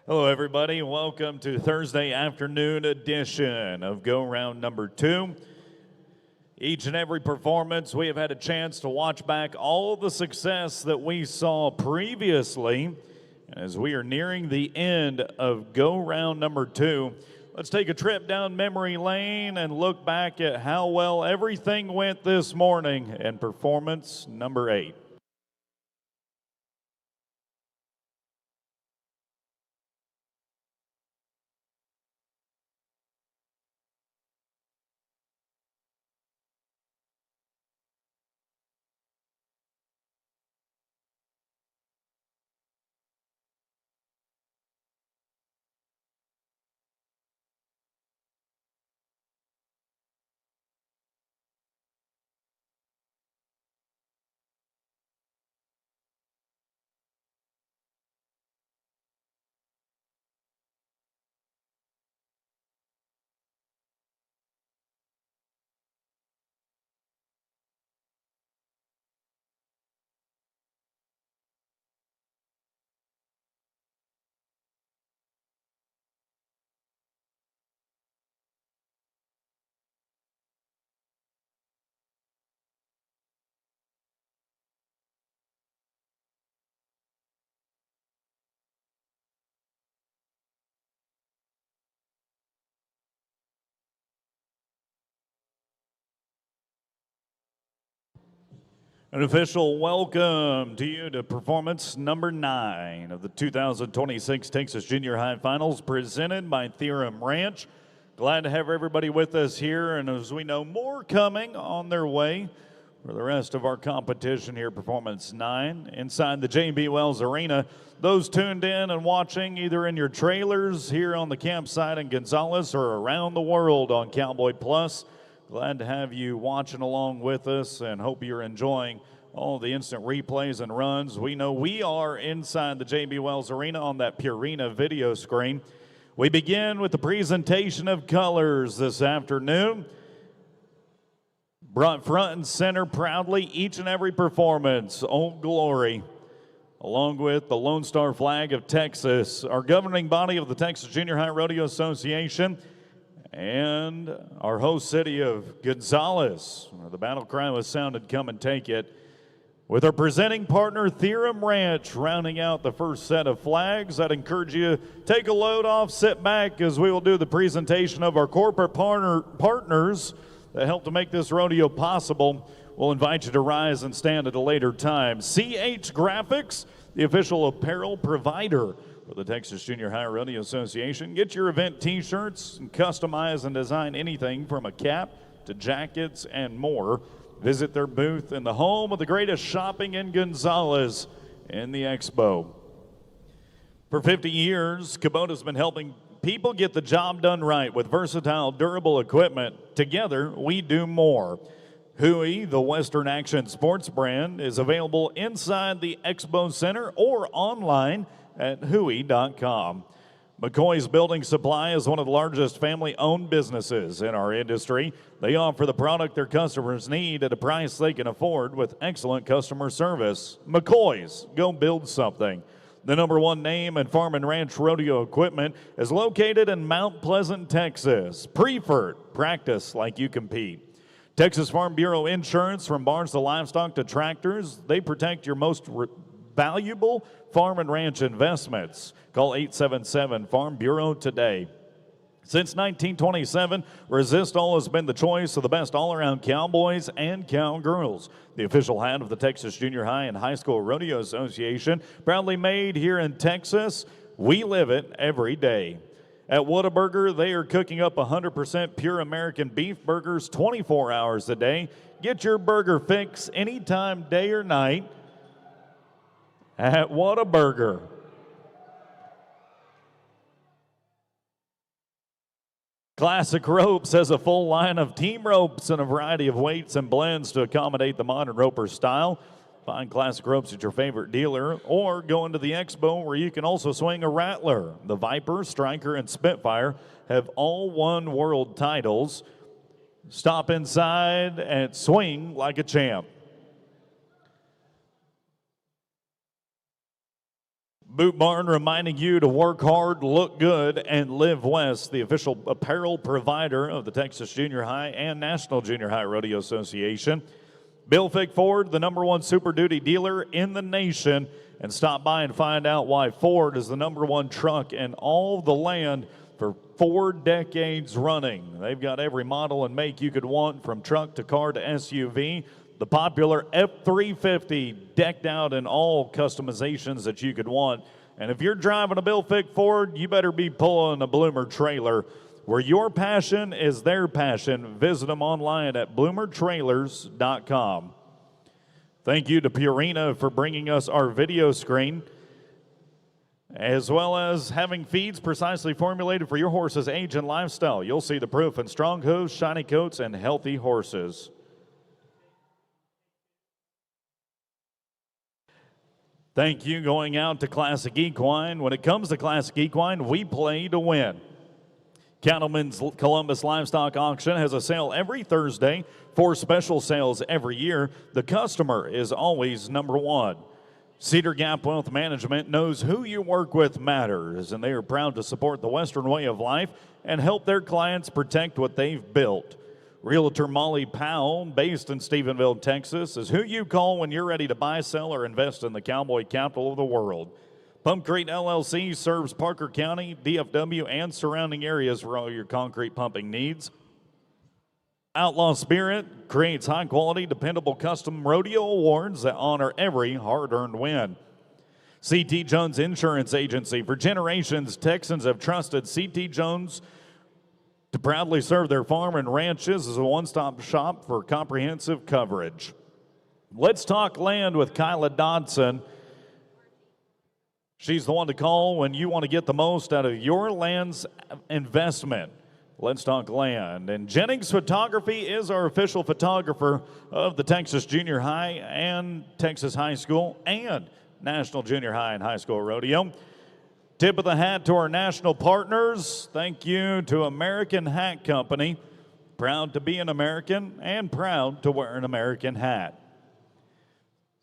Hello, everybody. Welcome to Thursday afternoon edition of Go Round number 2. Each and every performance, we have had a chance to watch back all the success that we saw previously. As we are nearing the end of Go Round number 2, let's take a trip down memory lane and look back at how well everything went this morning in performance number 8. An official welcome to you to performance number 9 of the 2026 Texas Junior High Finals presented by TJHRA Ranch. Glad to have everybody with us here, and as we know, more coming on their way for the rest of our competition here, performance 9, inside the J.B. Wells Arena. Those tuned in and watching either in your trailers here on the campsite in Gonzales or around the world on Cowboy Plus, glad to have you watching along with us and hope you're enjoying all the instant replays and runs. We know we are inside the J.B. Wells Arena on that Purina video screen. We begin with the presentation of colors this afternoon. Brought front and center proudly each and every performance, Old Glory, along with the Lone Star flag of Texas, our governing body of the Texas Junior High Rodeo Association, and our host city of Gonzales, where the battle cry was sounded, "Come and take it," with our presenting partner, TJHRA Ranch, rounding out the first set of flags. I'd encourage you to take a load off, sit back, as we will do the presentation of our corporate partners that help to make this rodeo possible. We'll invite you to rise and stand at a later time. CH Graphics, the official apparel provider for the Texas Junior High Rodeo Association. Get your event t-shirts and customize and design anything from a cap to jackets and more. Visit their booth in the home of the greatest shopping in Gonzales in the Expo. For 50 years, Kubota's been helping people get the job done right with versatile, durable equipment. Together, we do more. Hui, the Western Action sports brand, is available inside the Expo Center or online at hui.com. McCoy's Building Supply is one of the largest family-owned businesses in our industry. They offer the product their customers need at a price they can afford with excellent customer service. McCoy's, go build something. The #1 name in farm and ranch rodeo equipment is located in Mount Pleasant, Texas. Prefert, practice like you compete. Texas Farm Bureau Insurance, from barns to livestock to tractors, they protect your most valuable farm and ranch investments. Call 877-FARM Bureau today. Since 1927, Resistol has been the choice of the best all-around cowboys and cowgirls. The official hat of the Texas Junior High and High School Rodeo Association, proudly made here in Texas. We live it every day. At Whataburger, they are cooking up 100% pure American beef burgers 24 hours a day. Get your burger fix anytime, day or night, at Whataburger. Classic Ropes has a full line of team ropes and a variety of weights and blends to accommodate the modern roper style. Find Classic Ropes at your favorite dealer or go into the Expo, where you can also swing a Rattler. The Viper, Striker, and Spitfire have all won world titles. Stop inside and swing like a champ. Boot Barn reminding you to work hard, look good, and live west, the official apparel provider of the Texas Junior High and National Junior High Rodeo Association. Bill Fick Ford, the #1 Super Duty dealer in the nation, and stop by and find out why Ford is the #1 truck in all the land for 4 decades running. They've got every model and make you could want, from truck to car to SUV. The popular F-350 decked out in all customizations that you could want. And if you're driving a Bill Fick Ford, you better be pulling a Bloomer trailer. Where your passion is their passion. Visit them online at bloomertrailers.com. Thank you to Purina for bringing us our video screen, as well as having feeds precisely formulated for your horse's age and lifestyle. You'll see the proof in strong hooves, shiny coats, and healthy horses. Thank you going out to Classic Equine. When it comes to Classic Equine, we play to win. Cattleman's Columbus Livestock Auction has a sale every Thursday, 4 special sales every year. The customer is always #1. Cedar Gap Wealth Management knows who you work with matters, and they are proud to support the Western way of life and help their clients protect what they've built. Realtor Molly Powell, based in Stephenville, Texas, is who you call when you're ready to buy, sell, or invest in the cowboy capital of the world. Pumpcrete LLC serves Parker County, DFW, and surrounding areas for all your concrete pumping needs. Outlaw Spirit creates high-quality, dependable custom rodeo awards that honor every hard-earned win. C.T. Jones Insurance Agency. For generations, Texans have trusted C.T. Jones to proudly serve their farm and ranches as a one-stop shop for comprehensive coverage. Let's talk land with Kyla Dodson. She's the one to call when you want to get the most out of your land's investment. Let's talk land. And Jennings Photography is our official photographer of the Texas Junior High and Texas High School and National Junior High and High School Rodeo. Tip of the hat to our national partners. Thank you to American Hat Company. Proud to be an American and proud to wear an American hat.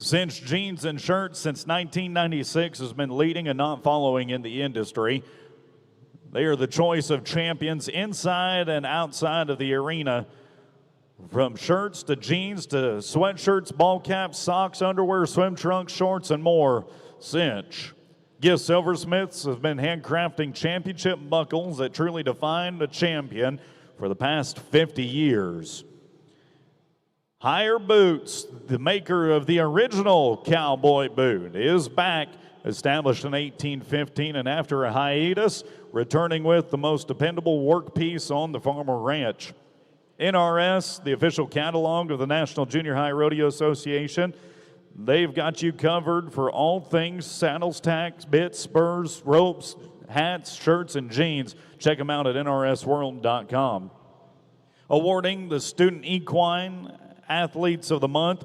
Cinch Jeans and Shirts since 1996 has been leading and not following in the industry. They are the choice of champions inside and outside of the arena. From shirts to jeans to sweatshirts, ball caps, socks, underwear, swim trunks, shorts, and more. Cinch. Gift Silversmiths have been handcrafting championship buckles that truly define the champion for the past 50 years. Higher Boots, the maker of the original cowboy boot, is back, established in 1815, and after a hiatus, returning with the most dependable work piece on the farmer ranch. NRS, the official catalog of the National Junior High Rodeo Association, they've got you covered for all things saddles, tacks, bits, spurs, ropes, hats, shirts, and jeans. Check them out at nrsworld.com. Awarding the Student Equine Athletes of the Month.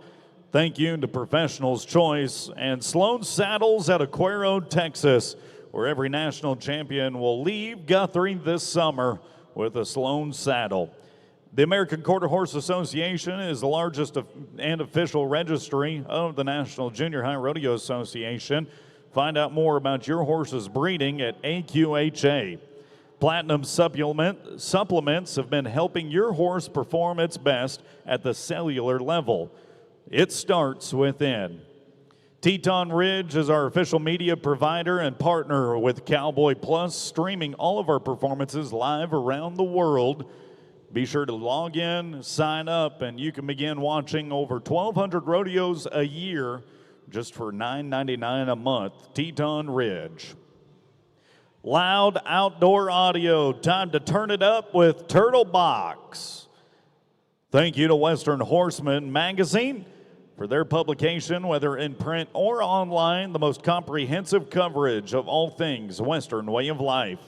Thank you to Professionals Choice and Sloan Saddles out of Cuero, Texas, where every national champion will leave Guthrie this summer with a Sloan saddle. The American Quarter Horse Association is the largest and official registry of the National Junior High Rodeo Association. Find out more about your horse's breeding at AQHA. Platinum supplements have been helping your horse perform its best at the cellular level. It starts within. Teton Ridge is our official media provider and partner with Cowboy Plus, streaming all of our performances live around the world. Be sure to log in, sign up, and you can begin watching over 1,200 rodeos a year just for $9.99 a month. Teton Ridge. Loud outdoor audio. Time to turn it up with Turtle Box. Thank you to Western Horseman Magazine for their publication, whether in print or online, the most comprehensive coverage of all things Western way of life.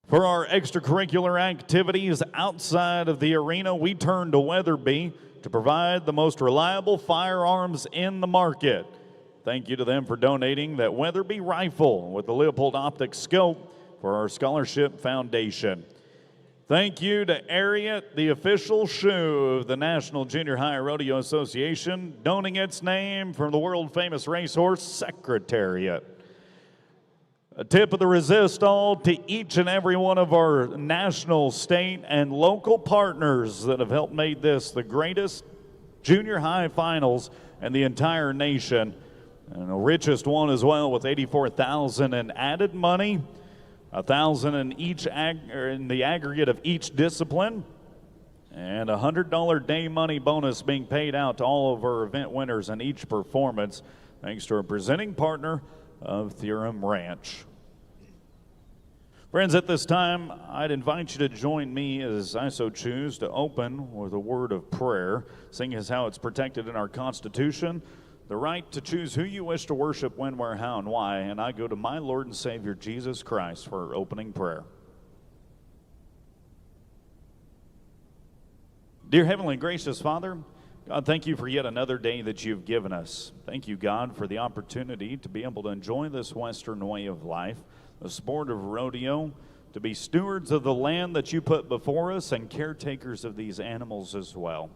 For our extracurricular activities outside of the arena, we turn to Weatherby to provide the most reliable firearms in the market. Thank you to them for donating that Weatherby rifle with the Leopold Optic scope for our Scholarship Foundation. Thank you to Ariat, the official shoe of the National Junior High Rodeo Association, donating its name from the world-famous racehorse Secretariat. A tip of the resist all to each and every one of our national, state, and local partners that have helped make this the greatest junior high finals in the entire nation. And the richest one as well, with $84,000 in added money, $1,000 in each in the aggregate of each discipline, and a $100 day money bonus being paid out to all of our event winners in each performance, thanks to our presenting partner of Theorem Ranch. Friends, at this time, I'd invite you to join me as I so choose to open with a word of prayer, seeing as how it's protected in our Constitution, the right to choose who you wish to worship, when, where, how, and why. And I go to my Lord and Savior, Jesus Christ, for our opening prayer. Dear Heavenly Gracious Father, God, thank you for yet another day that you've given us. Thank you, God, for the opportunity to be able to enjoy this Western way of life, the sport of rodeo, to be stewards of the land that you put before us and caretakers of these animals as well.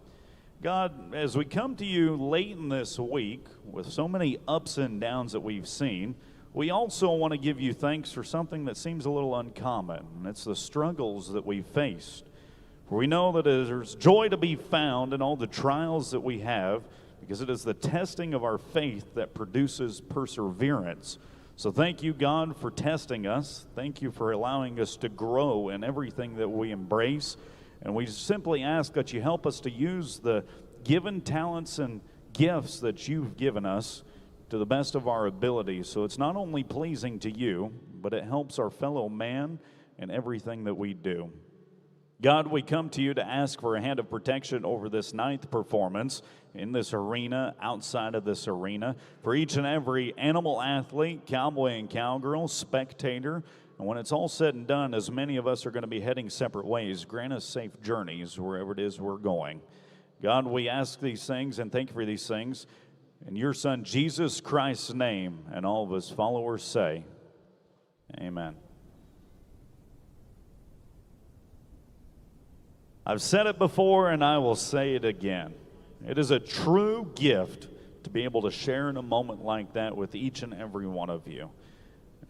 God, as we come to you late in this week with so many ups and downs that we've seen, we also want to give you thanks for something that seems a little uncommon, and it's the struggles that we've faced. For we know that there's joy to be found in all the trials that we have, because it is the testing of our faith that produces perseverance. So thank you, God, for testing us. Thank you for allowing us to grow in everything that we embrace. And we simply ask that you help us to use the given talents and gifts that you've given us to the best of our ability. So it's not only pleasing to you, but it helps our fellow man in everything that we do. God, we come to you to ask for a hand of protection over this ninth performance in this arena, outside of this arena, for each and every animal athlete, cowboy and cowgirl, spectator. And when it's all said and done, as many of us are going to be heading separate ways, grant us safe journeys wherever it is we're going. God, we ask these things and thank you for these things in your Son, Jesus Christ's name, and all of his followers say, amen. I've said it before and I will say it again. It is a true gift to be able to share in a moment like that with each and every one of you.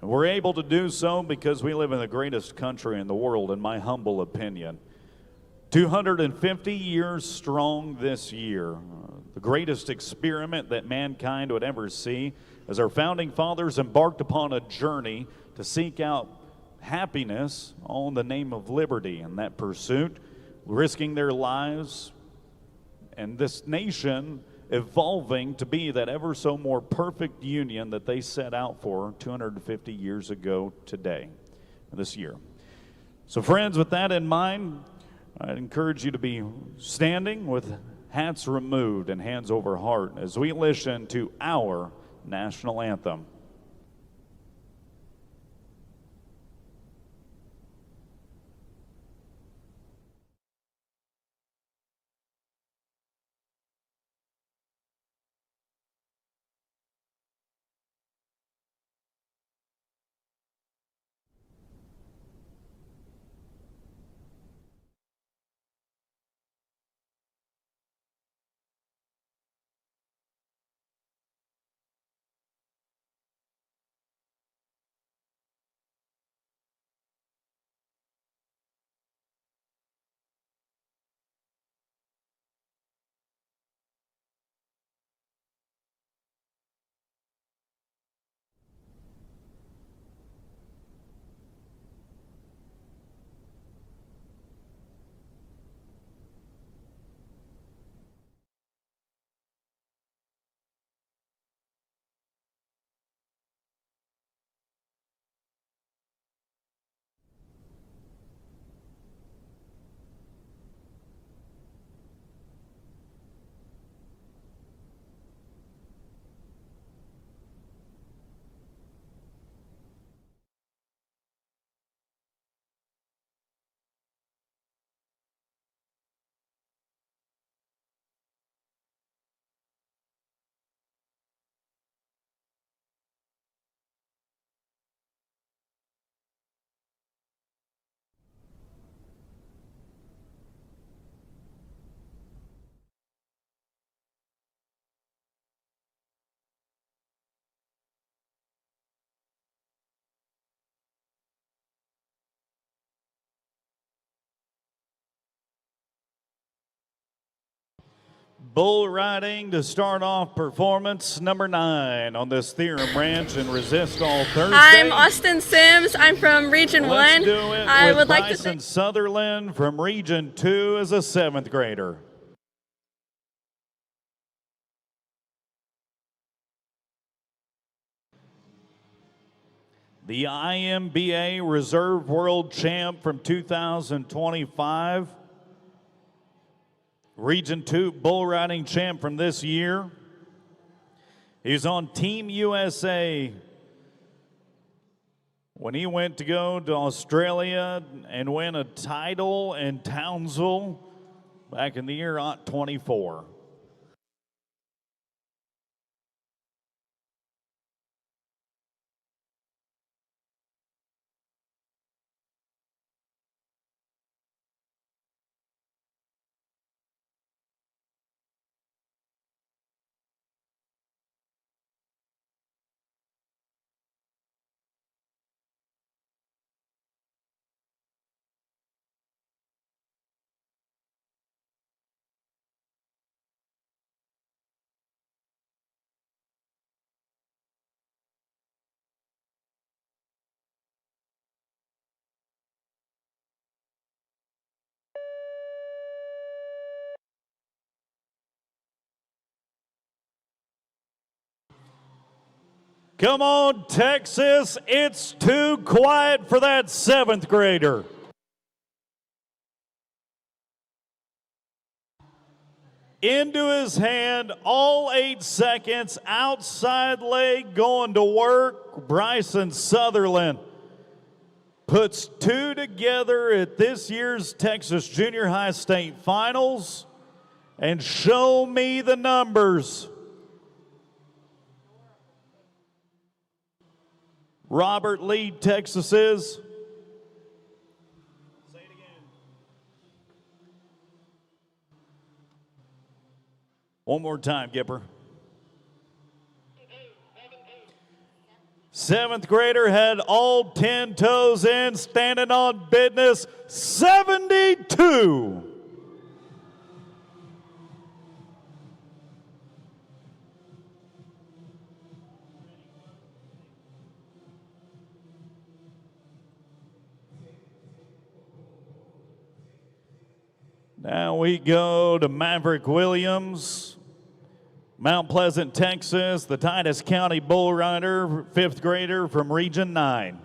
And we're able to do so because we live in the greatest country in the world, in my humble opinion. 250 years strong this year, the greatest experiment that mankind would ever see, as our founding fathers embarked upon a journey to seek out happiness, all in the name of liberty, in that pursuit, risking their lives, and this nation evolving to be that ever so more perfect union that they set out for 250 years ago today, this year. So friends, with that in mind, I'd encourage you to be standing with hats removed and hands over heart as we listen to our national anthem. Bull riding to start off performance number 9 on this Theorem Ranch and Resist All Thursday. I'm Austin Sims. I'm from Region 1. Let's do it I with would like Bryson to Sutherland from Region 2 as a 7th grader. The IMBA Reserve World Champ from 2025. Region 2 bull riding champ from this year. He's on Team USA when he went to go to Australia and win a title in Townsville back in the year 24. Come on, Texas. It's too quiet for that 7th grader. Into his hand, all 8 seconds, outside leg going to work. Bryson Sutherland puts 2 together at this year's Texas Junior High State Finals. And show me the numbers. Robert Lee, Texas is. Say it again. One more time, Gipper. 7th grader had all 10 toes in, standing on business, 72. Now we go to Maverick Williams, Mount Pleasant, Texas, the Titus County bull rider, 5th grader from Region 9.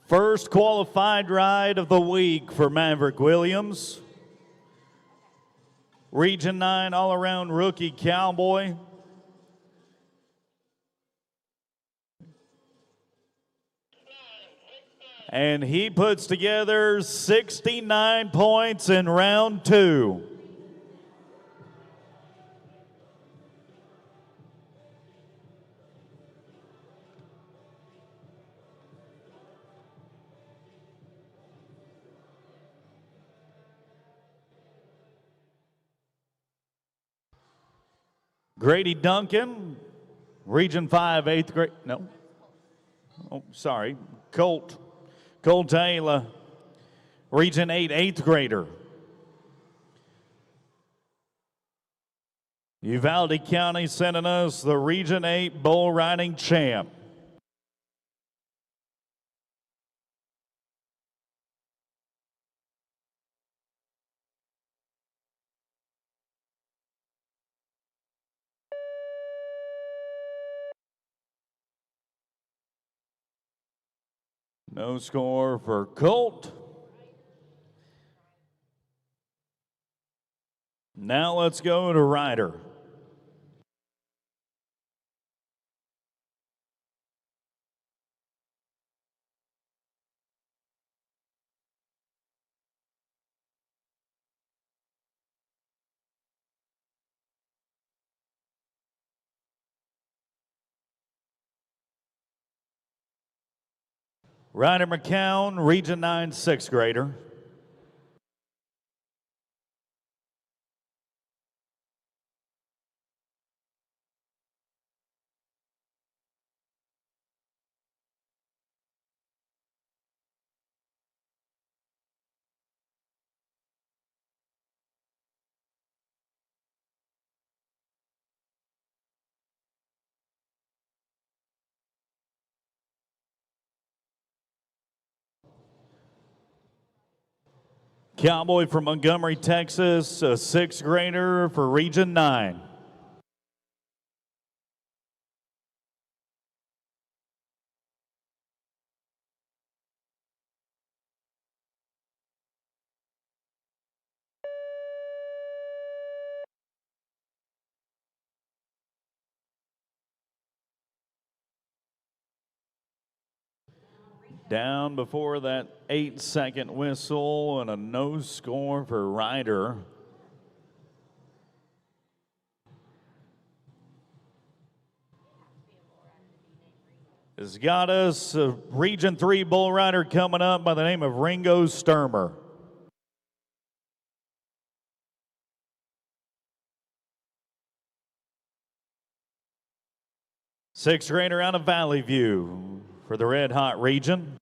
First qualified ride of the week for Maverick Williams. Region 9 all-around rookie cowboy. And he puts together 69 points in round 2. Grady Duncan, Region 5, 8th grade. No. Oh, sorry. Colt Taylor, Region 8, 8th grader. Uvalde County sending us the Region 8 bull riding champ. No score for Colt. Now let's go to Ryder. Ryder McCown, Region 9, 6th grader. Cowboy from Montgomery, Texas, a 6th grader for Region 9. Down before that 8-second whistle and a no score for Ryder. Has got us a Region 3 bull rider coming up by the name of Ringo Sturmer. Sixth grader out of Valley View for the Red Hot region.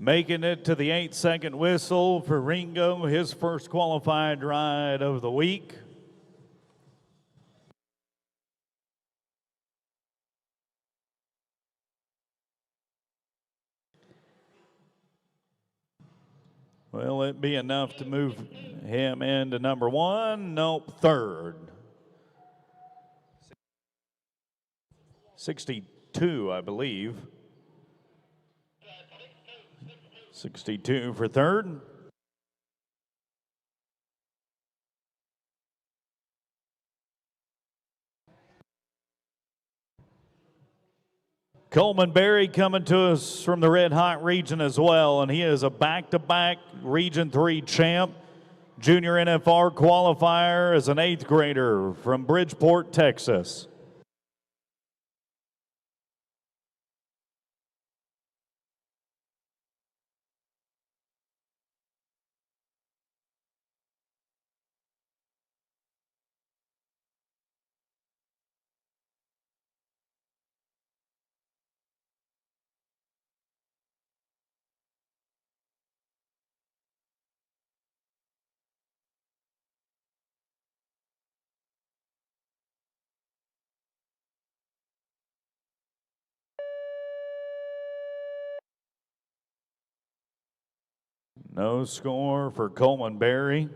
Making it to the 8-second whistle for Ringo, his first qualified ride of the week. Will it be enough to move him into number 1? Nope, 3rd. 62, I believe. 62 for 3rd. Coleman Berry coming to us from the Red Hot region as well, and he is a back-to-back Region 3 champ. Junior NFR qualifier as an 8th grader from Bridgeport, Texas. No score for Coleman Berry.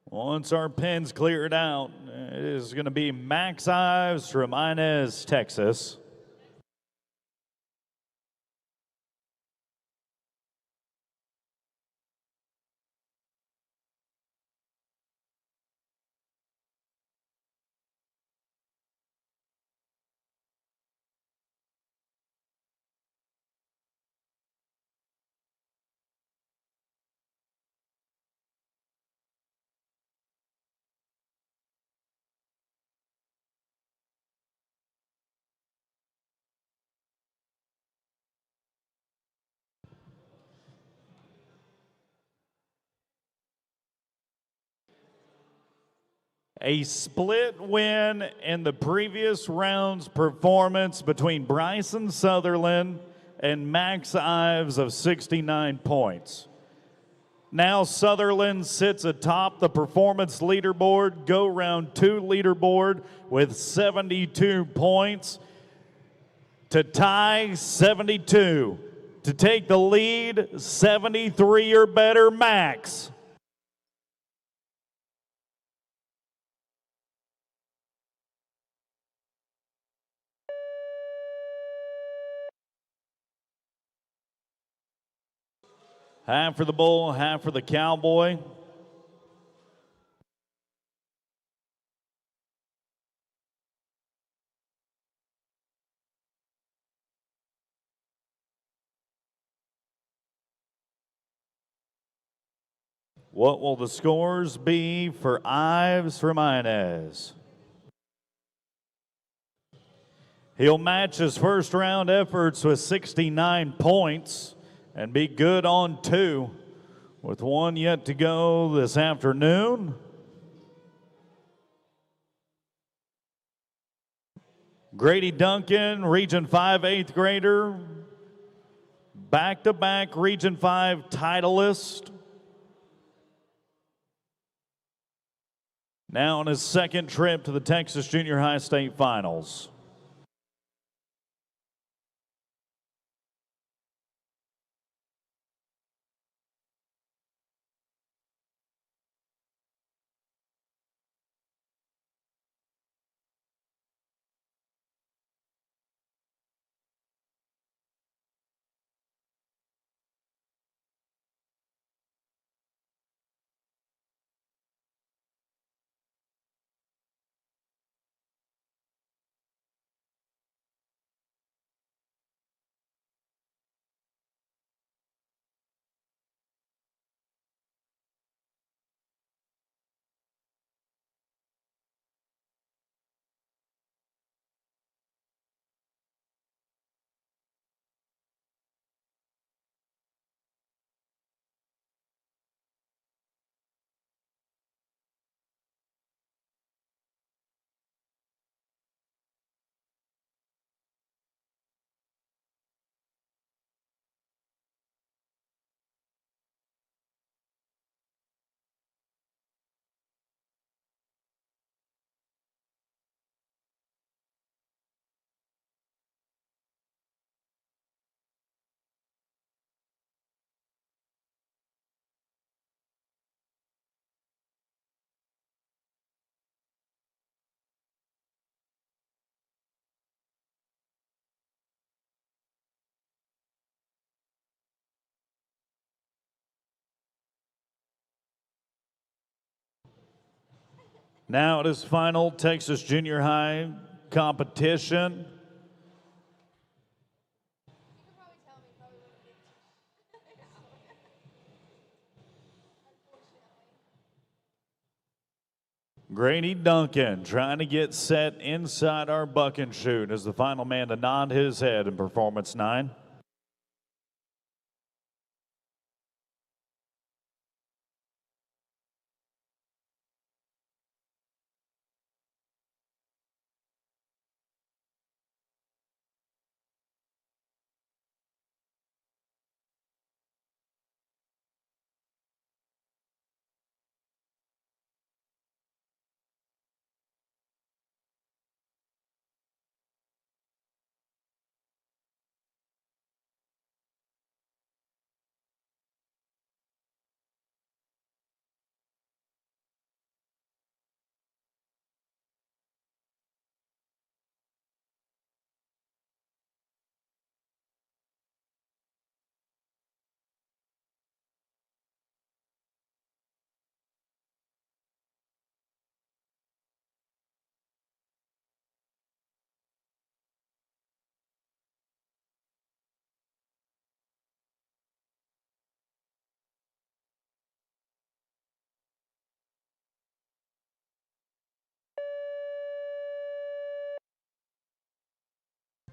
Once our pins cleared out, it is going to be Max Ives from Inez, Texas. A split win in the previous round's performance between Bryson Sutherland and Max Ives of 69 points. Now Sutherland sits atop the performance leaderboard, go round 2 leaderboard with 72 points to tie 72. To take the lead, 73 or better, Max. Half for the bull, half for the cowboy. What will the scores be for Ives Ramirez? He'll match his first round efforts with 69 points and be good on 2, with 1 yet to go this afternoon. Grady Duncan, Region 5 8th grader, back-to-back Region 5 titleist. Now on his second trip to the Texas Junior High State Finals. Now at his final Texas Junior High competition. Grady Duncan trying to get set inside our buck and shoot as the final man to nod his head in performance 9.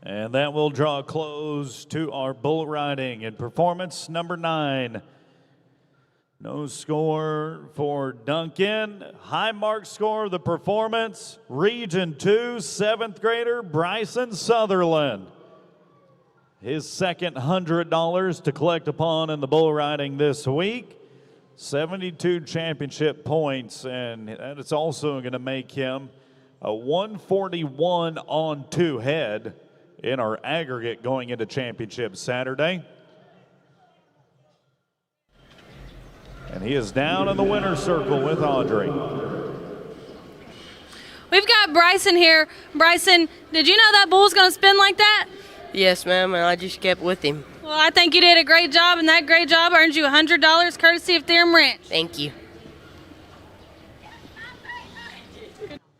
And that will draw a close to our bull riding in performance number 9. No score for Duncan. High mark score of the performance, Region 2 7th grader Bryson Sutherland. His second $100 to collect upon in the bull riding this week. 72 championship points, and it's also going to make him a 141 on 2 head in our aggregate going into championship Saturday. And he is down in the winner's circle with Audrey. We've got Bryson here. Bryson, did you know that bull's going to spin like that? Yes, ma'am, and I just kept with him. Well, I think you did a great job, and that great job earns you $100 courtesy of Theorem Ranch. Thank you.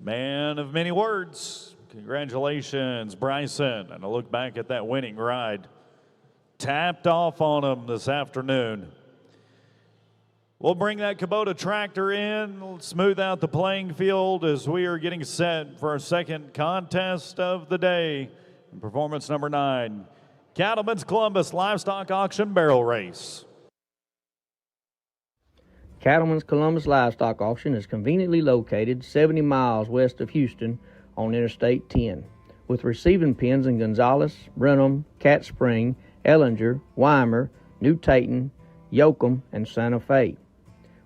Man of many words. Congratulations, Bryson. And a look back at that winning ride. Tapped off on him this afternoon. We'll bring that Kubota tractor in, smooth out the playing field as we are getting set for our second contest of the day. Performance number 9, Cattlemen's Columbus Livestock Auction Barrel Race. Cattlemen's Columbus Livestock Auction is conveniently located 70 miles west of Houston on Interstate 10, with receiving pens in Gonzales, Brenham, Cat Spring, Ellinger, Weimer, New Tayton, Yoakum, and Santa Fe.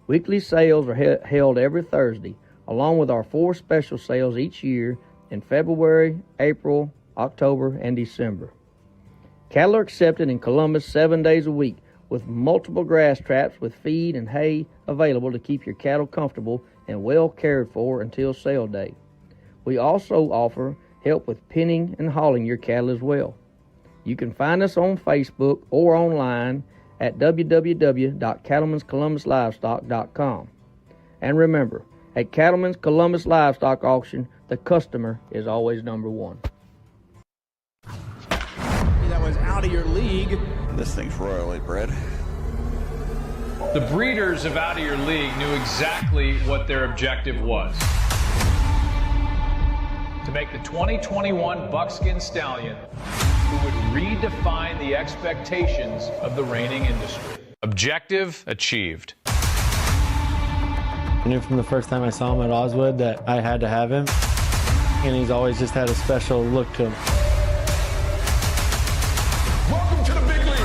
Weekly sales are held every Thursday, along with our 4 special sales each year in February, April, October, and December. Cattle are accepted in Columbus 7 days a week, with multiple grass traps with feed and hay available to keep your cattle comfortable and well cared for until sale day. We also offer help with penning and hauling your cattle as well. You can find us on Facebook or online at www.cattlemenscolumbuslivestock.com. And remember, at Cattlemen's Columbus Livestock Auction, the customer is always number one. That was out of your league. This thing's royally bred. The breeders of Out of Your League knew exactly what their objective was. To make the 2021 Buckskin Stallion who would redefine the expectations of the reining industry. Objective achieved. I knew from the first time I saw him at Oswood that I had to have him, and he's always just had a special look to him. Welcome to the big leagues.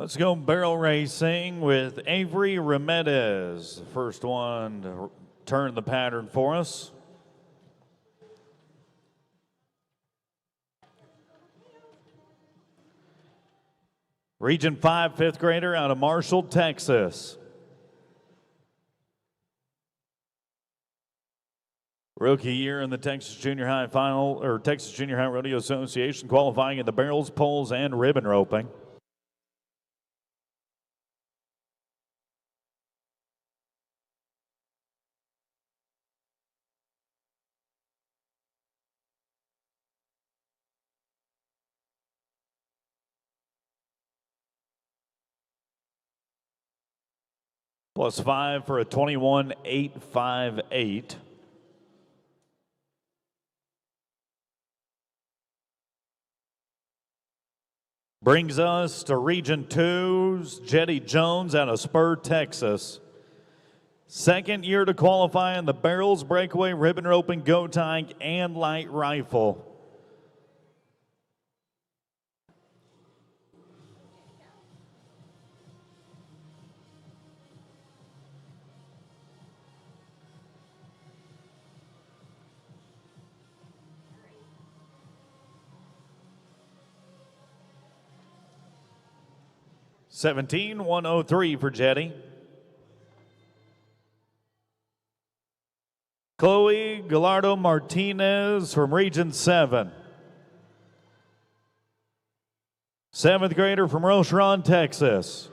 Let's go barrel racing with Avery Remedez, the first one to turn the pattern for us. Region 5 fifth grader out of Marshall, Texas. Rookie year in the Texas Junior High Final, or Texas Junior High Rodeo Association, qualifying in the barrels, poles, and ribbon roping. plus 5 for a 21,858. Brings us to Region 2's Jetty Jones out of Spur, Texas. Second year to qualify in the barrels, breakaway, ribbon roping, go tying, and light rifle. $17,103 for Jetty. Chloe Gallardo Martinez from Region 7. Seventh grader from Rocheron, Texas.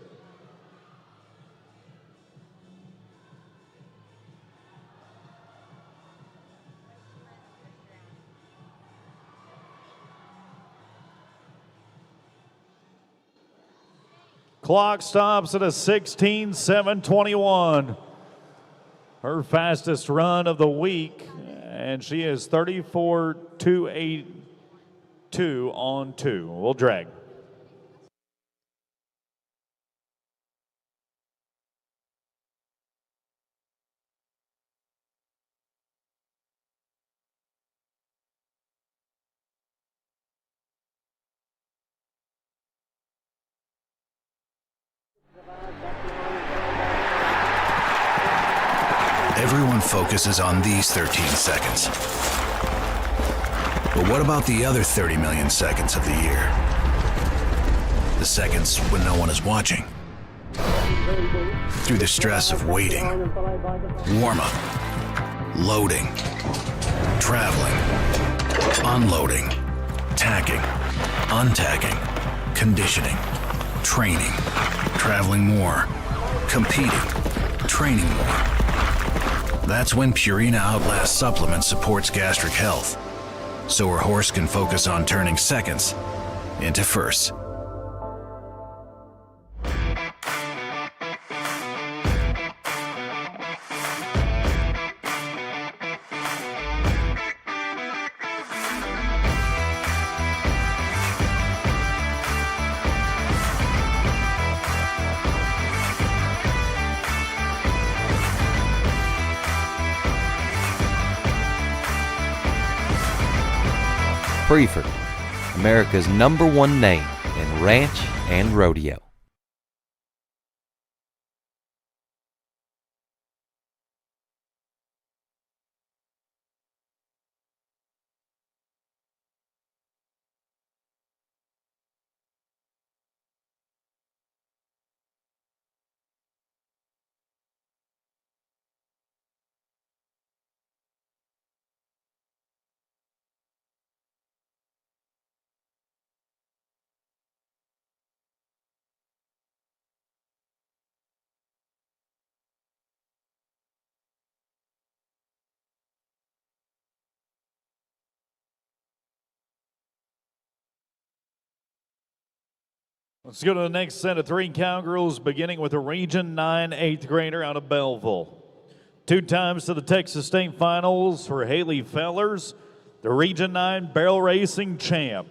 Clock stops at a 16,721. Her fastest run of the week, and she is 34,282 on 2. We'll drag. Everyone focuses on these 13 seconds. But what about the other 30 million seconds of the year? The seconds when no one is watching. Through the stress of waiting, warm-up, loading, traveling, unloading, tacking, untacking, conditioning, training, traveling more, competing, training more. That's when Purina Outlast Supplement supports gastric health, so her horse can focus on turning seconds into firsts. Preferred, America's #1 name in ranch and rodeo. Let's go to the next set of 3 cowgirls, beginning with a Region 9 8th grader out of Belleville. 2 times to the Texas State Finals for Haley Fellers, the Region 9 barrel racing champ.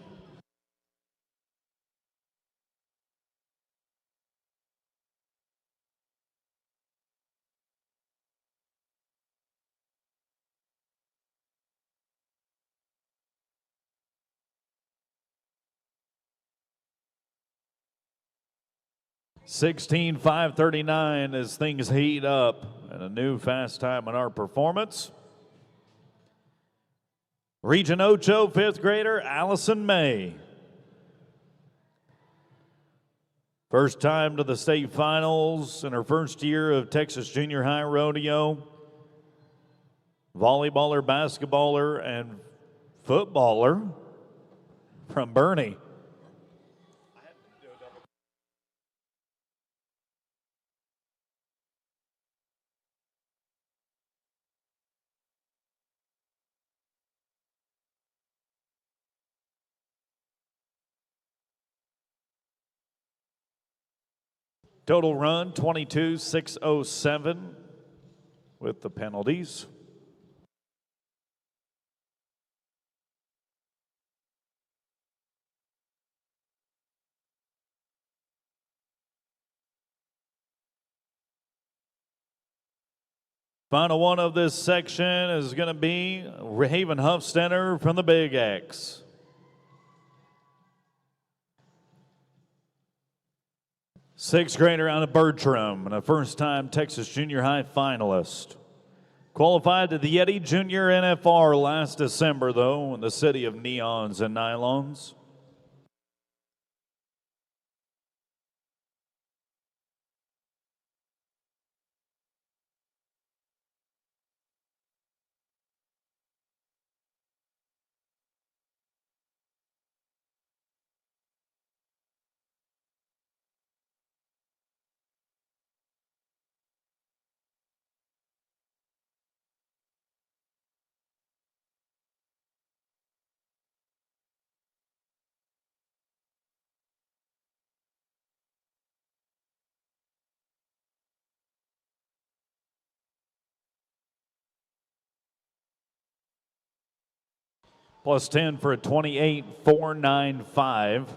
$16,539 as things heat up, and a new fast time in our performance. Region Ocho 5th grader Allison May. First time to the state finals in her first year of Texas Junior High Rodeo. Volleyballer, basketballer, and footballer from Bernie. Total run 22,607 with the penalties. Final one of this section is going to be Haven Huffstetter from the Big X. Sixth grader out of Bertram and a first-time Texas Junior High finalist. Qualified to the Yeti Junior NFR last December, though, in the city of neons and nylons. Plus 10 for a 28,495.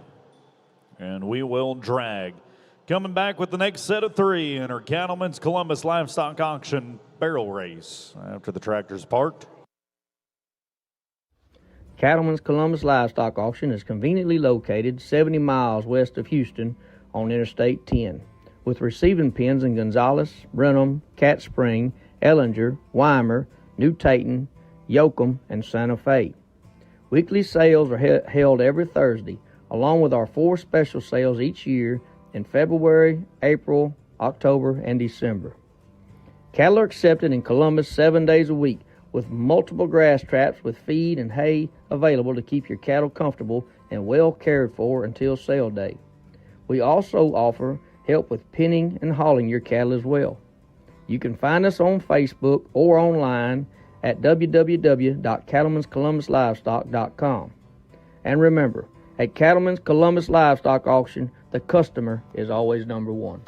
And we will drag. Coming back with the next set of three in our Cattlemen's Columbus Livestock Auction barrel race after the tractor's parked. Cattlemen's Columbus Livestock Auction is conveniently located 70 miles west of Houston on Interstate 10, with receiving pens in Gonzales, Brenham, Cat Spring, Ellinger, Weimer, New Tayton, Yoakum, and Santa Fe. Weekly sales are held every Thursday, along with our 4 special sales each year in February, April, October, and December. Cattle are accepted in Columbus 7 days a week, with multiple grass traps with feed and hay available to keep your cattle comfortable and well cared for until sale day. We also offer help with penning and hauling your cattle as well. You can find us on Facebook or online at www.cattlemenscolumbuslivestock.com. And remember, at Cattlemen's Columbus Livestock Auction, the customer is always number one.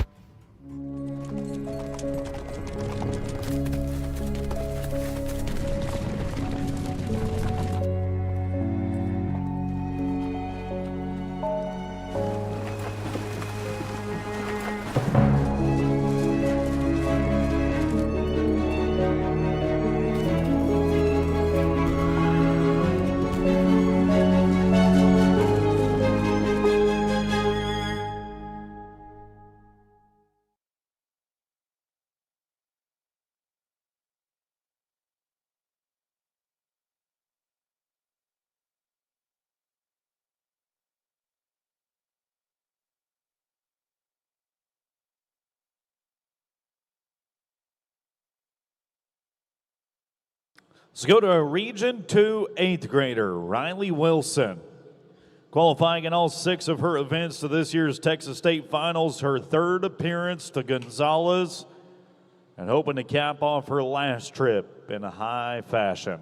Let's go to Region 2 8th grader, Riley Wilson. Qualifying in all 6 of her events to this year's Texas State Finals, her 3rd appearance to Gonzales, and hoping to cap off her last trip in a high fashion.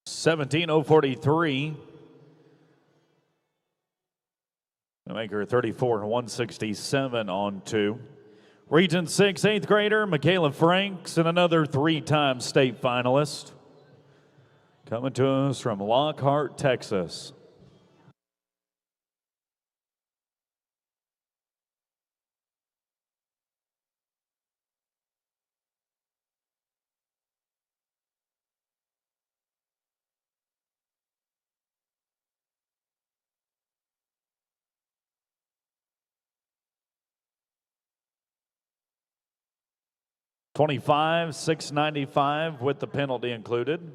$17,043. To make her 34,167 on 2. Region 6 8th grader Michaela Franks and another 3-time state finalist. Coming to us from Lockhart, Texas. $25,695 with the penalty included.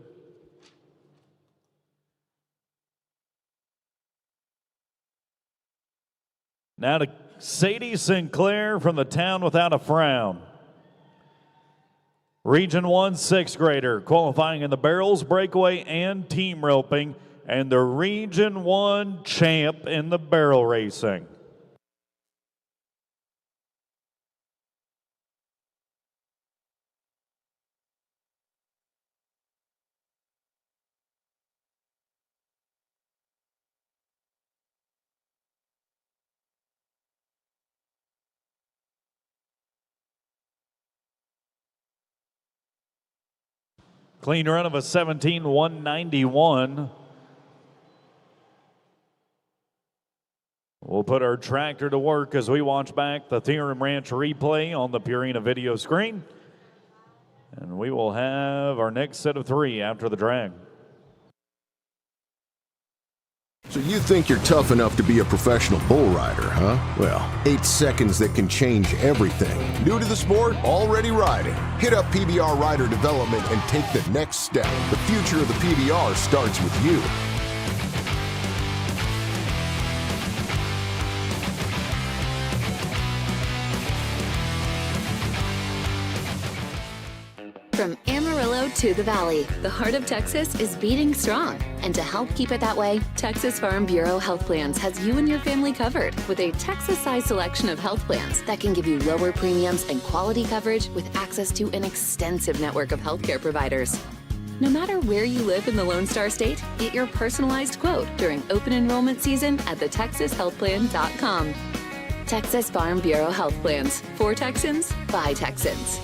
Now to Sadie Sinclair from the Town Without a Frown. Region 1 sixth grader qualifying in the barrels, breakaway, and team roping, and the Region 1 champ in the barrel racing. Clean run of a 17,191. We'll put our tractor to work as we watch back the Theorem Ranch replay on the Purina video screen. And we will have our next set of 3 after the drag. So you think you're tough enough to be a professional bull rider, huh? Well, 8 seconds that can change everything. New to the sport? Already riding? Hit up PBR Rider Development and take the next step. The future of the PBR starts with you. From Amarillo to the Valley, the heart of Texas is beating strong. And to help keep it that way, Texas Farm Bureau Health Plans has you and your family covered with a Texas-sized selection of health plans that can give you lower premiums and quality coverage with access to an extensive network of healthcare providers. No matter where you live in the Lone Star State, get your personalized quote during open enrollment season at thetexashealthplan.com. Texas Farm Bureau Health Plans. For Texans, by Texans.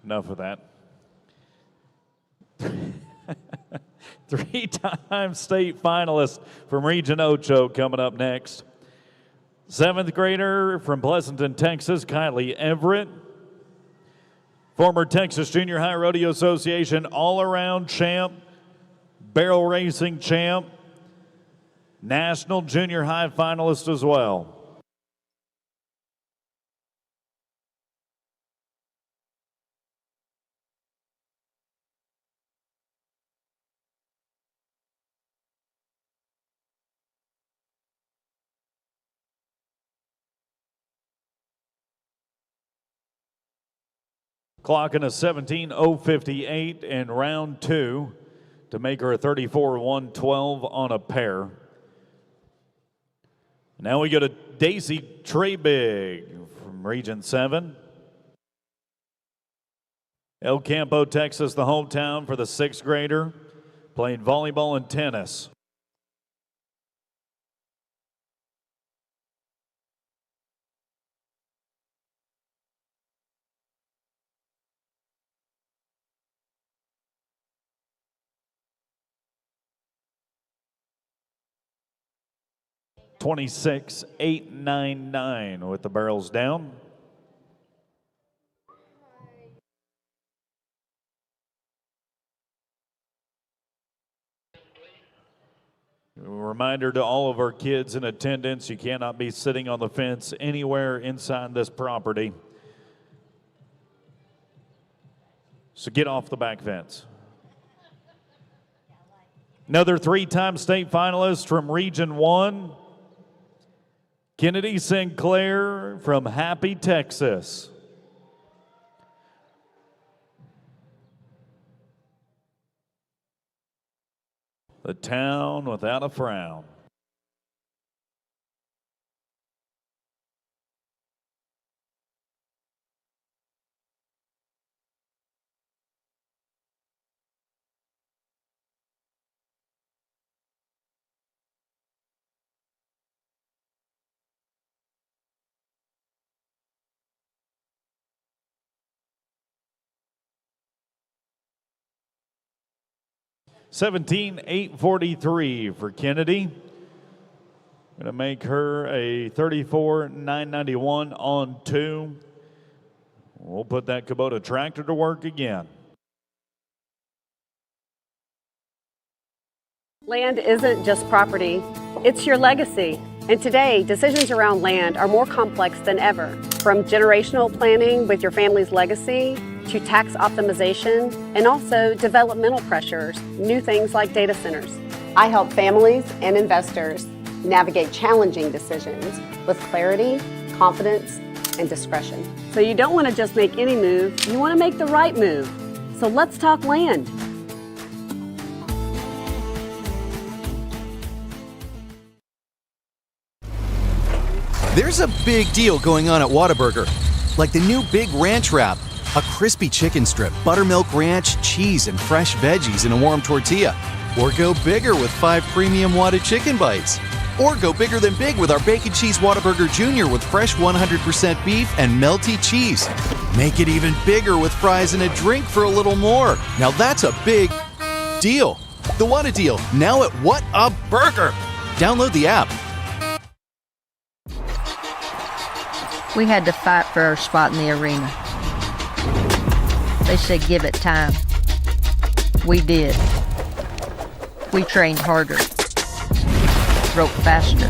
Enough of that. 3-time state finalist from Region Ocho coming up next. 7th grader from Pleasanton, Texas, Kylie Everett. Former Texas Junior High Rodeo Association all-around champ, barrel racing champ, national junior high finalist as well. Clocking a 17:058 in round 2 to make her a 34-112 on a pair. Now we go to Daisy Trebig from Region 7. El Campo, Texas, the hometown for the 6th grader, playing volleyball and tennis. $26,899 with the barrels down. A reminder to all of our kids in attendance, you cannot be sitting on the fence anywhere inside this property. So get off the back fence. Another 3-time state finalist from Region 1. Kennedy Sinclair from Happy, Texas. The town without a frown. 17,843 for Kennedy. Going to make her a 34,991 on 2. We'll put that Kubota tractor to work again. Land isn't just property, it's your legacy. And today, decisions around land are more complex than ever. From generational planning with your family's legacy to tax optimization and also developmental pressures, new things like data centers. I help families and investors navigate challenging decisions with clarity, confidence, and discretion. So you don't want to just make any move, you want to make the right move. So let's talk land. There's a big deal going on at Whataburger, like the new Big Ranch Wrap, a crispy chicken strip, buttermilk ranch, cheese, and fresh veggies in a warm tortilla. Or go bigger with 5 premium Whata chicken bites. Or go bigger than big with our Bacon Cheese Whataburger Jr. with fresh 100% beef and melty cheese. Make it even bigger with fries and a drink for a little more. Now that's a big deal. The Whata deal, now at What a Burger. Download the app. We had to fight for our spot in the arena. They said give it time. We did. We trained harder. Broke faster.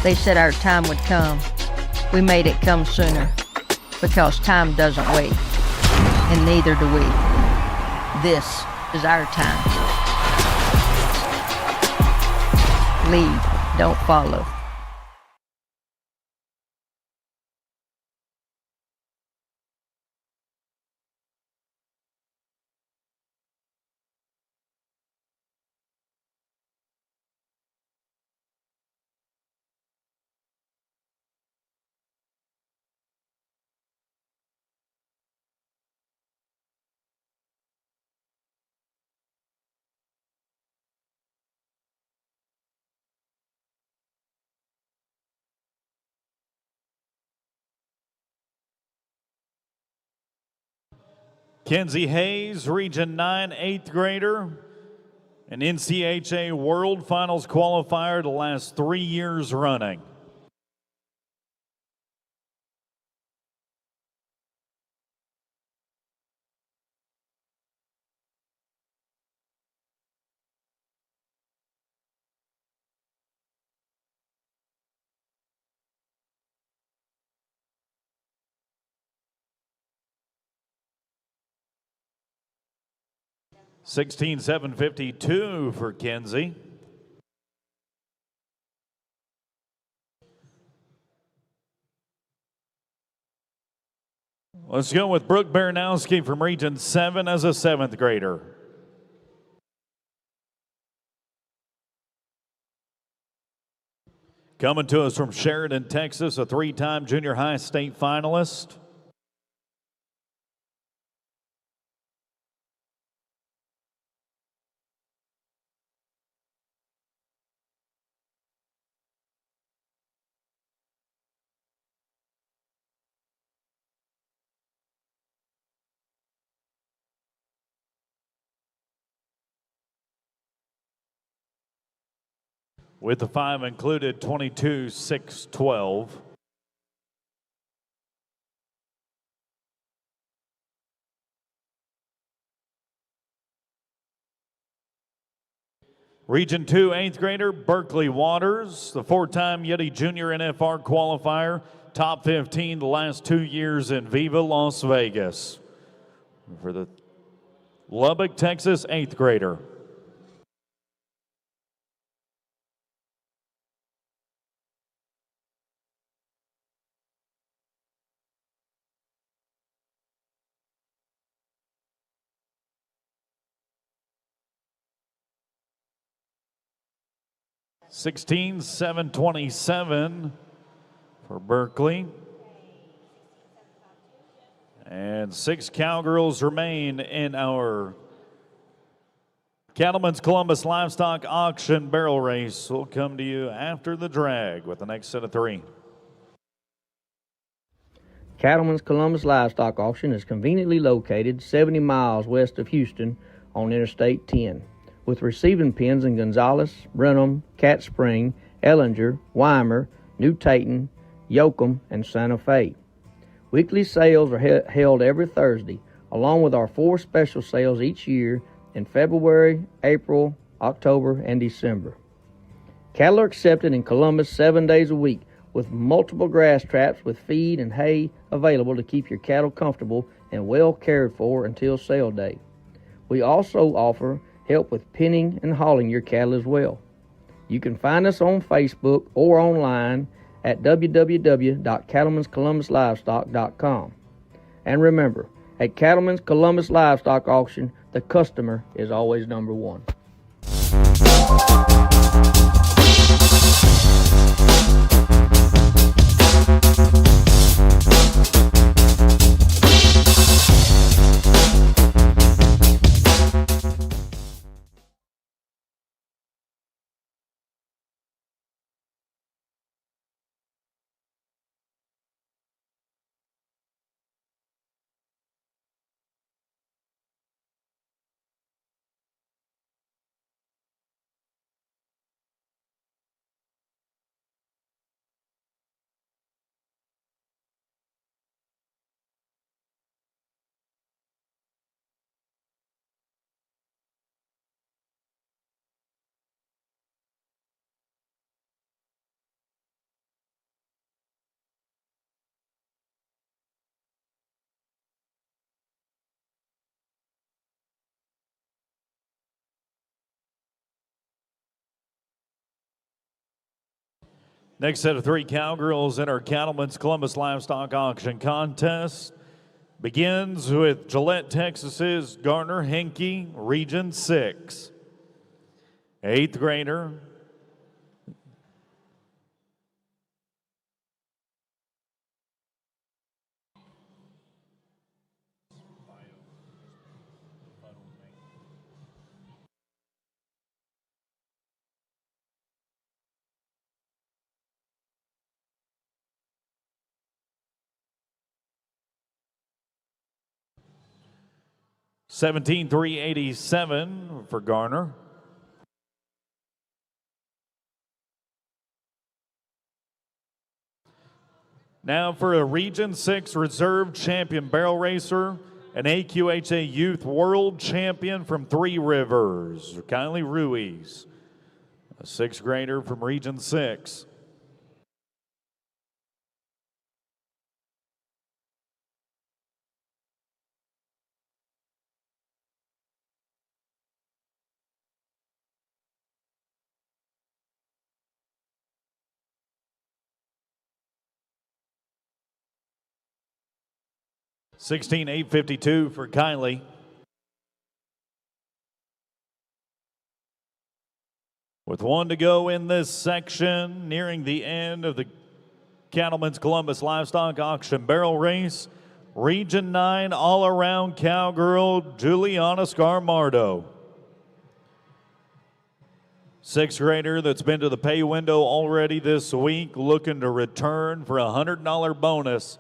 They said our time would come. We made it come sooner. Because time doesn't wait. And neither do we. This is our time. Lead, don't follow. Kenzie Hayes, Region 9, 8th grader, an NCHA World Finals qualifier the last 3 years running. $16,752 for Kenzie. Let's go with Brooke Baranowski from Region 7 as a 7th grader. Coming to us from Sheridan, Texas, a 3-time junior high state finalist. With the 5 included, 22,612. Region 2 8th grader Berkeley Waters, the 4-time Yeti Junior NFR qualifier, top 15 the last 2 years in Viva Las Vegas. For the Lubbock, Texas 8th grader. $16,727 for Berkeley. And 6 cowgirls remain in our Cattlemen's Columbus Livestock Auction barrel race. We'll come to you after the drag with the next set of 3. Cattlemen's Columbus Livestock Auction is conveniently located 70 miles west of Houston on Interstate 10, with receiving pens in Gonzales, Brenham, Cat Spring, Ellinger, Weimer, New Tayton, Yoakum, and Santa Fe. Weekly sales are held every Thursday, along with our 4 special sales each year in February, April, October, and December. Cattle are accepted in Columbus 7 days a week, with multiple grass traps with feed and hay available to keep your cattle comfortable and well cared for until sale day. We also offer help with penning and hauling your cattle as well. You can find us on Facebook or online at www.cattleman'scolumbuslivestock.com. And remember, at Cattleman's Columbus Livestock Auction, the customer is always number one. Next set of 3 cowgirls in our Cattleman's Columbus Livestock Auction contest begins with Gillette, Texas's Garner Henke, Region 6. 8th grader. $17,387 for Garner. Now for a Region 6 Reserve Champion Barrel Racer, an AQHA Youth World Champion from Three Rivers, Kylie Ruiz, a 6th grader from Region 6. $16,852 for Kylie. With 1 to go in this section, nearing the end of the Cattleman's Columbus Livestock Auction Barrel Race, Region 9 all-around cowgirl Juliana Scarmardo. 6th grader that's been to the pay window already this week, looking to return for a $100 bonus.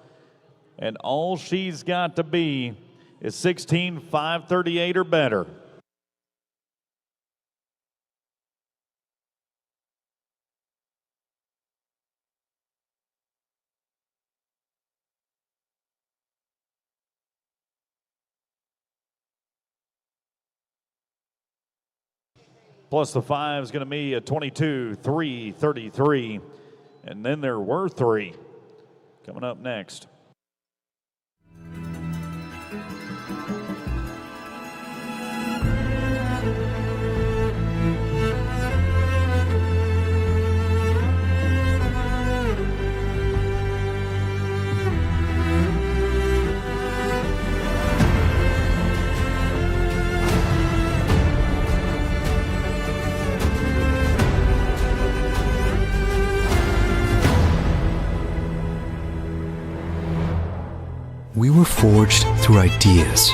And all she's got to be is 16,538 or better. Plus the 5 is going to be a 22,333. And then there were 3 coming up next. We were forged through ideas.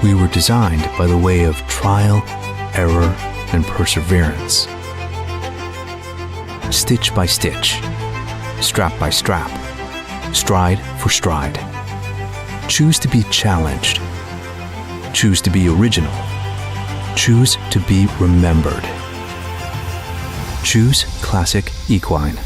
We were designed by the way of trial, error, and perseverance. Stitch by stitch, strap by strap, stride for stride. Choose to be challenged. Choose to be original. Choose to be remembered. Choose Classic Equine.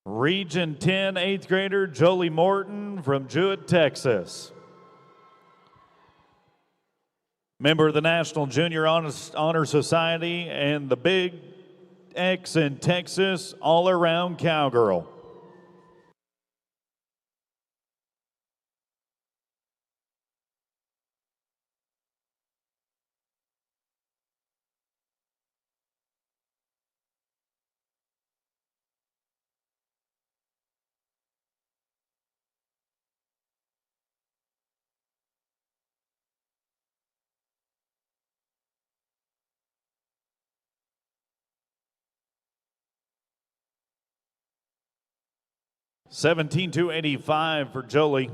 Region 10 8th grader Jolie Morton from Jewett, Texas. Member of the National Junior Honor Society and the Big X in Texas all-around cowgirl. $17,285 for Jolie.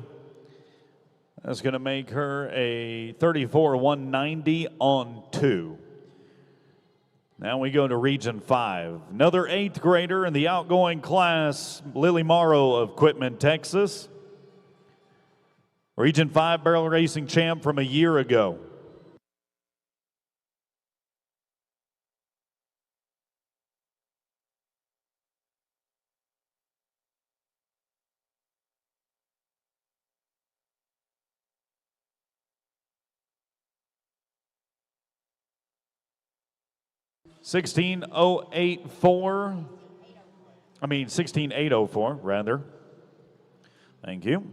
That's going to make her a 34,190 on 2. Now we go to Region 5. Another 8th grader in the outgoing class, Lily Morrow of Quitman, Texas. Region 5 barrel racing champ from a year ago. $16,804 rather. Thank you.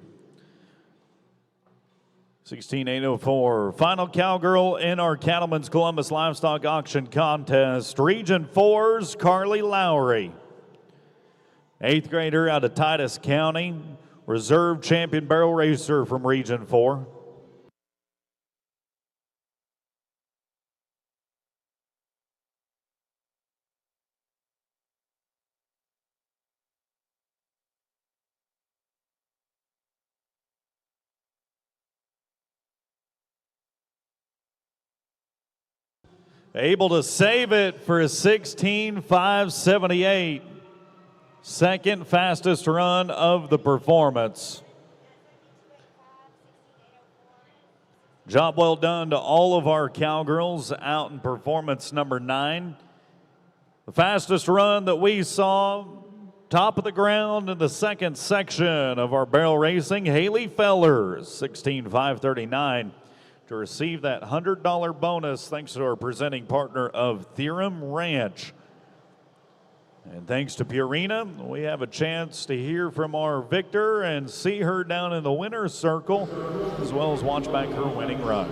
16,804. Final cowgirl in our Cattlemen's Columbus Livestock Auction Contest. Region 4's Carly Lowry. 8th grader out of Titus County. Reserve champion barrel racer from Region 4. Able to save it for a 16,578. Second fastest run of the performance. Job well done to all of our cowgirls out in performance number 9. The fastest run that we saw, top of the ground in the second section of our barrel racing, Haley Fellers, 16,539. To receive that $100 bonus thanks to our presenting partner of Theorem Ranch. And thanks to Purina, we have a chance to hear from our victor and see her down in the winner's circle, as well as watch back her winning run.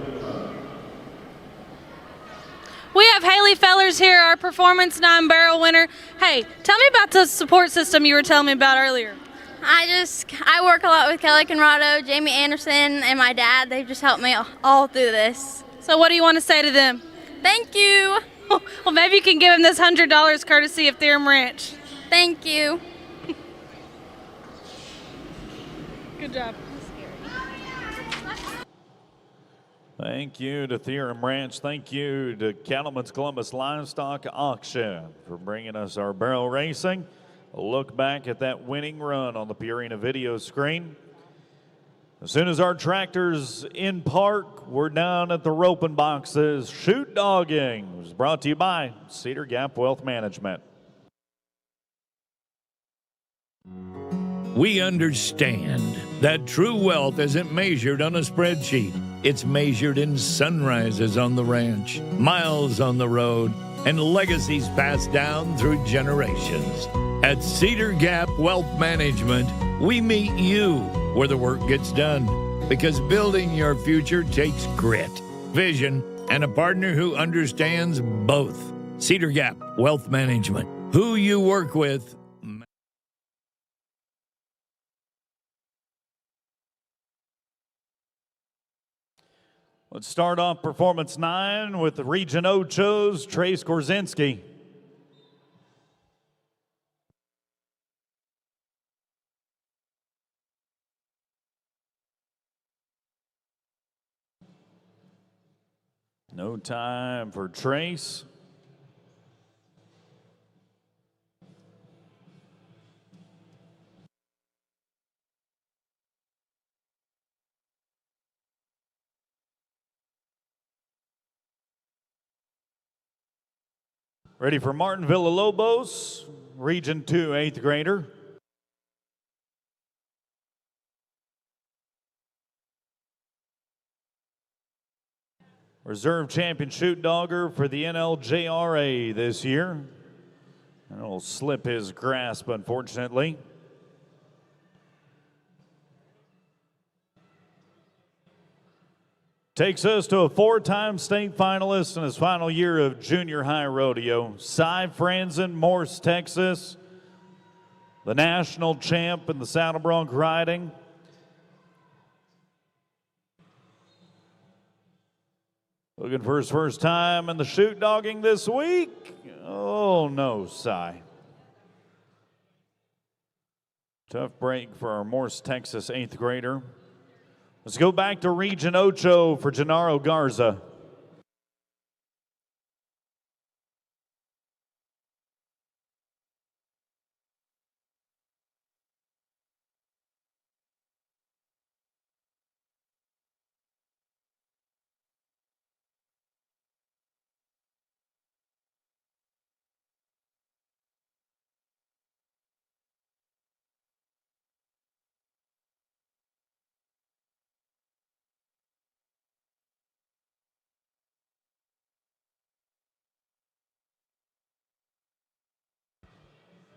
We have Haley Fellers here, our Performance 9 barrel winner. Hey, tell me about the support system you were telling me about earlier. I work a lot with Kelly Conrado, Jamie Anderson, and my dad. They just helped me all through this. So what do you want to say to them? Thank you. Well, maybe you can give them this $100 courtesy of Theorem Ranch. Thank you. Good job. Thank you to Theorem Ranch. Thank you to Cattlemen's Columbus Livestock Auction for bringing us our barrel racing. A look back at that winning run on the Purina video screen. As soon as our tractor's in park, we're down at the roping boxes. Shoot Dogging was brought to you by Cedar Gap Wealth Management. We understand that true wealth isn't measured on a spreadsheet. It's measured in sunrises on the ranch, miles on the road, and legacies passed down through generations. At Cedar Gap Wealth Management, we meet you where the work gets done, because building your future takes grit, vision, and a partner who understands both. Cedar Gap Wealth Management. Who you work with. Let's start off Performance 9 with the Region Ocho's Trace Korzinski. No time for Trace. Ready for Martin Villalobos, Region 2 8th grader. Reserve champion shoot dogger for the NLJRA this year. And it'll slip his grasp, unfortunately. Takes us to a 4-time state finalist in his final year of junior high rodeo. Cy Franzen, Morse, Texas. The national champ in the saddle bronc riding. Looking for his first time in the shoot dogging this week. Oh no, Cy. Tough break for our Morse, Texas 8th grader. Let's go back to Region Ocho for Gennaro Garza.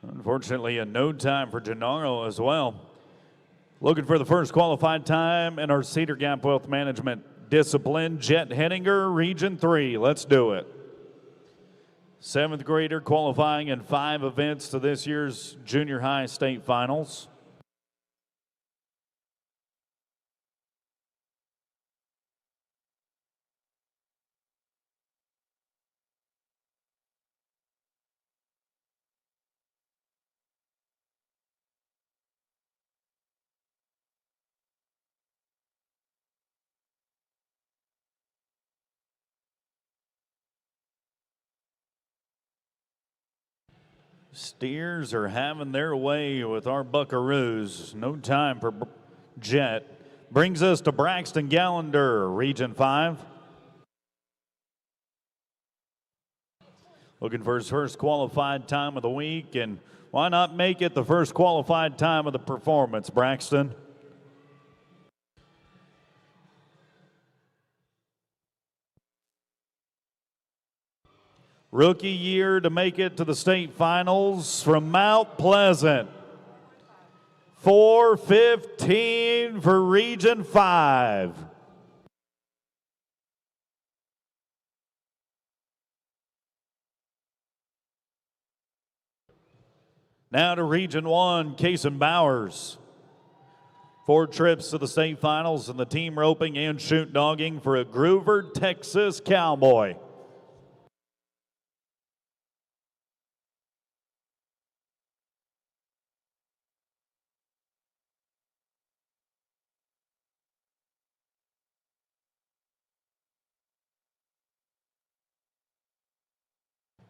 Unfortunately, a no time for Gennaro as well. Looking for the first qualified time in our Cedar Gap Wealth Management discipline, Jet Henninger, Region 3. Let's do it. 7th grader qualifying in 5 events to this year's junior high state finals. Steers are having their way with our Buckaroos. No time for Jet. Brings us to Braxton Gallander, Region 5. Looking for his first qualified time of the week, and why not make it the first qualified time of the performance, Braxton? Rookie year to make it to the state finals from Mount Pleasant. 4:15 for Region 5. Now to Region 1, Kason Bowers. 4 trips to the state finals in the team roping and shoot dogging for a Groover, Texas Cowboy.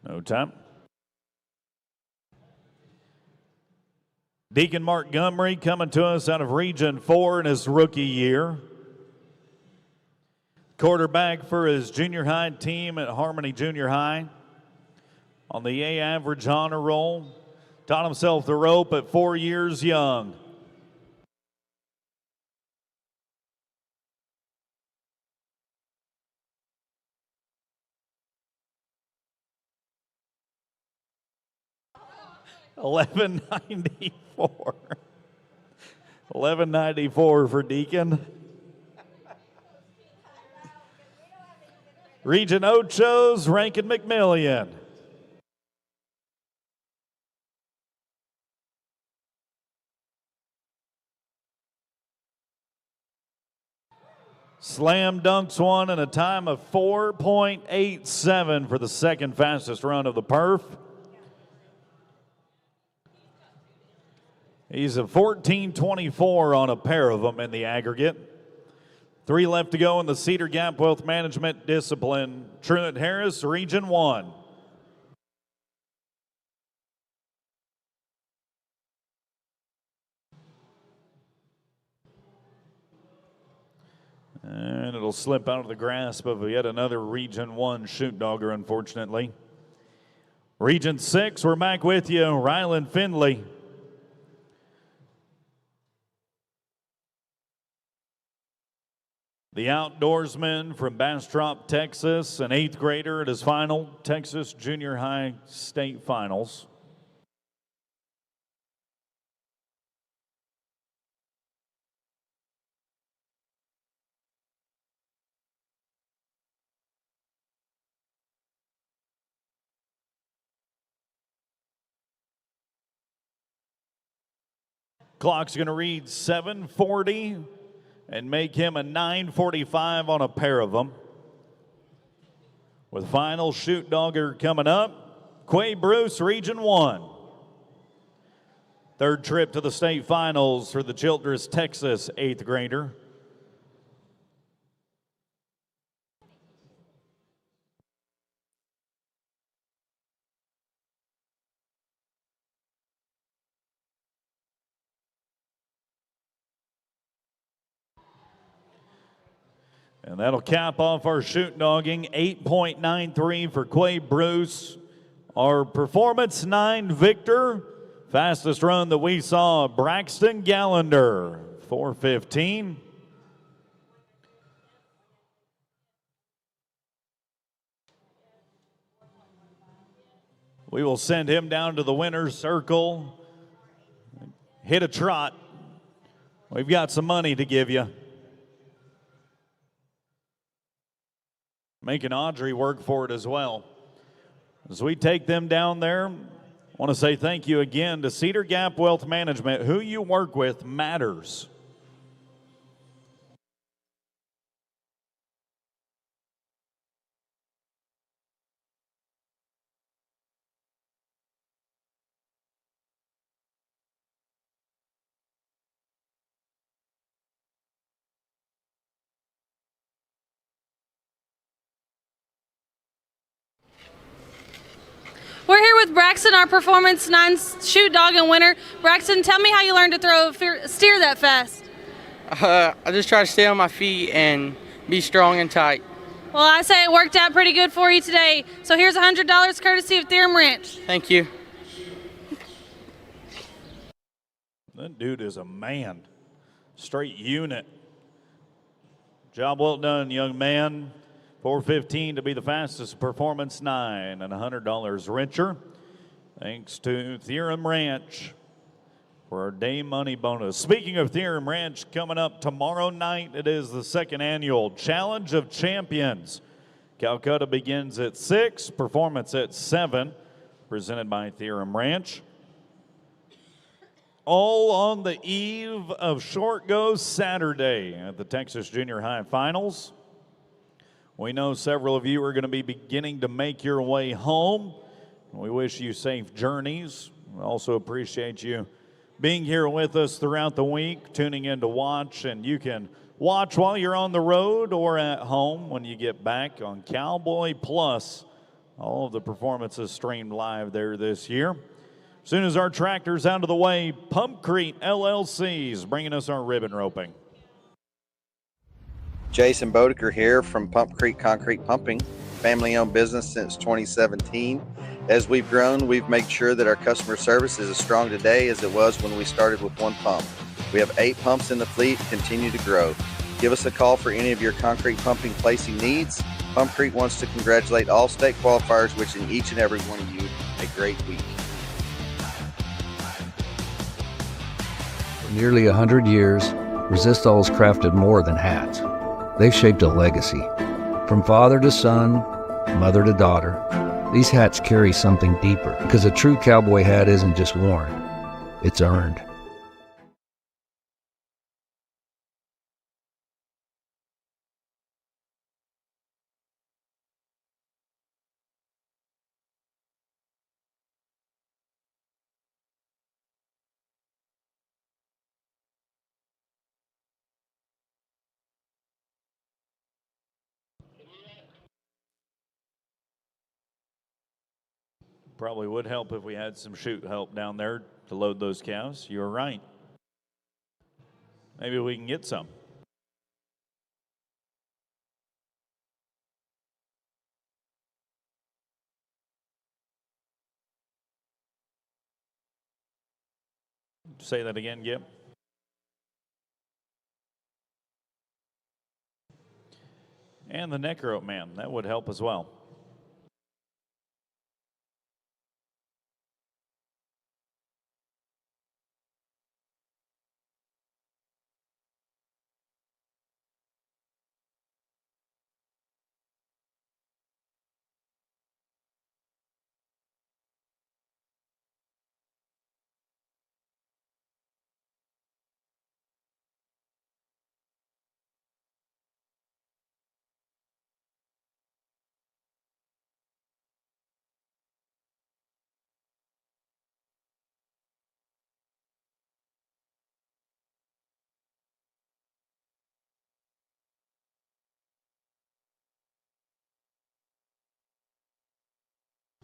No time. Deacon Montgomery coming to us out of Region 4 in his rookie year. Quarterback for his junior high team at Harmony Junior High. On the A average honor roll. Taught himself the rope at 4 years young. $11.94. $11.94 for Deacon. Region Ocho's Rankin McMillian. Slam dunks one in a time of 4.87 for the second fastest run of the perf. He's a 14.24 on a pair of them in the aggregate. 3 left to go in the Cedar Gap Wealth Management discipline. Truett Harris, Region 1. And it'll slip out of the grasp of yet another Region 1 shoot dogger, unfortunately. Region 6, we're back with you, Ryland Findley. The outdoorsman from Bastrop, Texas, an 8th grader at his final Texas Junior High State Finals. Clock's going to read 7:40 and make him a 9:45 on a pair of them. With final shoot dogger coming up, Quay Bruce, Region 1. 3rd trip to the state finals for the Childress, Texas 8th grader. And that'll cap off our shoot dogging. 8.93 for Quay Bruce. Our performance 9 victor. Fastest run that we saw, Braxton Gallander, 4:15. We will send him down to the winner's circle. Hit a trot. We've got some money to give you. Making Audrey work for it as well. As we take them down there, I want to say thank you again to Cedar Gap Wealth Management. Who you work with matters. We're here with Braxton, our Performance 9 shoot dog and winner. Braxton, tell me how you learned to steer that fast. I just try to stay on my feet and be strong and tight. Well, I say it worked out pretty good for you today. So here's $100 courtesy of Theorem Ranch. Thank you. That dude is a man. Straight unit. Job well done, young man. 4:15 to be the fastest Performance 9 and $100 richer. Thanks to Theorem Ranch for our day money bonus. Speaking of Theorem Ranch, coming up tomorrow night, it is the 2nd annual Challenge of Champions. Calcutta begins at 6, performance at 7, presented by Theorem Ranch. All on the eve of Short Go Saturday at the Texas Junior High Finals. We know several of you are going to be beginning to make your way home. We wish you safe journeys. We also appreciate you being here with us throughout the week, tuning in to watch. And you can watch while you're on the road or at home when you get back on Cowboy Plus. All of the performances streamed live there this year. Soon as our tractor's out of the way, Pumpcrete LLC is bringing us our ribbon roping. Jason Bodeker here from Pump Creek Concrete Pumping, family-owned business since 2017. As we've grown, we've made sure that our customer service is as strong today as it was when we started with one pump. We have 8 pumps in the fleet and continue to grow. Give us a call for any of your concrete pumping placing needs. Pump Creek wants to congratulate all state qualifiers, wishing each and every one of you a great week. For nearly 100 years, Resistol has crafted more than hats. They've shaped a legacy. From father to son, mother to daughter, these hats carry something deeper, because a true cowboy hat isn't just worn, it's earned. Probably would help if we had some chute help down there to load those cows. You're right. Maybe we can get some. Say that again, Gib. And the neck rope man, that would help as well.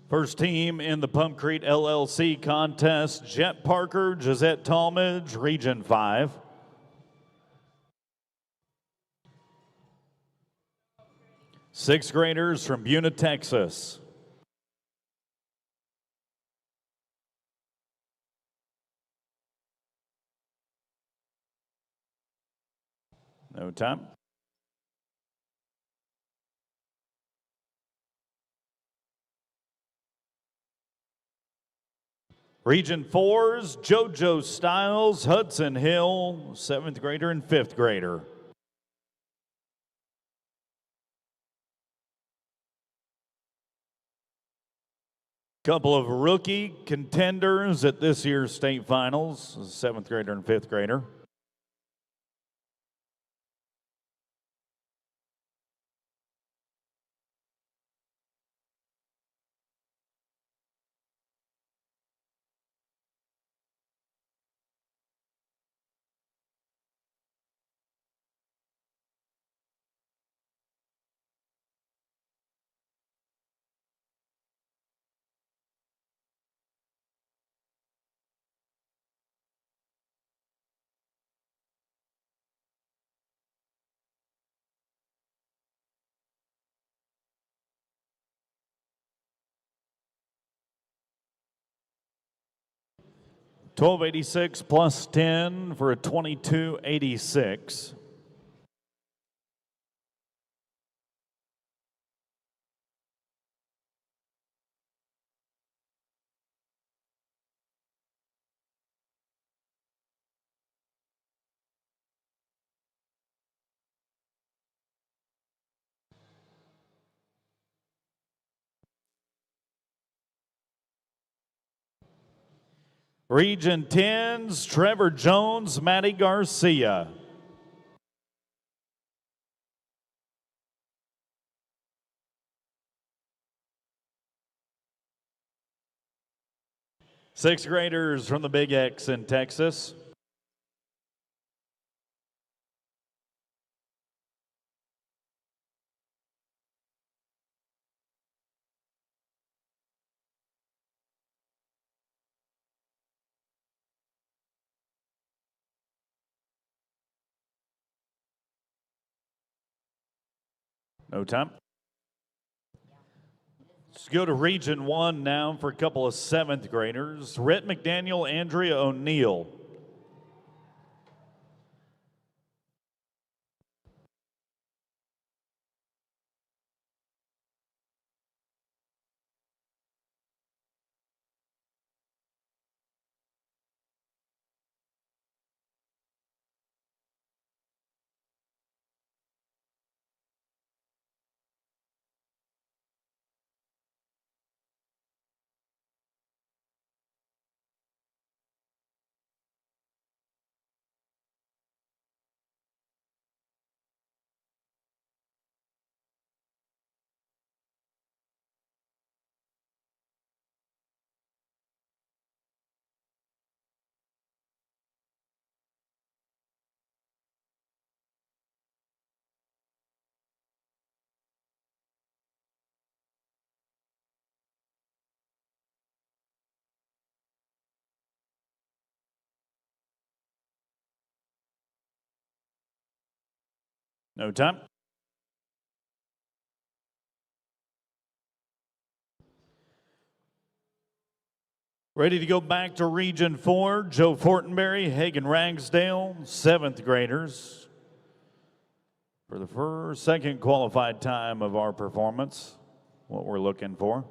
First team in the Pumpcrete LLC contest, Jet Parker, Gisette Talmadge, Region 5. Sixth graders from Buna, Texas. No time. Region 4's JoJo Styles, Hudson Hill, 7th grader and 5th grader. Couple of rookie contenders at this year's state finals, 7th grader and 5th grader. $12.86 plus 10 for a $22.86. Region 10's Trevor Jones, Matty Garcia. Sixth graders from the Big X in Texas. No time. Let's go to Region 1 now for a couple of 7th graders. Rhett McDaniel, Andrea O'Neill. No time. Ready to go back to Region 4, Joe Fortenberry, Hagen Ragsdale, 7th graders. For the second qualified time of our performance, what we're looking for.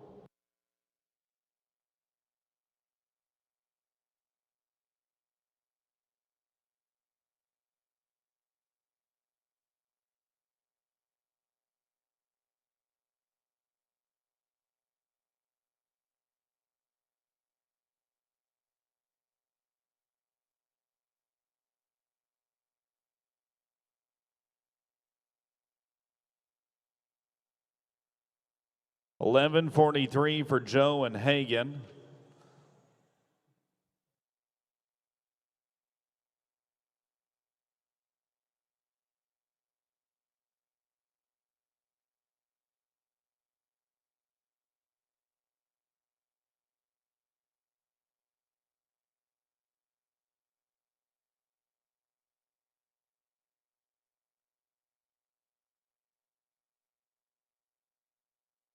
$11.43 for Joe and Hagen.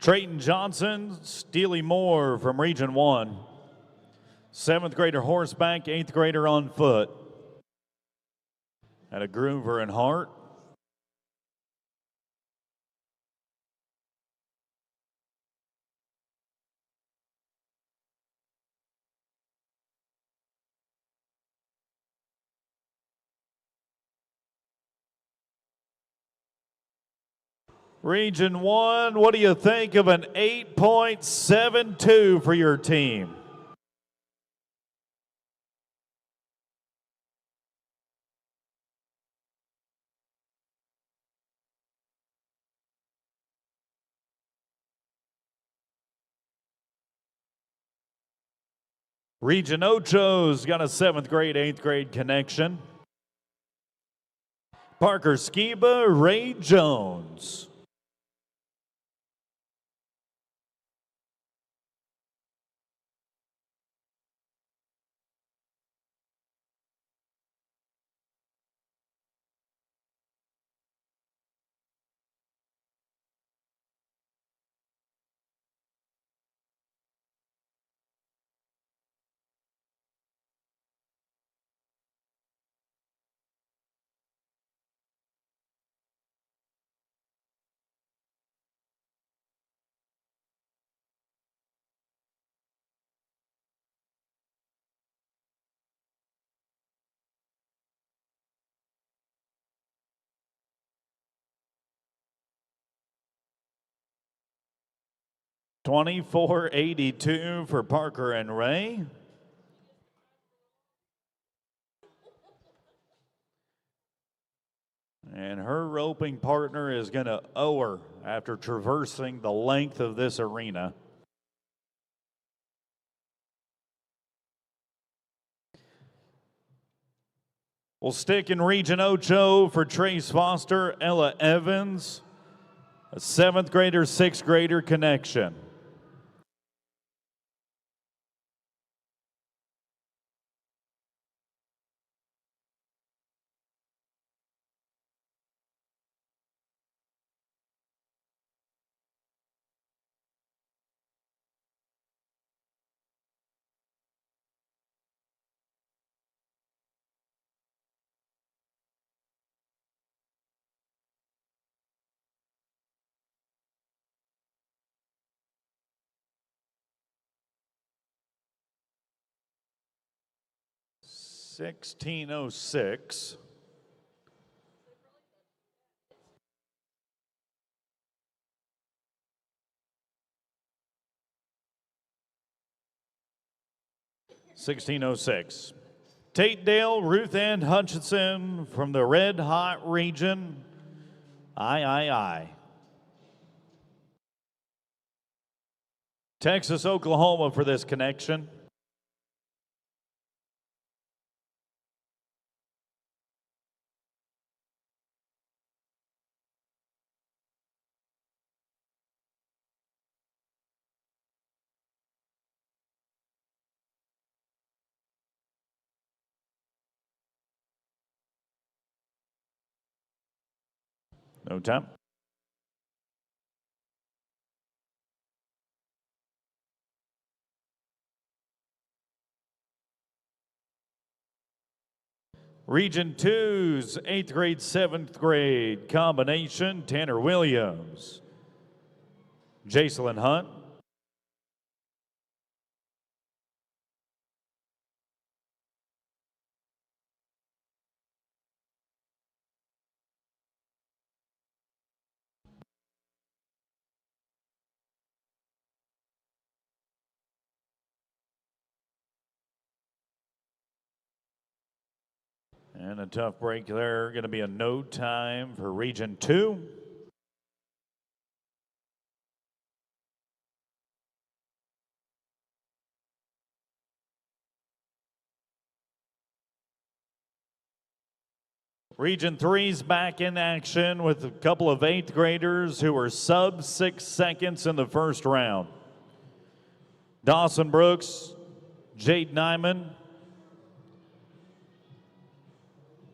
Trayton Johnson, Steely Moore from Region 1. 7th grader horseback, 8th grader on foot. And a groover and Hart. Region 1, what do you think of an 8.72 for your team? Region Ocho's got a 7th grade, 8th grade connection. Parker Skiba, Ray Jones. $24.82 for Parker and Ray. And her roping partner is going to owe her after traversing the length of this arena. We'll stick in Region Ocho for Trace Foster, Ella Evans, a 7th grader, 6th grader connection. 1606. Tate Dale, Ruth Ann Hutchinson from the Red Hot region. I. Texas, Oklahoma for this connection. No time. Region 2's 8th grade, 7th grade combination, Tanner Williams, Jacelyn Hunt, and a tough break there. Going to be a no time for Region 2. Region 3's back in action with a couple of 8th graders who were sub 6 seconds in the first round. Dawson Brooks, Jade Nyman,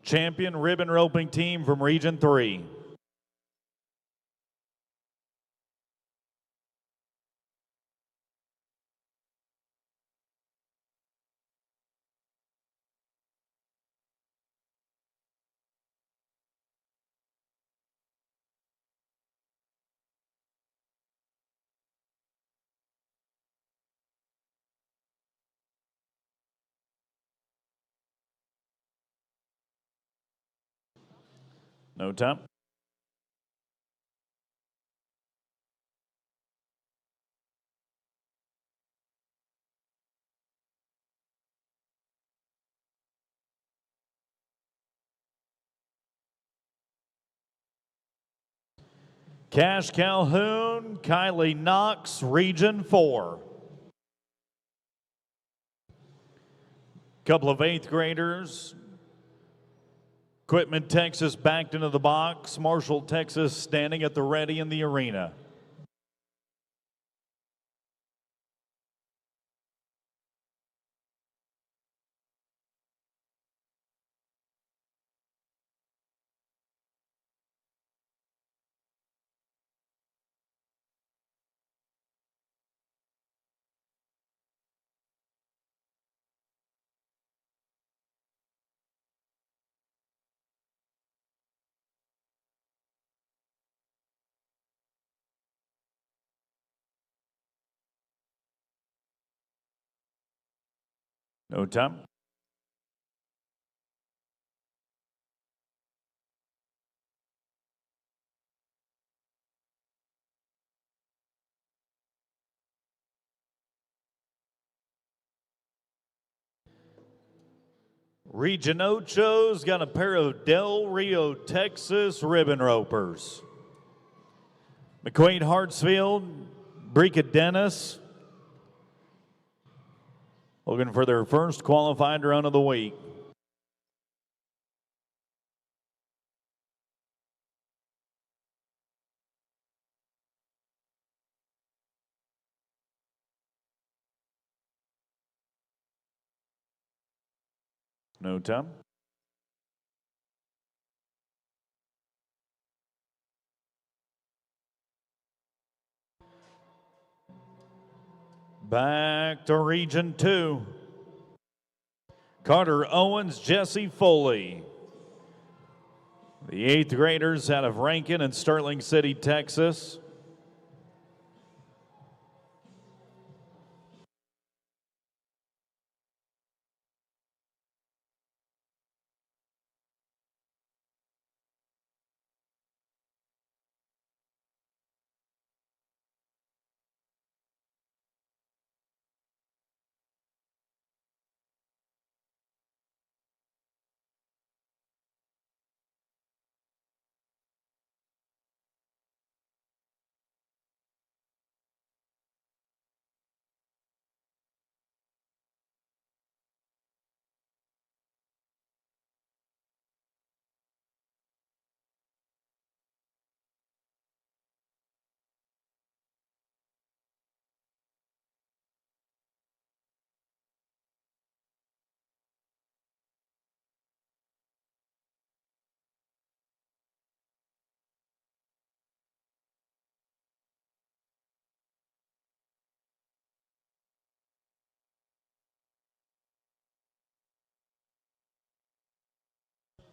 champion ribbon roping team from Region 3. No time. Cash Calhoun, Kylie Knox, Region 4. Couple of 8th graders. Equipment Texas backed into the box. Marshall, Texas standing at the ready in the arena. No time. Region Ocho's got a pair of Del Rio, Texas ribbon ropers. McQuaid Hartsfield, Brika Dennis, looking for their first qualified run of the week. No time. Back to Region 2. Carter Owens, Jesse Foley. The 8th graders out of Rankin and Sterling City, Texas.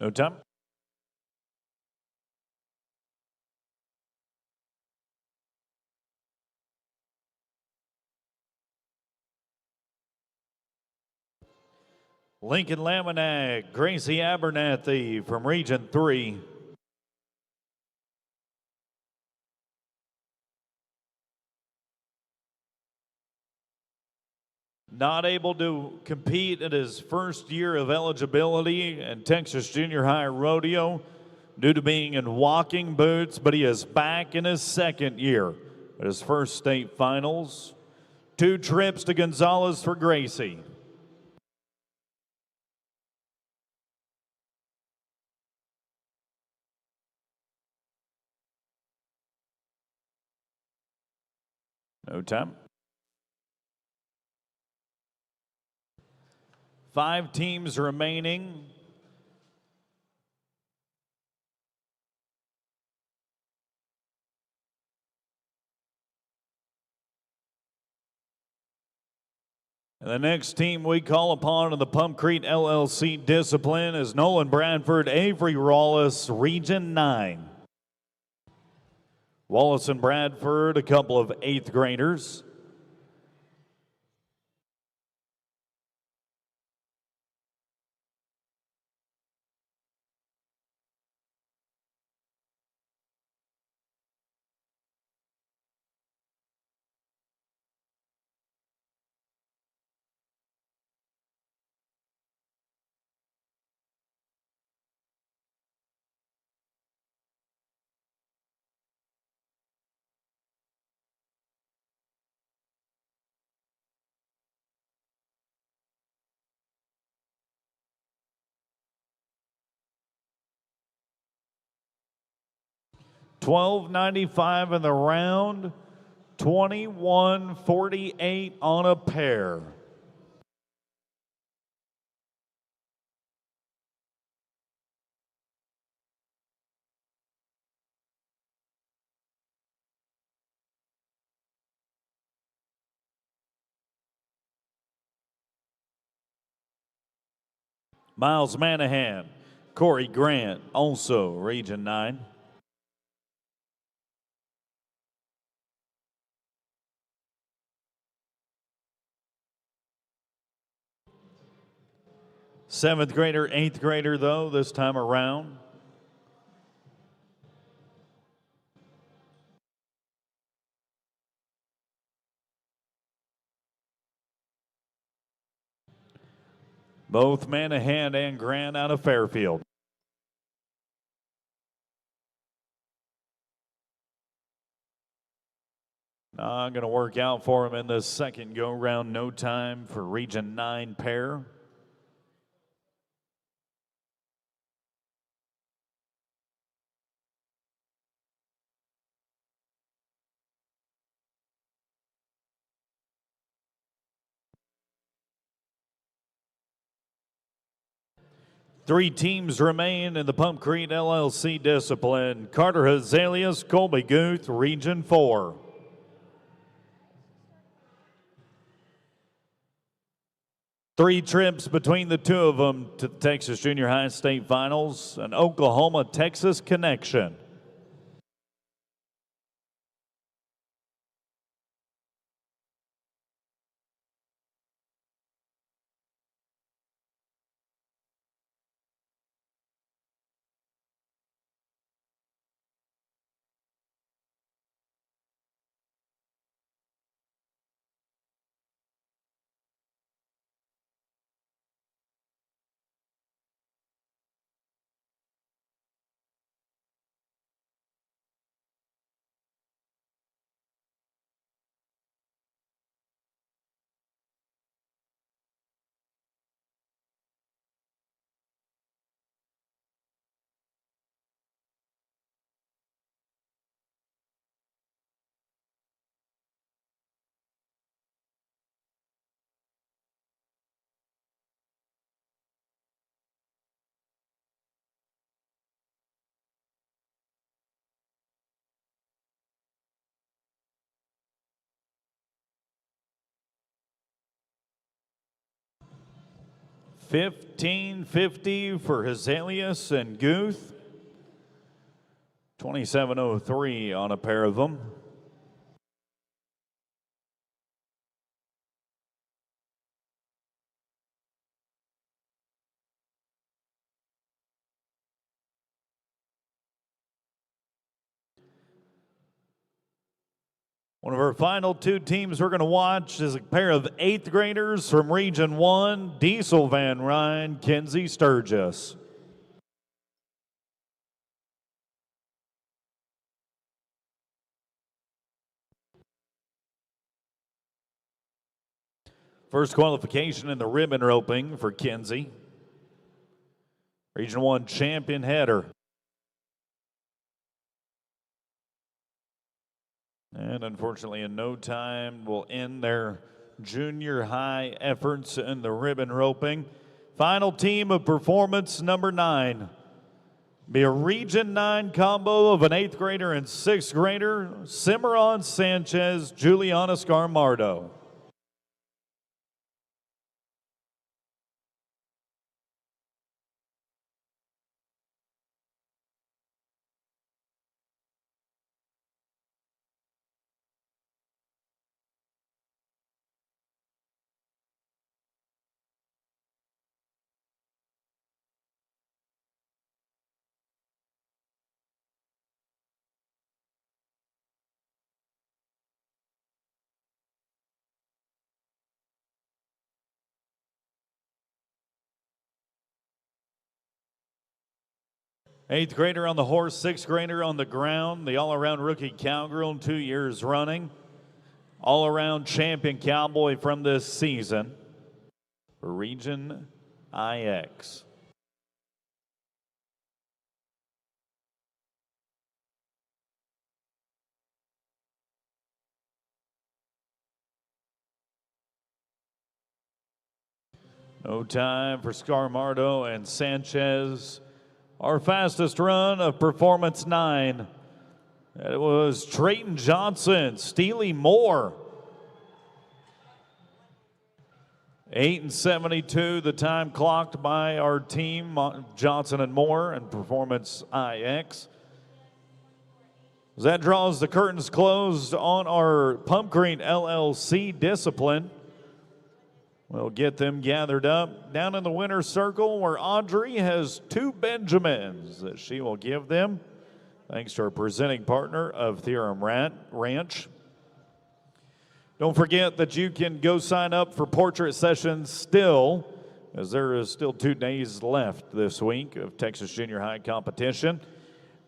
No time. Lincoln Laminack, Gracie Abernathy from Region 3. Not able to compete in his first year of eligibility in Texas Junior High Rodeo due to being in walking boots, but he is back in his second year at his first state finals. 2 trips to Gonzales for Gracie. No time. 5 teams remaining. And the next team we call upon in the Pumpcrete LLC discipline is Nolan Bradford, Avery Rawlis, Region 9. Wallace and Bradford, a couple of 8th graders. $12.95 in the round, $21.48 on a pair. Miles Manahan, Corey Grant, also Region 9. Seventh grader, 8th grader, though, this time around. Both Manahan and Grant out of Fairfield. Not going to work out for him in the second go-round. No time for Region 9 pair. Three teams remain in the Pumpcrete LLC discipline. Carter Hazalius, Colby Guth, Region 4. Three trips between the two of them to the Texas Junior High State Finals, an Oklahoma-Texas connection. $15.50 for Hazelius and Guth. $27.03 on a pair of them. One of our final two teams we're going to watch is a pair of 8th graders from Region 1, Diesel Van Ryn, Kenzie Sturgis. First qualification in the ribbon roping for Kenzie. Region 1 champion header. And unfortunately, in no time, will end their junior high efforts in the ribbon roping. Final team of performance number 9. Be a Region 9 combo of an 8th grader and 6th grader, Cimarron Sanchez, Juliana Scarmardo. Eighth grader on the horse, 6th grader on the ground, the all-around rookie cowgirl 2 years running. All-around champion cowboy from this season for Region IX. No time for Scarmardo and Sanchez. Our fastest run of performance 9. It was Trayton Johnson, Steely Moore. 8:72, the time clocked by our team, Johnson and Moore, and Performance IX. As that draws the curtains closed on our Pumpgreen LLC discipline, we'll get them gathered up down in the winner's circle where Audrey has 2 Benjamins that she will give them, thanks to our presenting partner of Theorem Ranch. Don't forget that you can go sign up for portrait sessions still, as there is still 2 days left this week of Texas Junior High competition.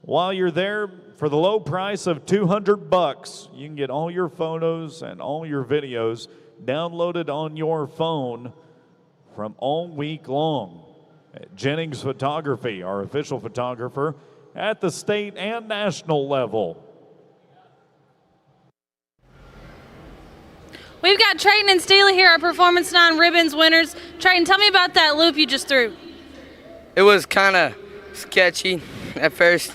While you're there, for the low price of $200, you can get all your photos and all your videos downloaded on your phone from all week long. Jennings Photography, our official photographer at the state and national level. We've got Trayton and Steely here, our Performance 9 Ribbons winners. Trayton, tell me about that loop you just threw. It was kind of sketchy at first.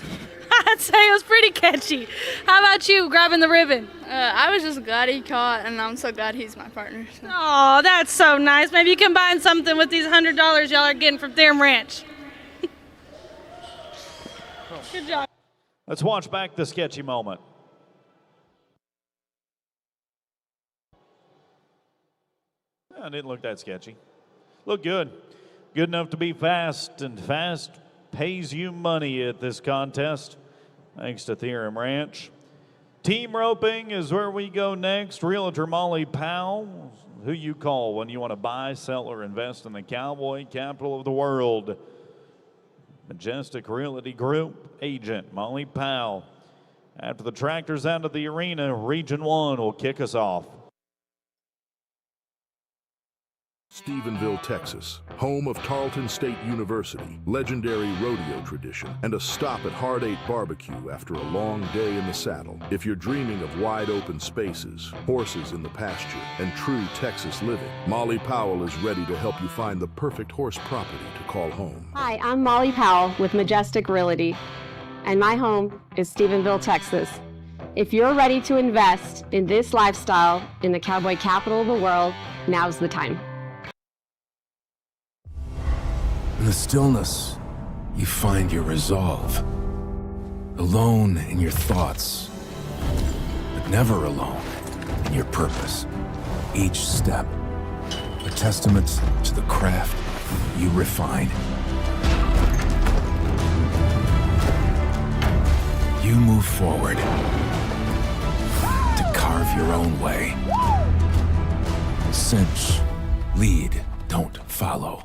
I'd say it was pretty catchy. How about you grabbing the ribbon? I was just glad he caught, and I'm so glad he's my partner. So. Oh, that's so nice. Maybe you can combine something with these $100 y'all are getting from Theorem Ranch. Good job. Let's watch back the sketchy moment. It didn't look that sketchy. Looked good. Good enough to be fast, and fast pays you money at this contest, thanks to Theorem Ranch. Team roping is where we go next. Realtor Molly Powell, who you call when you want to buy, sell, or invest in the cowboy capital of the world. Majestic Realty Group agent Molly Powell. After the tractor's out of the arena, Region 1 will kick us off. Stephenville, Texas, home of Tarleton State University, legendary rodeo tradition, and a stop at Hard 8 Barbecue after a long day in the saddle. If you're dreaming of wide open spaces, horses in the pasture, and true Texas living, Molly Powell is ready to help you find the perfect horse property to call home. Hi, I'm Molly Powell with Majestic Realty, and my home is Stephenville, Texas. If you're ready to invest in this lifestyle in the cowboy capital of the world, now's the time. In the stillness, you find your resolve. Alone in your thoughts, but never alone in your purpose. Each step, a testament to the craft you refine. You move forward to carve your own way. Cinch, lead, don't follow.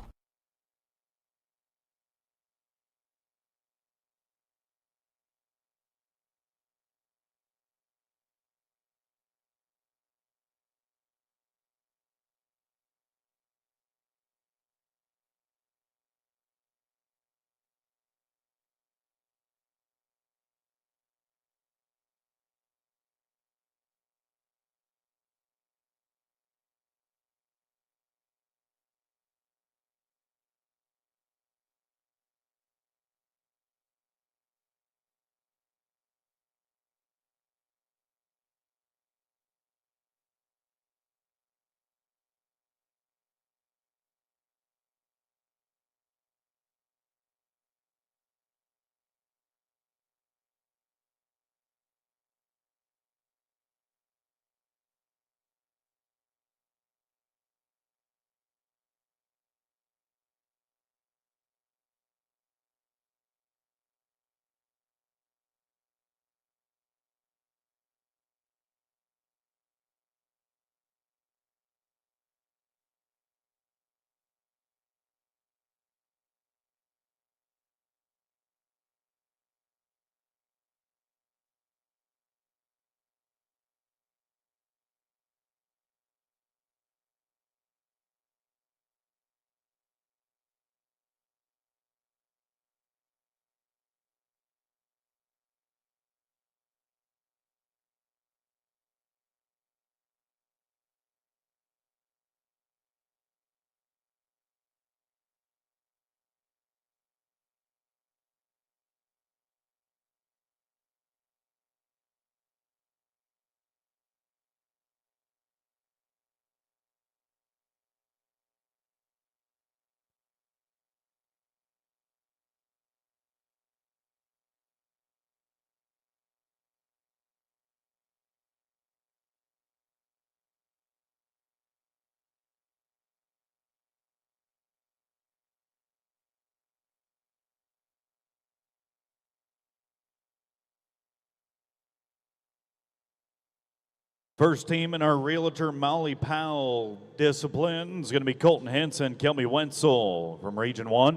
First team in our Realtor Molly Powell discipline is going to be Colton Henson, Kelby Wenzel from Region 1.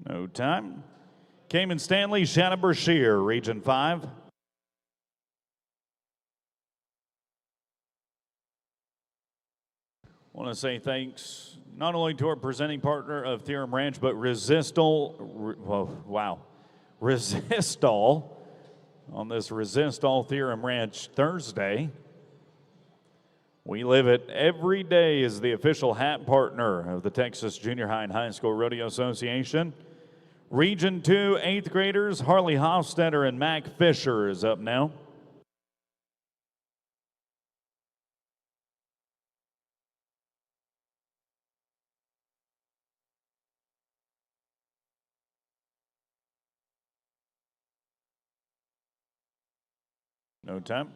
No time. Cayman Stanley, Shannon Brashear, Region 5. Want to say thanks not only to our presenting partner of Theorem Ranch, but Resistol on this Resistol Theorem Ranch Thursday. We Live It Every Day is the official hat partner of the Texas Junior High and High School Rodeo Association. Region 2 8th graders Harley Hofstetter and Mac Fisher is up now. No time.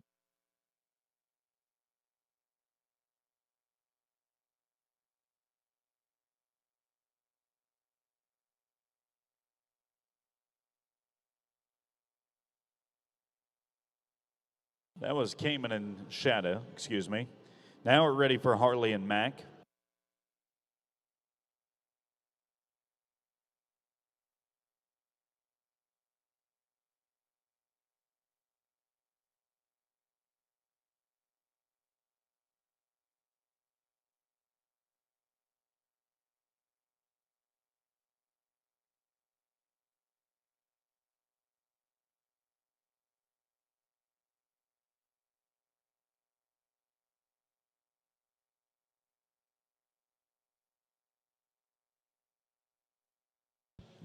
That was Cayman and Shadow, excuse me. Now we're ready for Harley and Mac.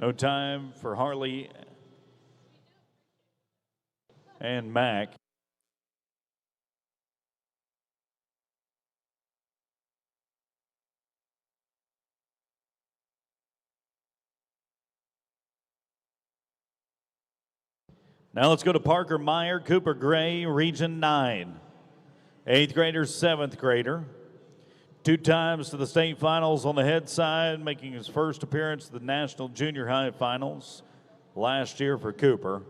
No time for Harley and Mac. Now let's go to Parker Meyer, Cooper Gray, Region 9. 8th grader, 7th grader. 2 times to the state finals on the head side, making his first appearance at the National Junior High Finals last year for Cooper.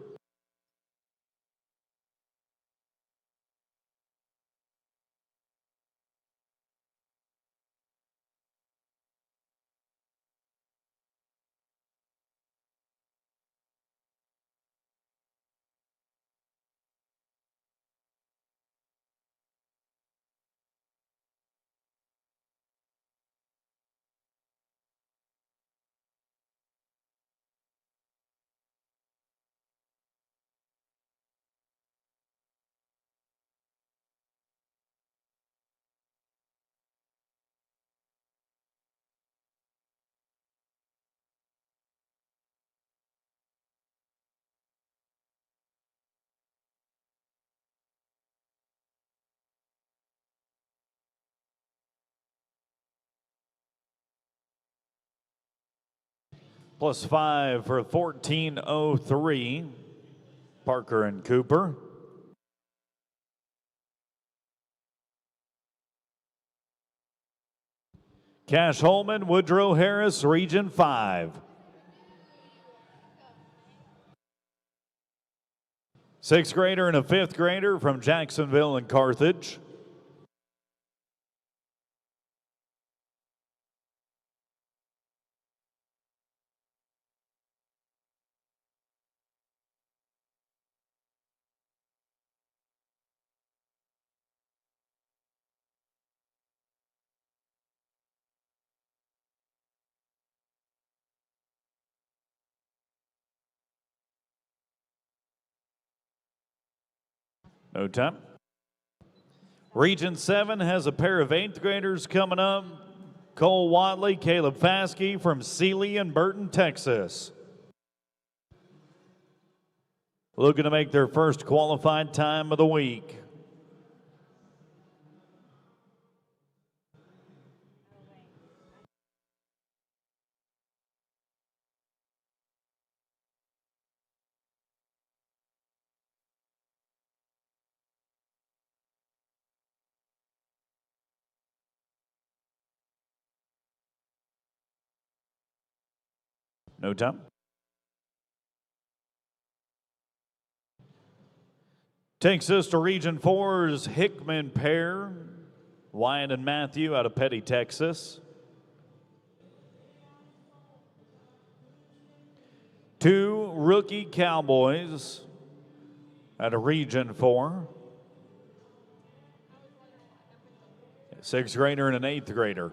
Plus 5 for 14:03, Parker and Cooper. Cash Holman, Woodrow Harris, Region 5. 6th grader and a 5th grader from Jacksonville and Carthage. No time. Region 7 has a pair of 8th graders coming up. Cole Watley, Caleb Faskey from Sealy and Burton, Texas. Looking to make their first qualified time of the week. No time. Takes us to Region 4's Hickman pair, Wyatt and Matthew out of Petty, Texas. 2 rookie Cowboys out of Region 4. 6th grader and an 8th grader.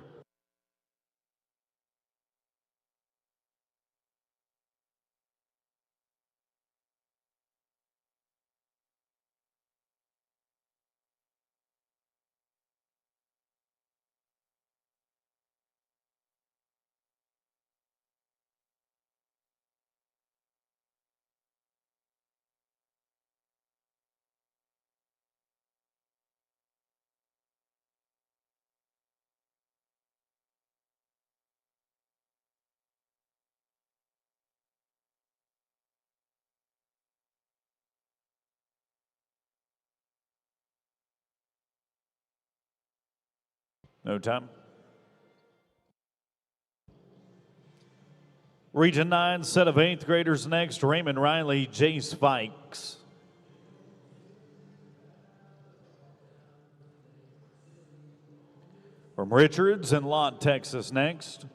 No time. Region 9 set of 8th graders next. Raymond Riley, Jace Fikes. From Richards and Lott, Texas next.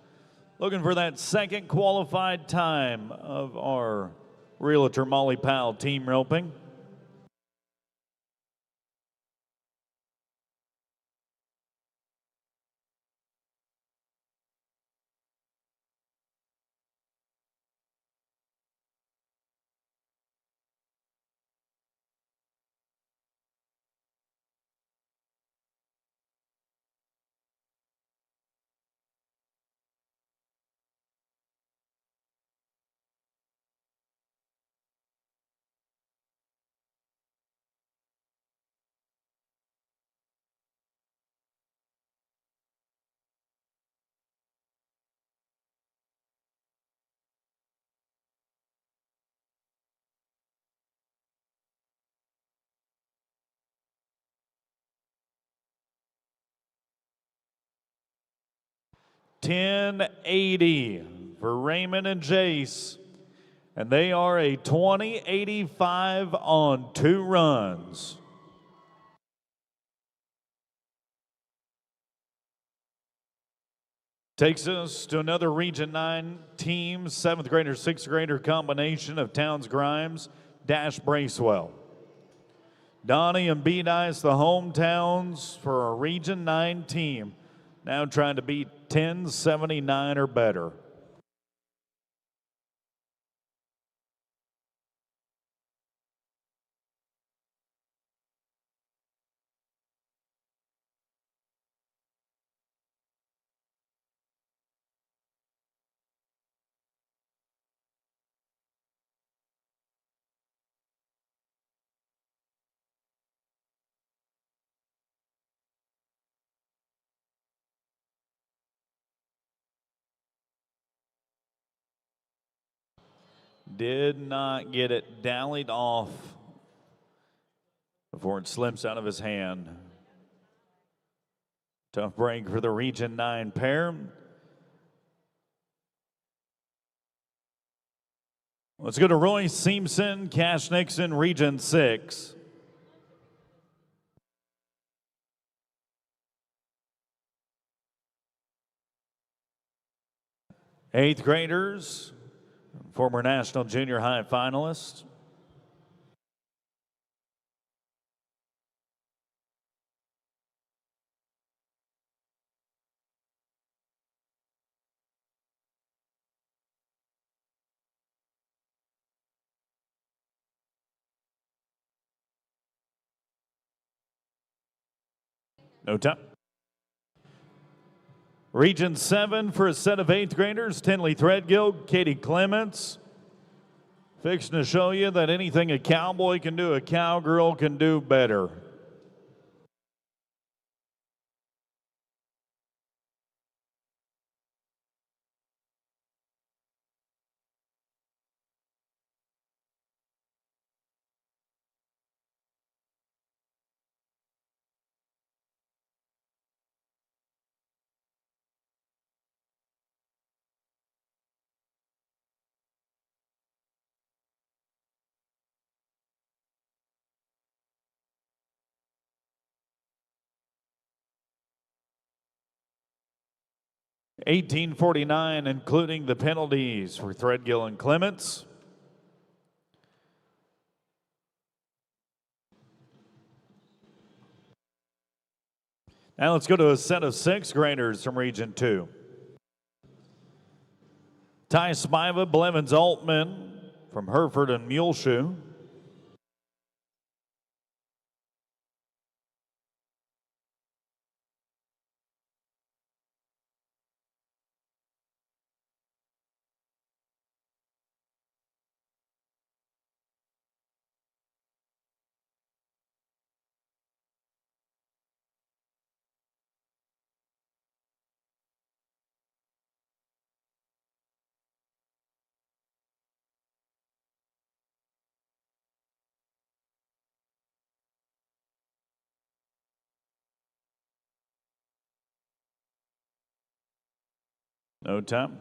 Looking for that second qualified time of our Realtor Molly Powell team roping. 1080 for Raymond and Jace. And they are a 20-85 on 2 runs. Takes us to another Region 9 team, 7th grader, 6th grader combination of Towns Grimes, Dash Bracewell. Donnie and B Dice, the hometowns for a Region 9 team, now trying to beat 1079 or better. Did not get it dallied off before it slips out of his hand. Tough break for the Region 9 pair. Let's go to Roy Seamson, Cash Nixon, Region 6. Eighth graders, former national junior high finalist. No time. Region 7 for a set of 8th graders, Tinley Threadgill, Katie Clements. Fixing to show you that anything a cowboy can do, a cowgirl can do better. $18.49, including the penalties for Threadgill and Clements. Now let's go to a set of 6th graders from Region 2. Ty Smiva, Blevins Altman from Hereford and Muleshoe. No time.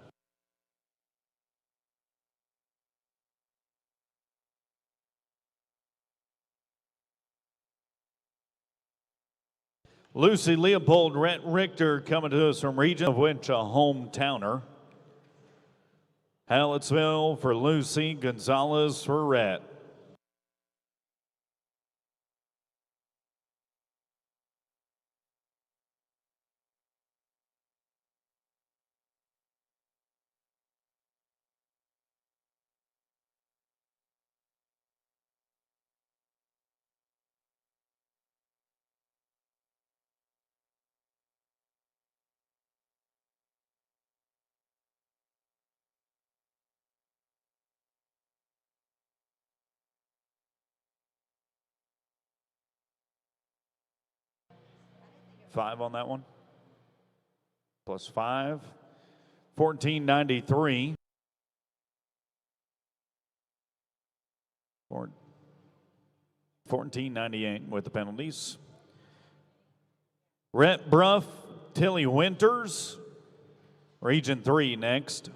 Lucy Leopold, Rhett Richter coming to us from Region of which a hometowner. Hallettsville for Lucy, Gonzalez for Rhett. Five on that one. Plus 5. 1493. 1498 with the penalties. Rhett Bruff, Tilly Winters. Region 3 next.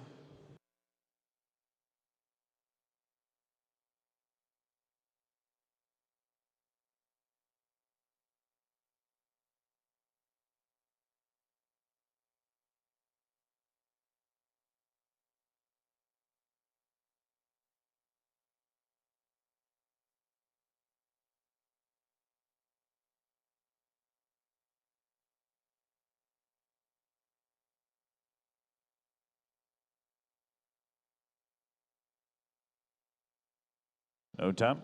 No time.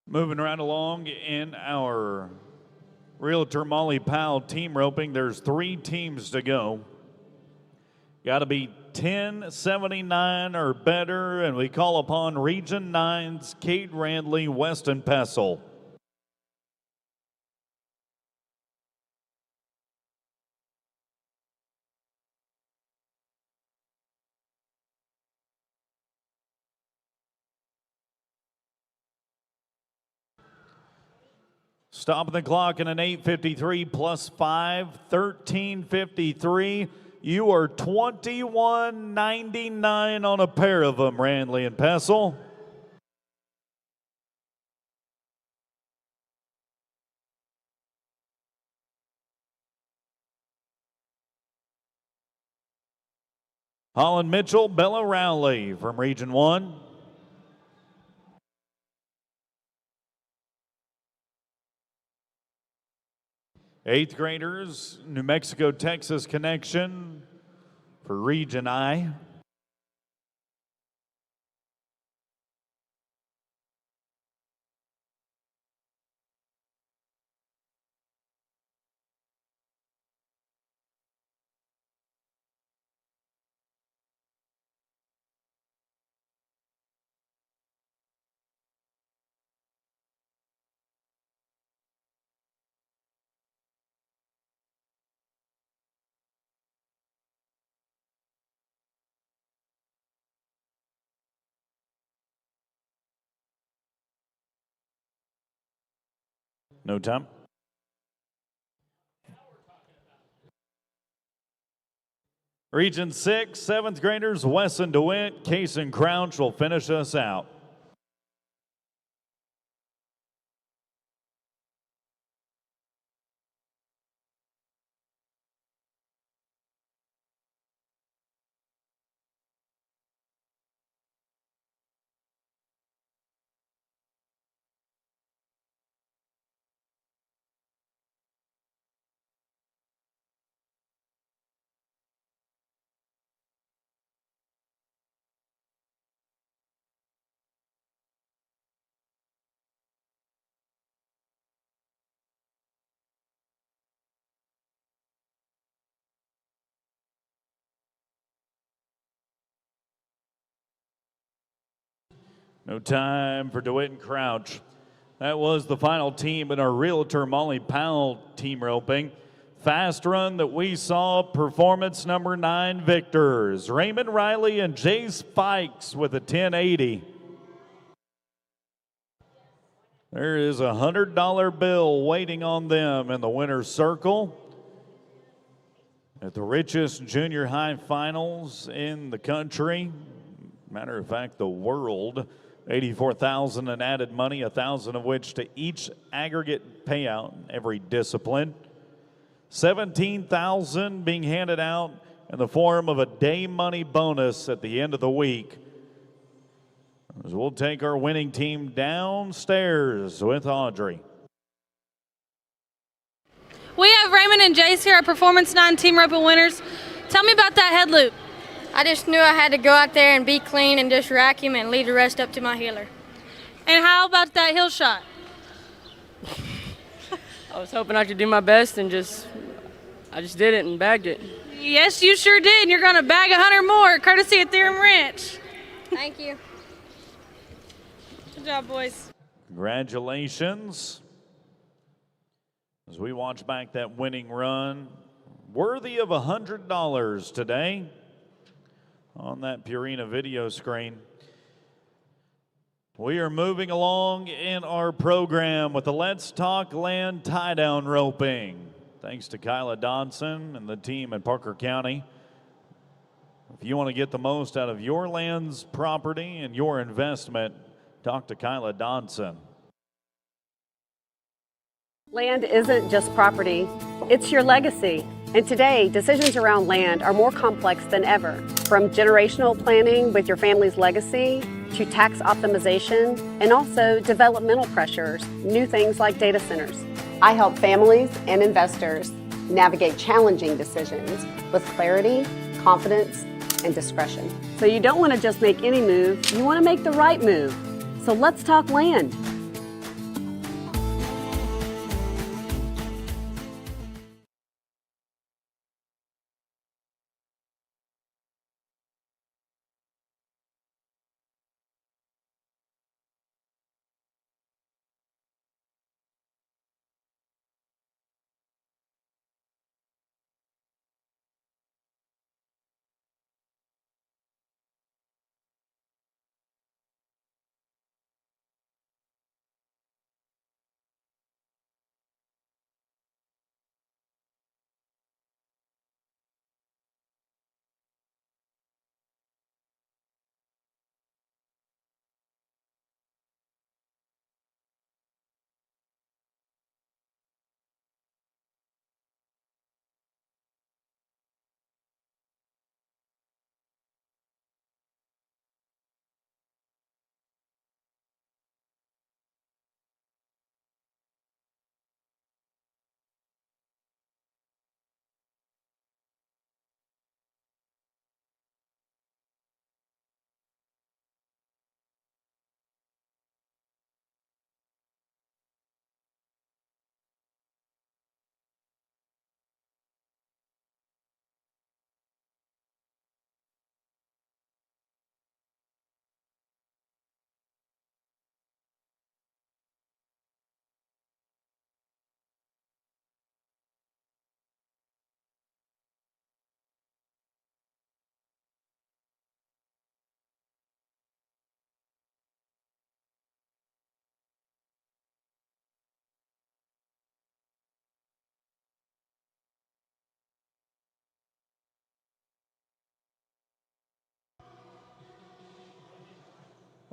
Moving right along in our Realtor Molly Powell team roping, there's 3 teams to go. Got to be 1079 or better, and we call upon Region 9's Kate Randley, Weston Pessel. Stopping the clock in an 8:53 plus 5, 13:53. You are 21.99 on a pair of them, Randley and Pessel. Holland Mitchell, Bella Rowley from Region 1. Eighth graders, New Mexico, Texas connection for Region I. No time. Region 6, 7th graders, Wesson DeWitt, Case and Crouch will finish us out. No time for DeWitt and Crouch. That was the final team in our Realtor Molly Powell team roping. Fast run that we saw, performance number 9 victors. Raymond Riley and Jay Spikes with a 1080. There is a $100 bill waiting on them in the winner's circle at the richest junior high finals in the country. Matter of fact, the world. $84,000 in added money, $1,000 of which to each aggregate payout in every discipline. $17,000 being handed out in the form of a day money bonus at the end of the week. As we'll take our winning team downstairs with Audrey. We have Raymond and Jace here, our Performance 9 team roping winners. Tell me about that head loop. I just knew I had to go out there and be clean and just rack him and leave the rest up to my healer. And how about that heel shot? I was hoping I could do my best and I just did it and bagged it. Yes, you sure did. And you're going to bag 100 more, courtesy of Theorem Ranch. Thank you. Good job, boys. Congratulations. As we watch back that winning run, worthy of $100 today. on that Purina video screen. We are moving along in our program with the Let's Talk Land tie-down roping. Thanks to Kyla Dodson and the team in Parker County. If you want to get the most out of your land's property and your investment, talk to Kyla Dodson. Land isn't just property, it's your legacy. And today, decisions around land are more complex than ever. From generational planning with your family's legacy to tax optimization and also developmental pressures, new things like data centers. I help families and investors navigate challenging decisions with clarity, confidence, and discretion. So you don't want to just make any move, you want to make the right move. So let's talk land.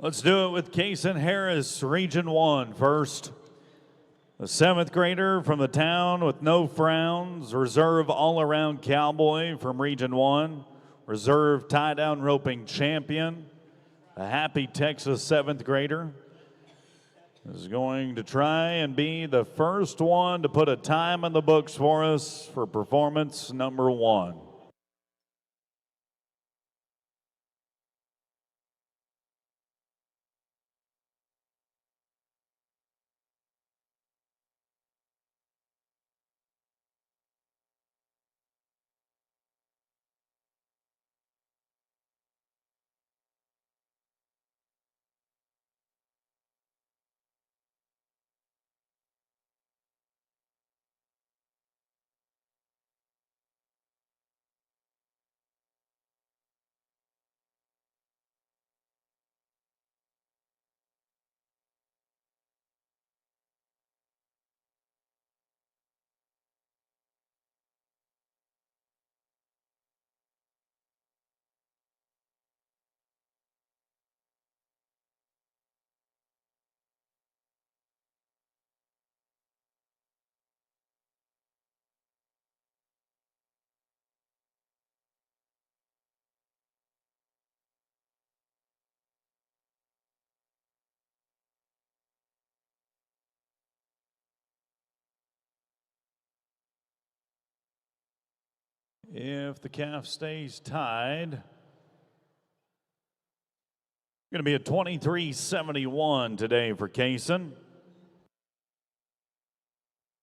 Let's do it with Kason Harris, Region 1 first. A 7th grader from the town with no frowns, reserve all-around cowboy from Region 1, reserve tie-down roping champion, a happy Texas 7th grader, is going to try and be the first one to put a time in the books for us for performance number 1. If the calf stays tied, going to be a 23.71 today for Kason.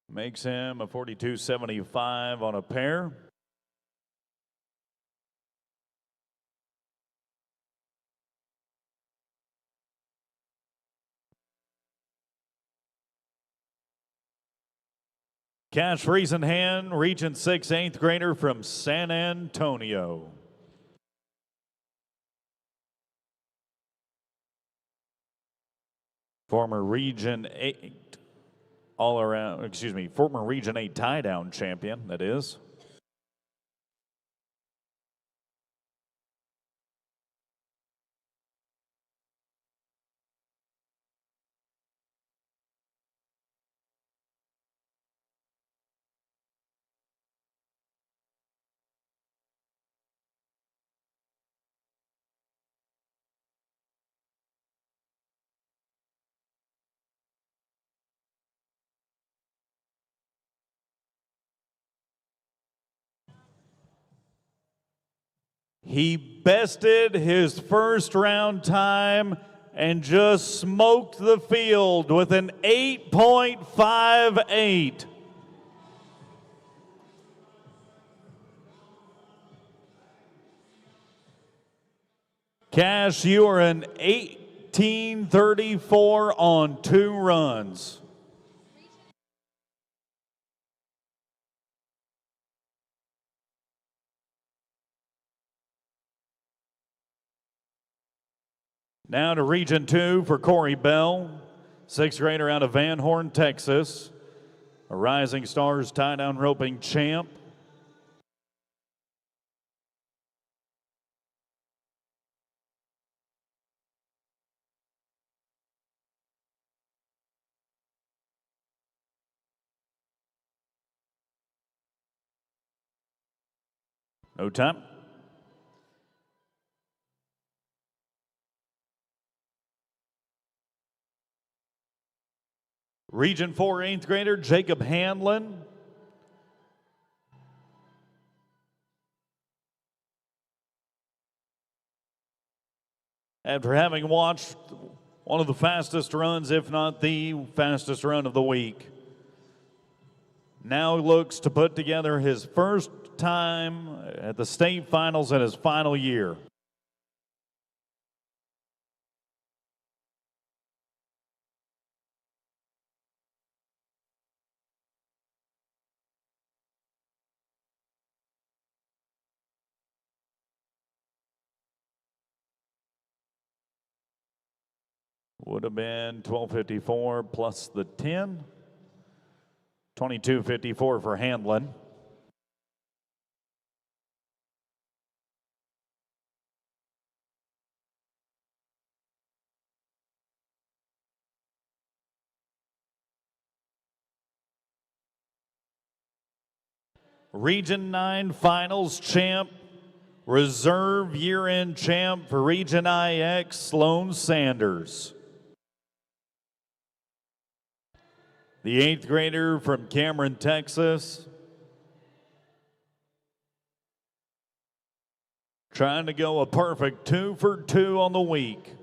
Makes him a 42.75 on a pair. Cash freeze in hand, Region 6 8th grader from San Antonio. Former Region 8 former Region 8 tie-down champion, that is. He bested his first round time and just smoked the field with an 8.58. Cash, you are an 1834 on 2 runs. Now to Region 2 for Corey Bell, 6th grader out of Van Horn, Texas, a Rising Stars tie-down roping champ. No time. Region 4 8th grader Jacob Hanlon. After having watched one of the fastest runs, if not the fastest run of the week, now looks to put together his first time at the state finals in his final year. Would have been 12:54 plus the 10. 22:54 for Hanlon. Region 9 finals champ, reserve year-end champ for Region IX, Sloan Sanders. The 8th grader from Cameron, Texas, trying to go a perfect 2 for 2 on the week.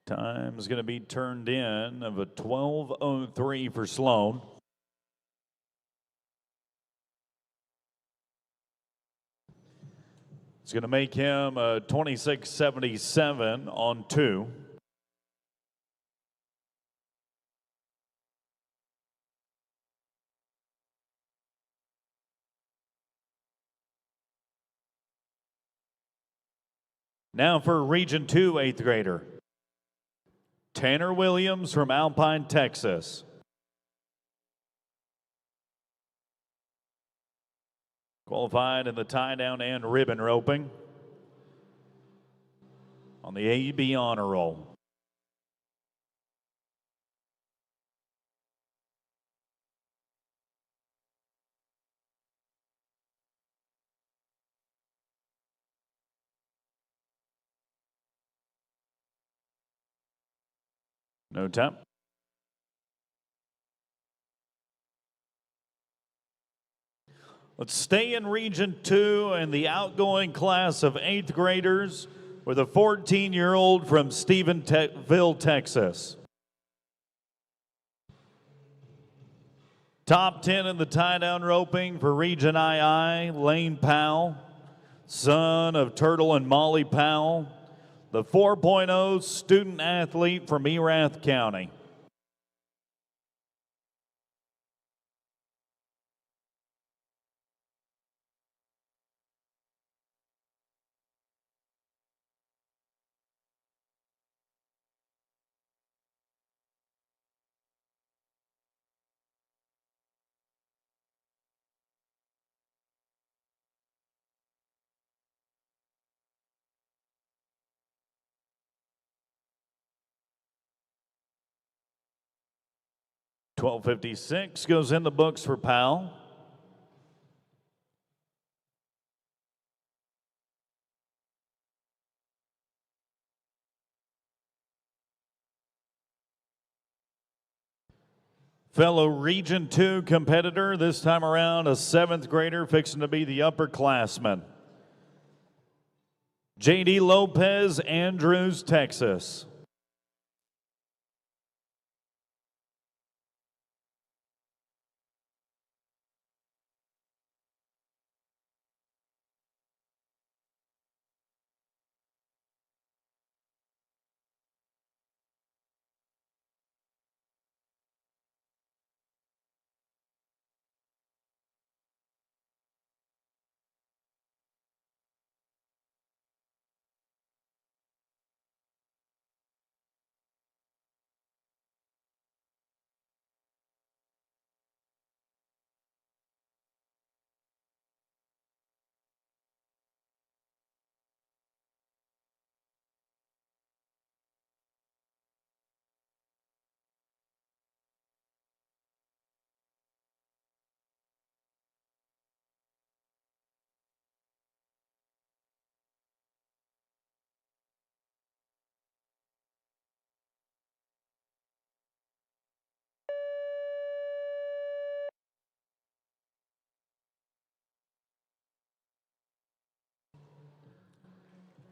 Time is going to be turned in of a 12:03 for Sloan. It's going to make him a 26:77 on 2. Now for Region 2 8th grader. Tanner Williams from Alpine, Texas. Qualified in the tie-down and ribbon roping on the AB honor roll. No time. Let's stay in Region 2 and the outgoing class of 8th graders with a 14-year-old from Stephenville, Texas. Top 10 in the tie-down roping for Region II, Lane Powell, son of Turtle and Molly Powell, the 4.0 student athlete from Erath County. $12.56 goes in the books for Powell. Fellow Region 2 competitor, this time around a 7th grader fixing to be the upperclassman. J.D. Lopez, Andrews, Texas.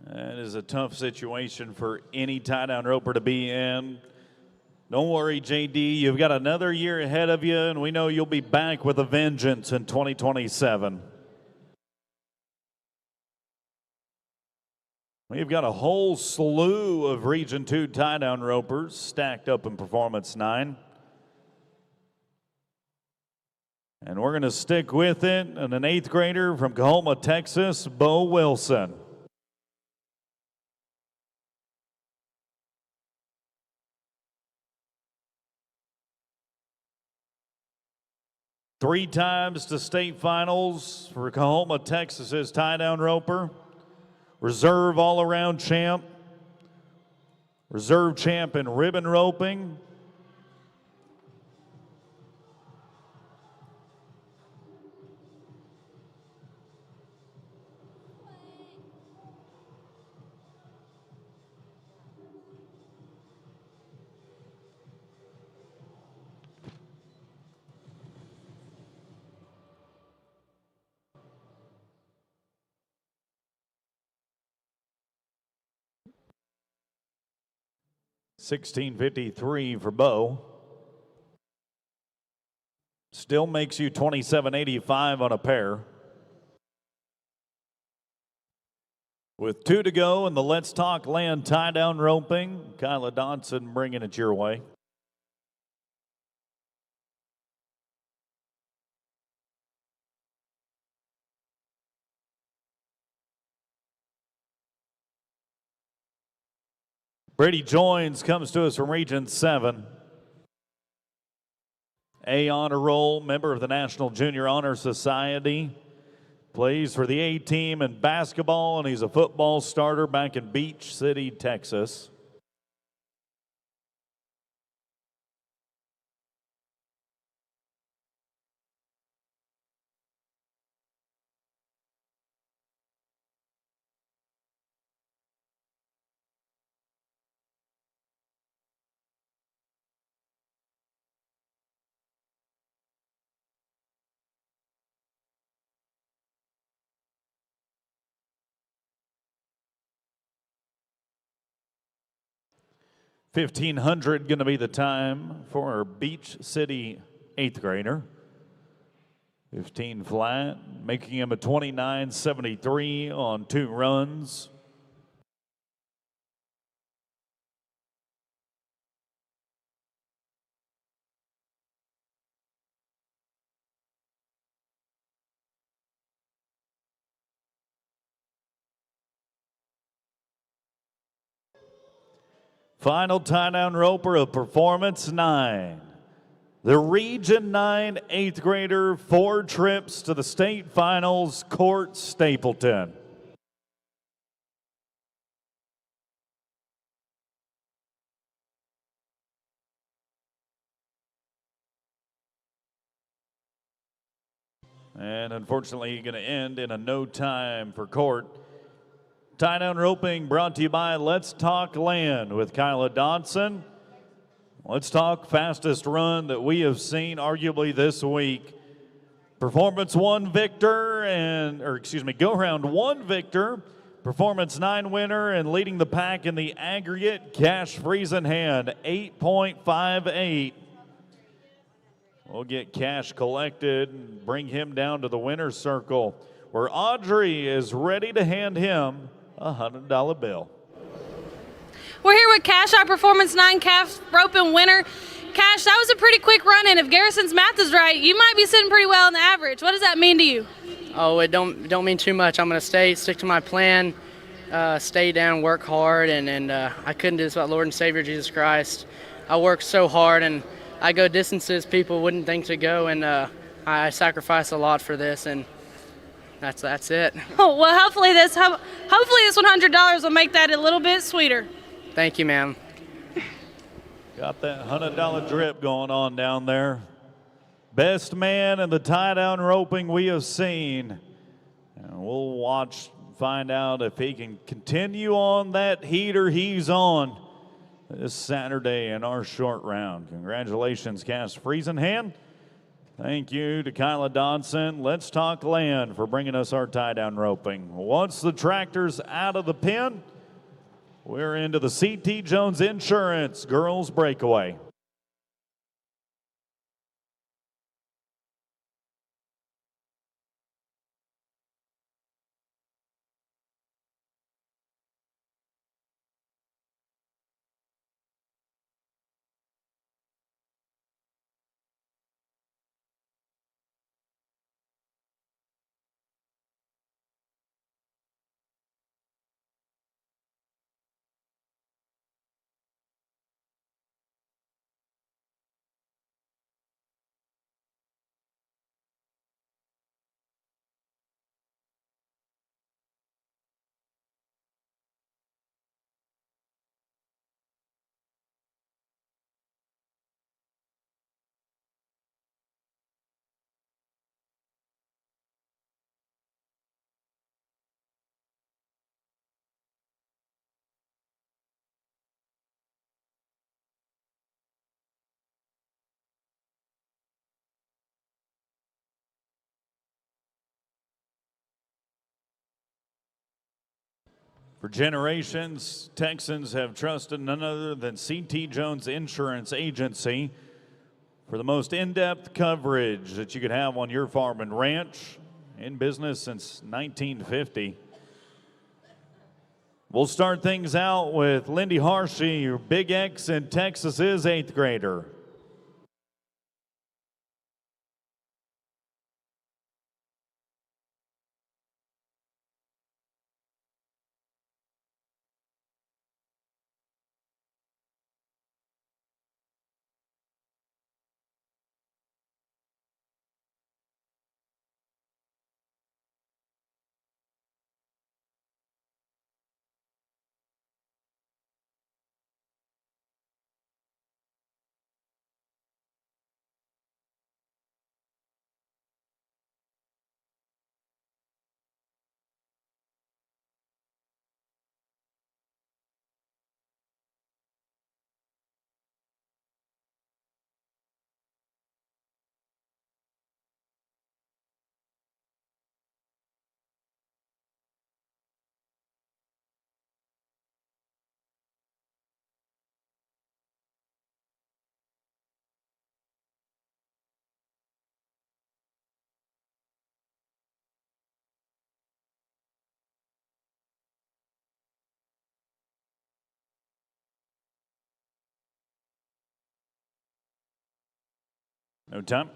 That is a tough situation for any tie-down roper to be in. Don't worry, JD, you've got another year ahead of you, and we know you'll be back with a vengeance in 2027. We've got a whole slew of Region 2 tie-down ropers stacked up in Performance 9. And we're going to stick with it, and an 8th grader from Kahoma, Texas, Bo Wilson. Three times to state finals for Kahoma, Texas's tie-down roper. Reserve all-around champ. Reserve champ in ribbon roping. $16.53 for Bo. Still makes you $27.85 on a pair. With 2 to go in the Let's Talk Land tie-down roping, Kyla Dodson bringing it your way. Brady Joins comes to us from Region 7. A honor roll, member of the National Junior Honor Society. Plays for the A team in basketball, and he's a football starter back in Beach City, Texas. $1,500 going to be the time for our Beach City 8th grader. 15 flat, making him a 29-73 on 2 runs. Final tie-down roper of Performance 9. The Region 9 8th grader, 4 trips to the state finals, Court Stapleton. And unfortunately, going to end in a no time for Court. Tie-down roping brought to you by Let's Talk Land with Kyla Dodson. Let's talk fastest run that we have seen arguably this week. Performance 1 victor go round 1 victor. Performance 9 winner and leading the pack in the aggregate. Cash freeze in hand, 8.58. We'll get Cash collected and bring him down to the winner's circle, where Audrey is ready to hand him a $100 bill. We're here with Cash, our Performance 9 calf roping winner. Cash, that was a pretty quick run, and if Garrison's math is right, you might be sitting pretty well on the average. What does that mean to you? Oh, it don't mean too much. I'm going to stick to my plan, stay down, work hard, and I couldn't do this without Lord and Savior Jesus Christ. I work so hard, and I go distances people wouldn't think to go, and I sacrifice a lot for this, and that's it. Oh, well, hopefully this $100 will make that a little bit sweeter. Thank you, ma'am. Got that $100 drip going on down there. Best man in the tie-down roping we have seen. And we'll watch, find out if he can continue on that heater he's on this Saturday in our short round. Congratulations, Cass Friesenhand. Thank you to Kyla Dodson. Let's Talk Land for bringing us our tie-down roping. Once the tractor's out of the pen, we're into the C.T. Jones Insurance Girls Breakaway. For generations, Texans have trusted none other than C.T. Jones Insurance Agency for the most in-depth coverage that you could have on your farm and ranch, in business since 1950. We'll start things out with Lindy Harshy, your Big X in Texas's 8th grader. No time.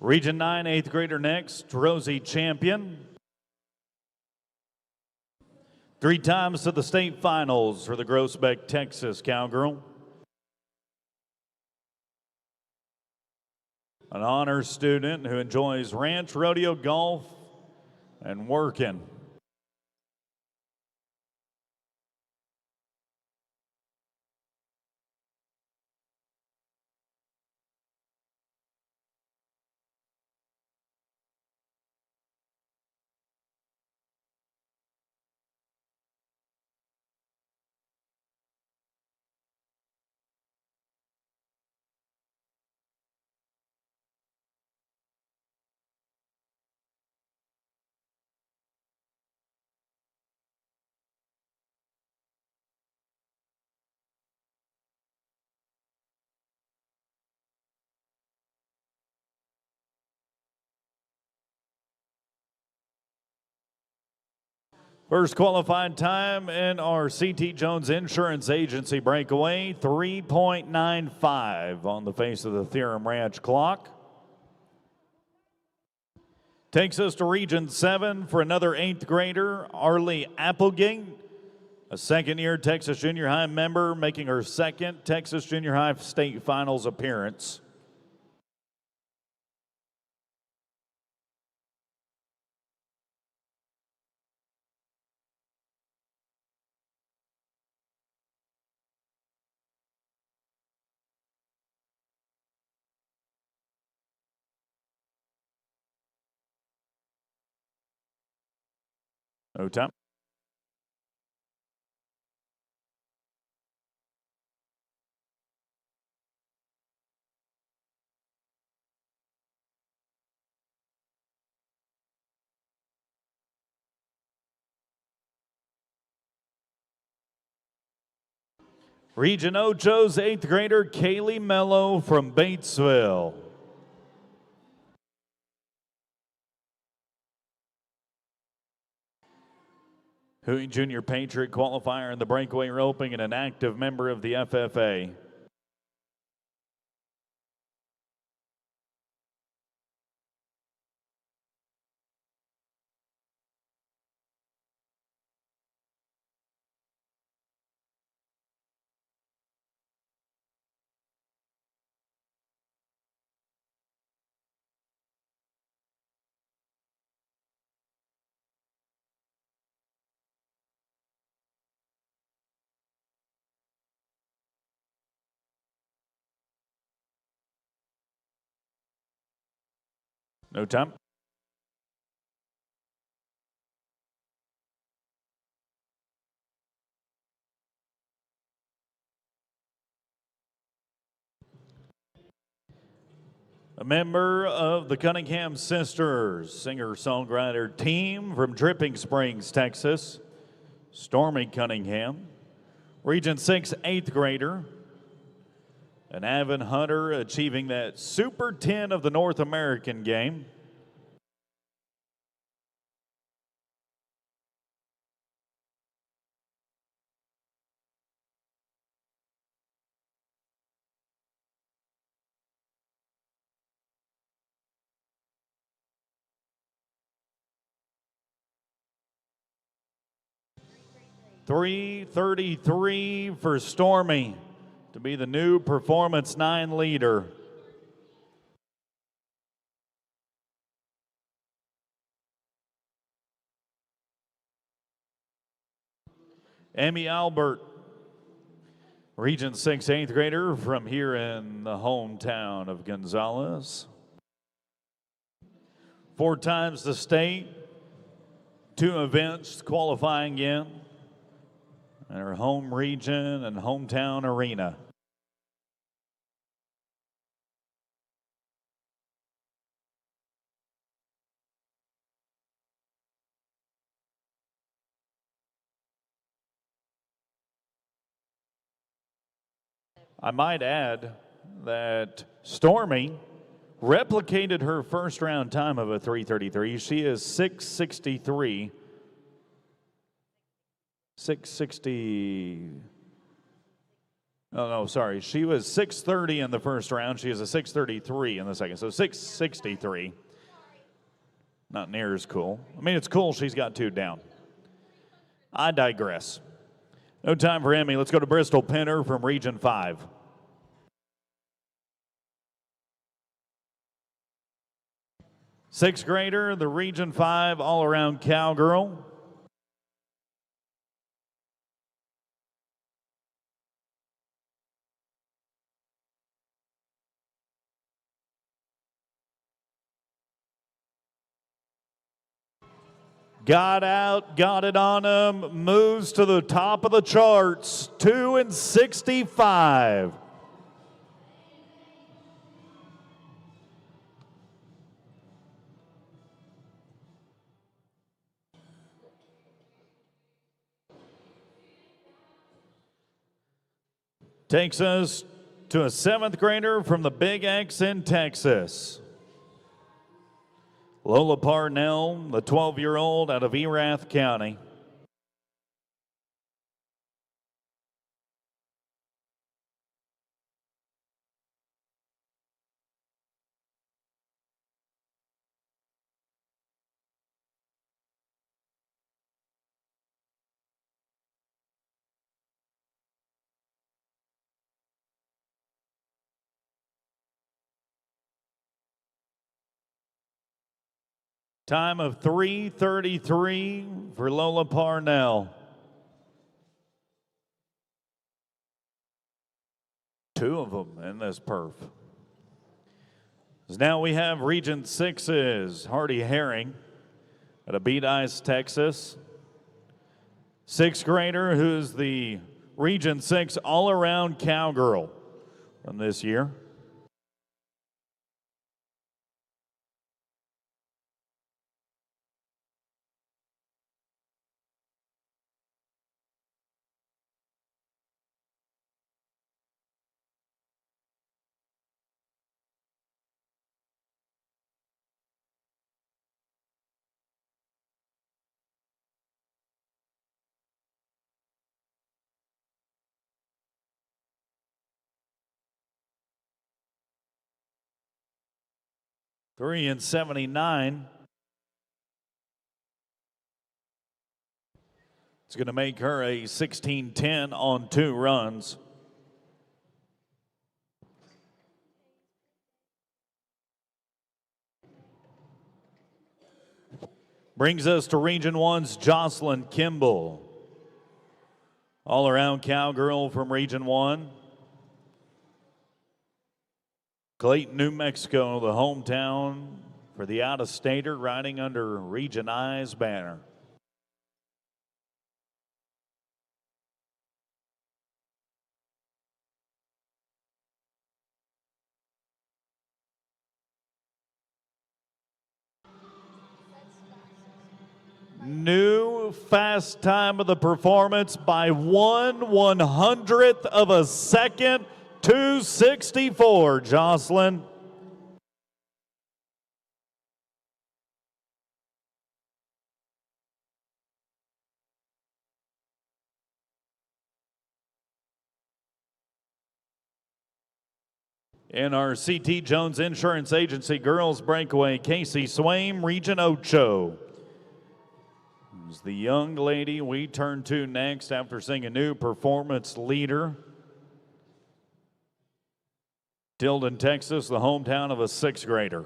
Region 9, 8th grader next, Rosie Champion. 3 times to the state finals for the Groesbeck, Texas Cowgirl. An honors student who enjoys ranch, rodeo, golf, and working. First qualified time in our CT Jones Insurance Agency breakaway, 3.95 on the face of the Theorem Ranch clock. Takes us to Region 7 for another 8th grader, Arlie Applegate, a second-year Texas Junior High member, making her second Texas Junior High State Finals appearance. No time. Region Ocho's 8th grader, Kaylee Mello from Batesville. Huey Junior Patriot qualifier in the breakaway roping and an active member of the FFA. No time. A member of the Cunningham Sisters, singer-songwriter team from Dripping Springs, Texas, Stormy Cunningham. Region 6, 8th grader, an avid hunter achieving that Super 10 of the North American game. .333 for Stormy to be the new Performance 9 leader. Emmy Albert, Region 6 8th grader from here in the hometown of Gonzales. 4 times the state, 2 events qualifying in her home region and hometown arena. I might add that Stormy replicated her first round time of a 3:33. She is 6:63. 660. Oh, no, sorry. She was 630 in the first round. She is a 633 in the second. So 663. Not near as cool. I mean, it's cool she's got 2 down. I digress. No time for Emmy. Let's go to Bristol Penner from Region 5. Sixth grader, the Region 5 all-around cowgirl. Got out, got it on him, moves to the top of the charts, 2:65. Takes us to a 7th grader from the Big X in Texas. Lola Parnell, the 12-year-old out of Erath County. Time of 3:33 for Lola Parnell. 2 of them in this perf. Now we have Region 6's Hardy Herring out of Beat Ice, Texas. 6th grader who's the Region 6 all-around cowgirl from this year. Three and 79. It's going to make her a 16-10 on 2 runs. Brings us to Region 1's Jocelyn Kimball. All-around cowgirl from Region 1. Clayton, New Mexico, the hometown for the out-of-stater, riding under Region I's banner. New fast time of the performance by 1/100th of a second. 2:64, Jocelyn. In our CT Jones Insurance Agency Girls Breakaway, Casey Swaim, Region Ocho. Is the young lady we turn to next after seeing a new performance leader. Tilden, Texas, the hometown of a 6th grader.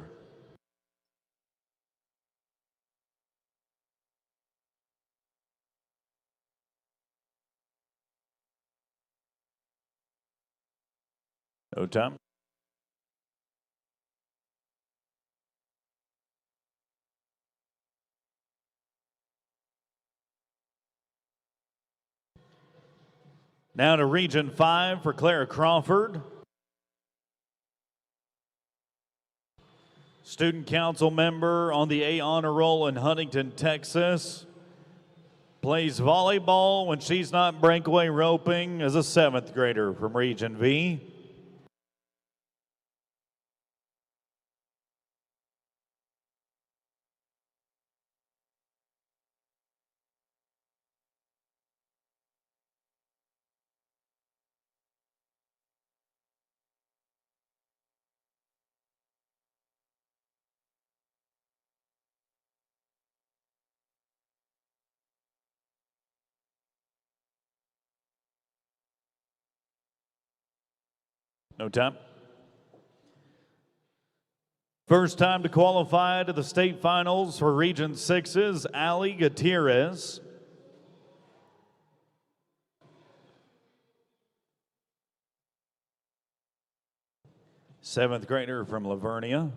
No time. Now to Region 5 for Clara Crawford. Student council member on the A honor roll in Huntington, Texas. Plays volleyball when she's not breakaway roping as a 7th grader from Region V. No time. First time to qualify to the state finals for Region 6's Ali Gutierrez. Seventh grader from Lavernia.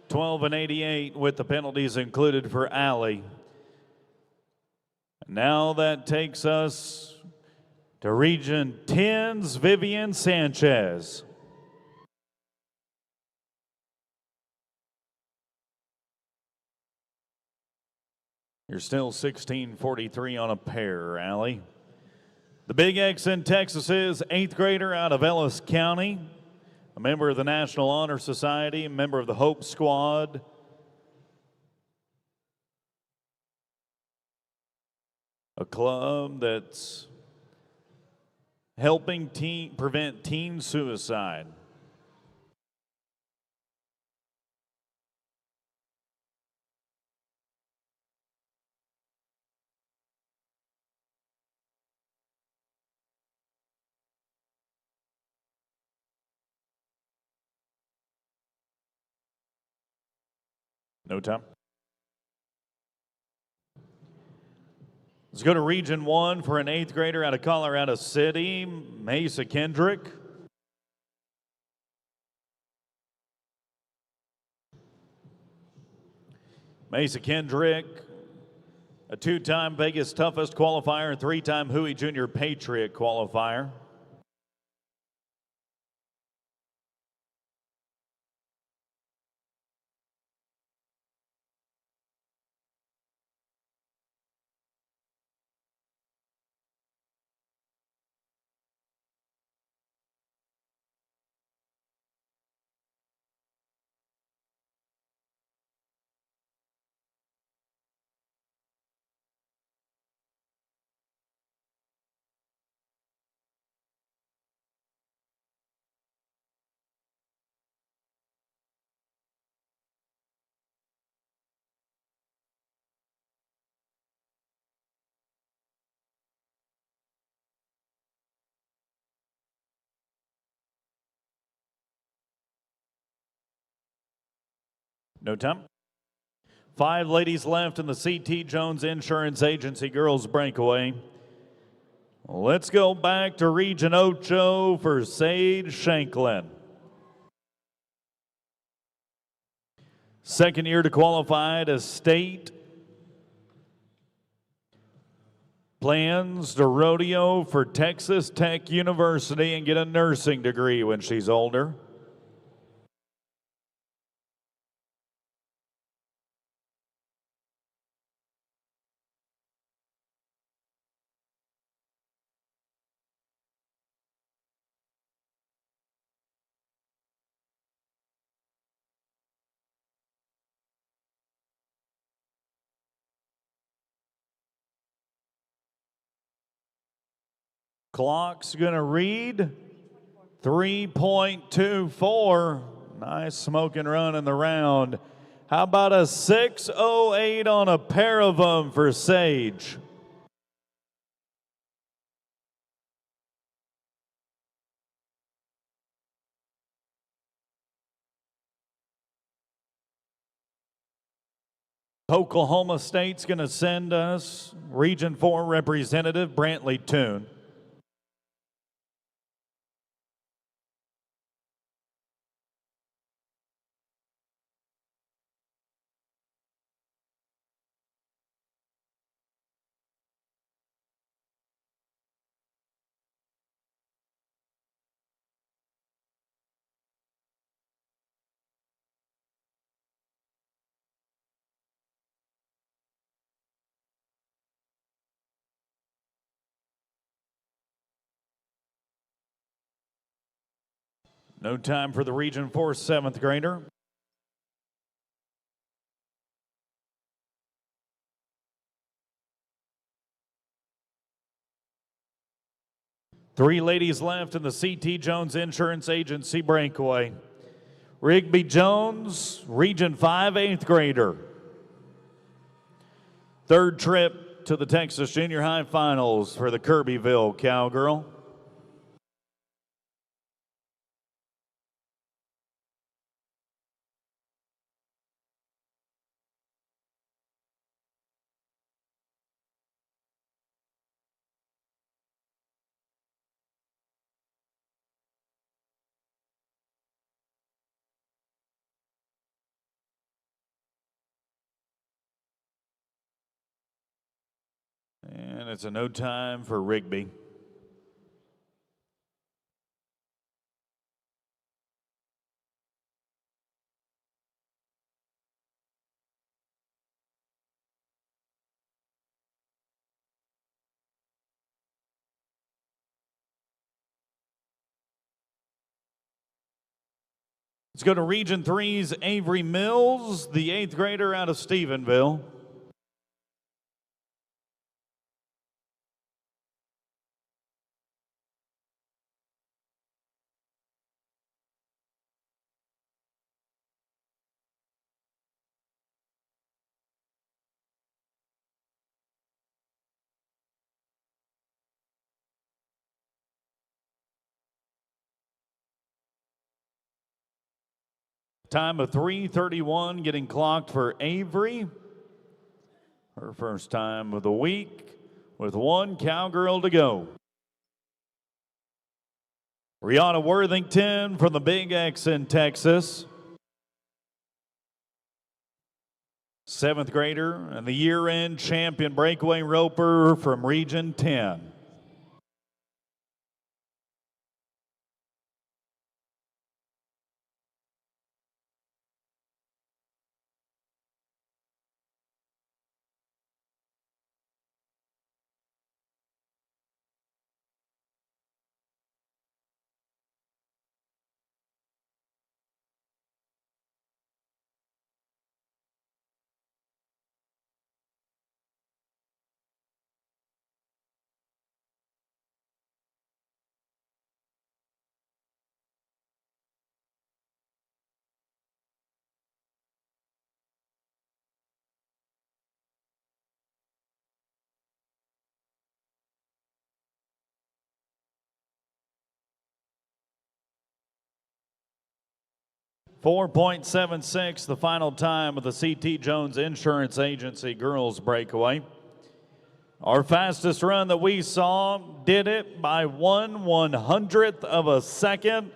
$12 and $88 with the penalties included for Ali. Now that takes us to Region 10's Vivian Sanchez. You're still 16:43 on a pair, Ali. The Big X in Texas is 8th grader out of Ellis County, a member of the National Honor Society, a member of the Hope Squad. A club that's helping prevent teen suicide. No time. Let's go to Region 1 for an 8th grader out of Colorado City, Mesa Kendrick. Mesa Kendrick, a 2-time Vegas Toughest qualifier and 3-time Huey Junior Patriot qualifier. No time. 5 ladies left in the C.T. Jones Insurance Agency Girls Breakaway. Let's go back to Region 8 for Sage Shanklin. Second year to qualify to state. Plans to rodeo for Texas Tech University and get a nursing degree when she's older. Clock's going to read 3.24. Nice smoking run in the round. How about a 6:08 on a pair of them for Sage? Oklahoma State's going to send us Region 4 representative Brantley Toon. No time for the Region 4 7th grader. Three ladies left in the C.T. Jones Insurance Agency breakaway. Rigby Jones, Region 5 8th grader. Third trip to the Texas Junior High Finals for the Kirbyville Cowgirl. And it's a no time for Rigby. Let's go to Region 3's Avery Mills, the 8th grader out of Stephenville. Time of 3:31 getting clocked for Avery. Her first time of the week with one cowgirl to go. Rihanna Worthington from the Big X in Texas. 7th grader and the year-end champion breakaway roper from Region 10. .76, the final time of the C.T. Jones Insurance Agency girls breakaway. Our fastest run that we saw did it by 1/100th of a second.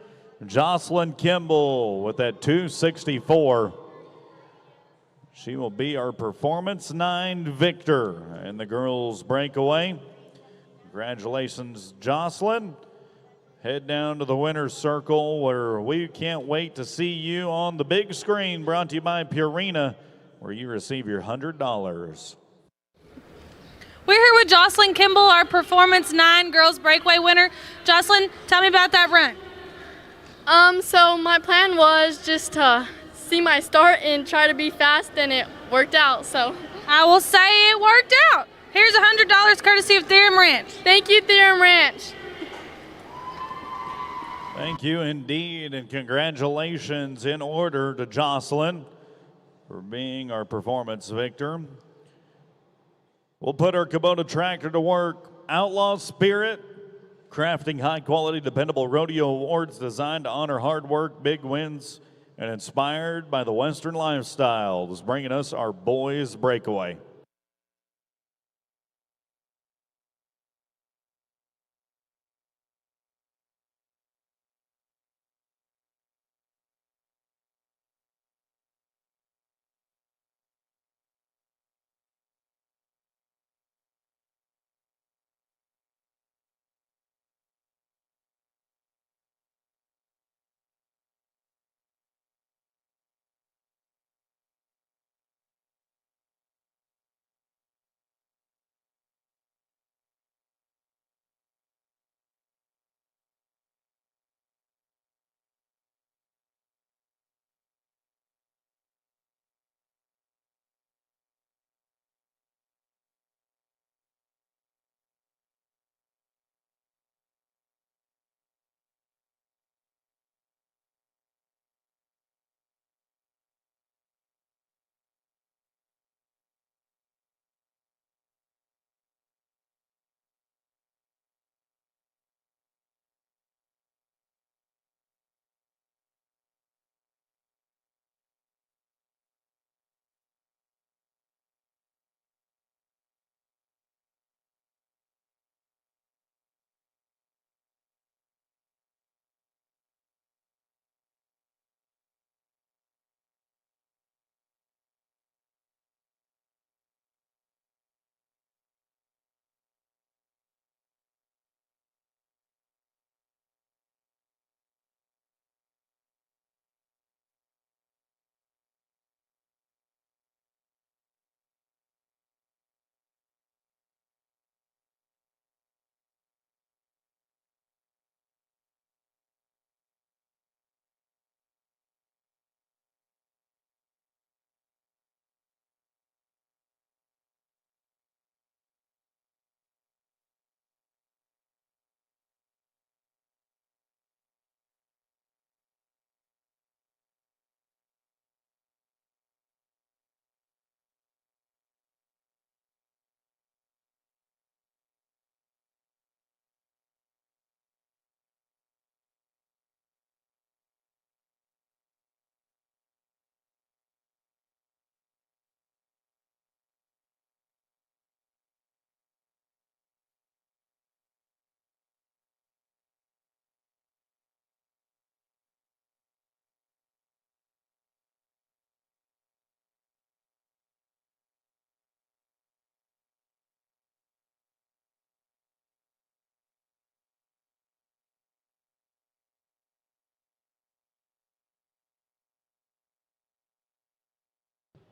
Jocelyn Kimball with that 2:64. She will be our Performance 9 victor in the girls breakaway. Congratulations, Jocelyn. Head down to the winner's circle where we can't wait to see you on the big screen, brought to you by Purina, where you receive your $100. We're here with Jocelyn Kimball, our Performance 9 girls breakaway winner. Jocelyn, tell me about that run. So my plan was just to see my start and try to be fast, and it worked out, so. I will say it worked out. Here's $100 courtesy of Theorem Ranch. Thank you, Theorem Ranch. Thank you indeed, and congratulations in order to Jocelyn for being our performance victor. We'll put our Kubota tractor to work. Outlaw Spirit, crafting high-quality, dependable rodeo awards designed to honor hard work, big wins, and inspired by the Western lifestyle is bringing us our boys breakaway.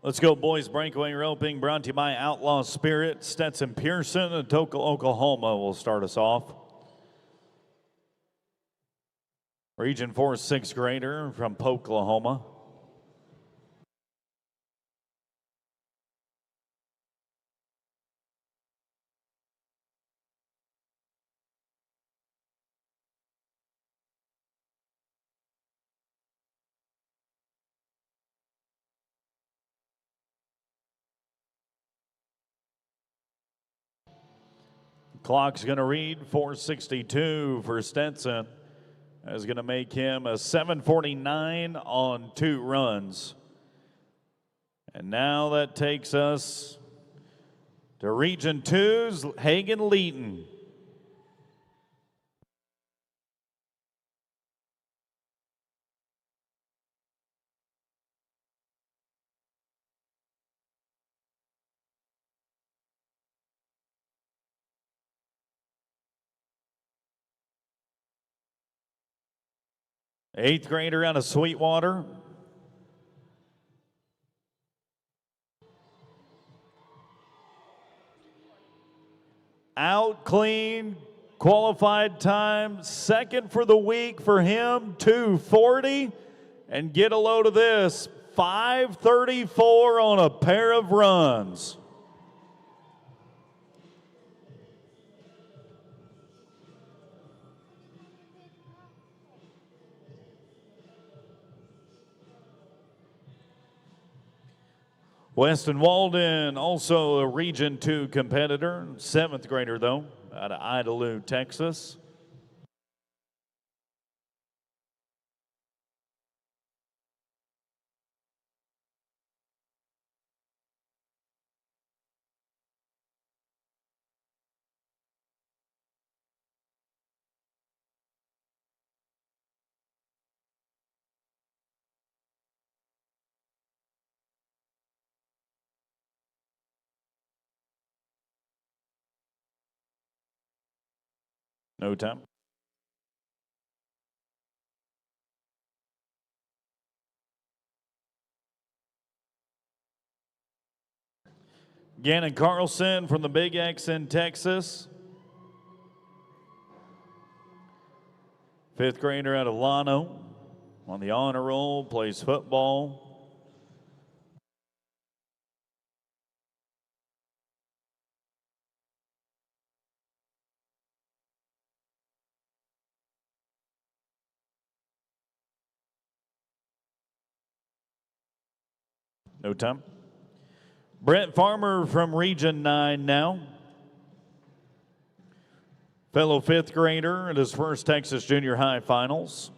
Let's go, boys. Breakaway roping brought to you by Outlaw Spirit. Stetson Pearson of Tulsa, Oklahoma will start us off. Region 4 sixth grader from Oklahoma. Clock's going to read 4:62 for Stetson. That's going to make him a 7:49 on 2 runs. And now that takes us to Region 2's Hagen Leeton. Eighth grader out of Sweetwater. Out clean, qualified time, second for the week for him, 2:40. And get a load of this, 5:34 on a pair of runs. Weston Walden, also a Region 2 competitor, 7th grader though, out of Idalou, Texas. No time. Gannon Carlson from the Big X in Texas. Fifth grader out of Llano. On the honor roll, plays football. No time. Brent Farmer from Region 9 now. Fellow fifth grader at his first Texas Junior High Finals.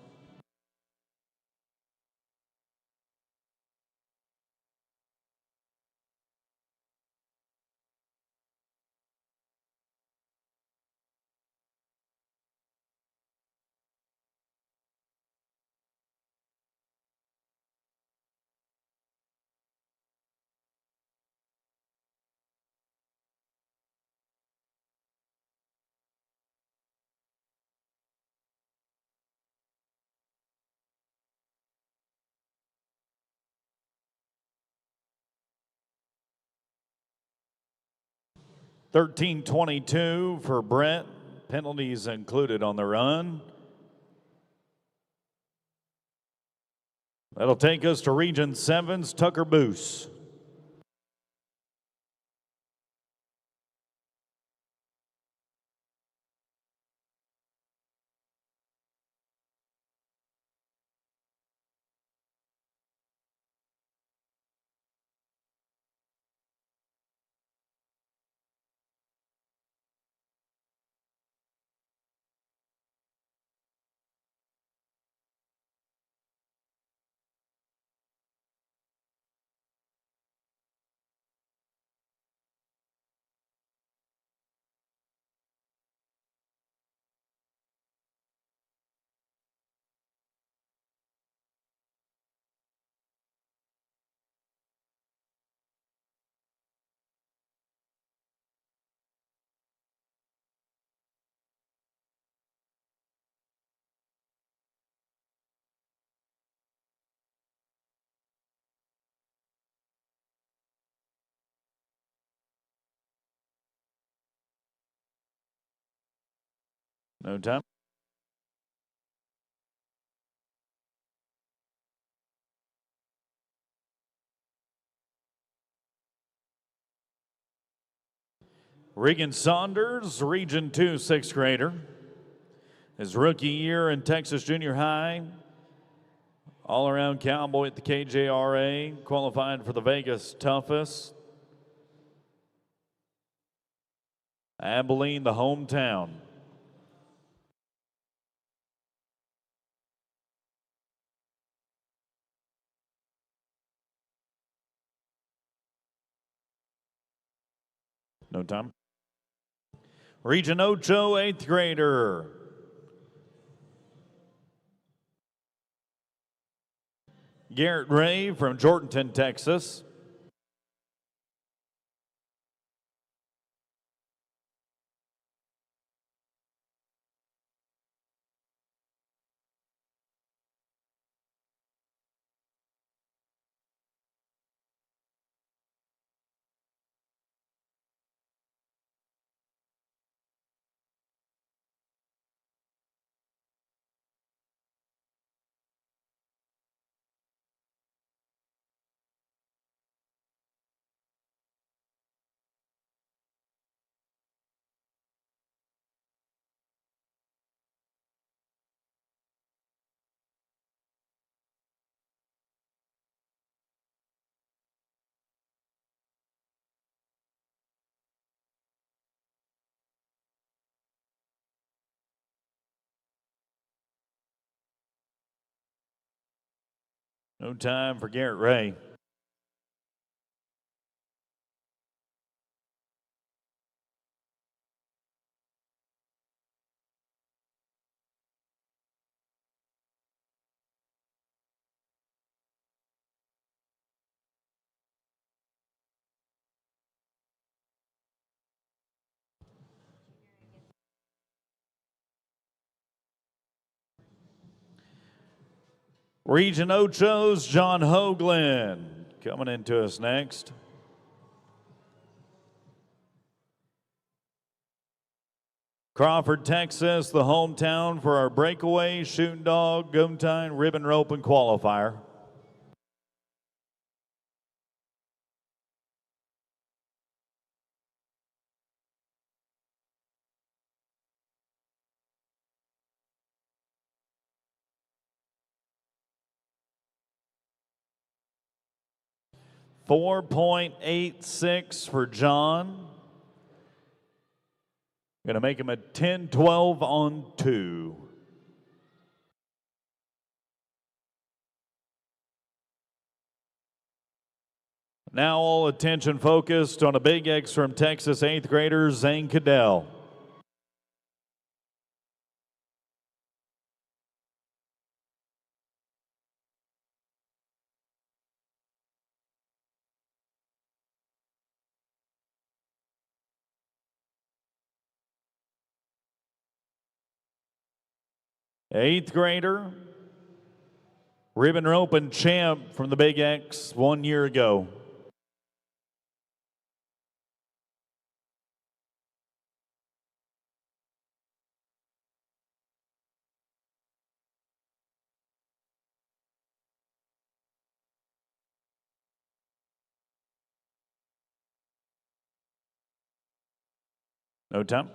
$13.22 for Brent. Penalties included on the run. That'll take us to Region 7's Tucker Boose. No time. Regan Saunders, Region 2 sixth grader. His rookie year in Texas Junior High. All-around cowboy at the TJHRA. Qualified for the Vegas Toughest. Abilene, the hometown. No time. Region 8, eighth grader. Garrett Ray from Jordanton, Texas. No time for Garrett Ray. Region Ocho's John Hoagland coming into us next. Crawford, Texas, the hometown for our breakaway, shooting dog, goom time, ribbon rope, and qualifier. .86 for John. Going to make him a 10-12 on 2. Now all attention focused on a big X from Texas 8th grader Zane Cadell. Eighth grader, ribbon rope and champ from the Big X 1 year ago. No time.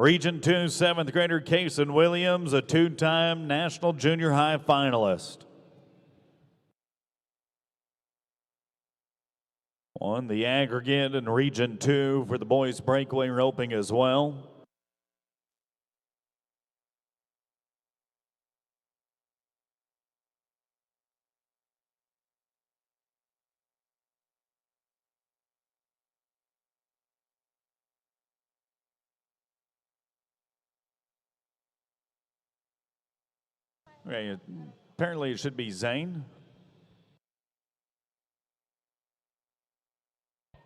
Region 2 7th grader Kason Williams, a 2-time national junior high finalist. Won the aggregate in Region 2 for the boys breakaway roping as well. Okay, apparently it should be Zane.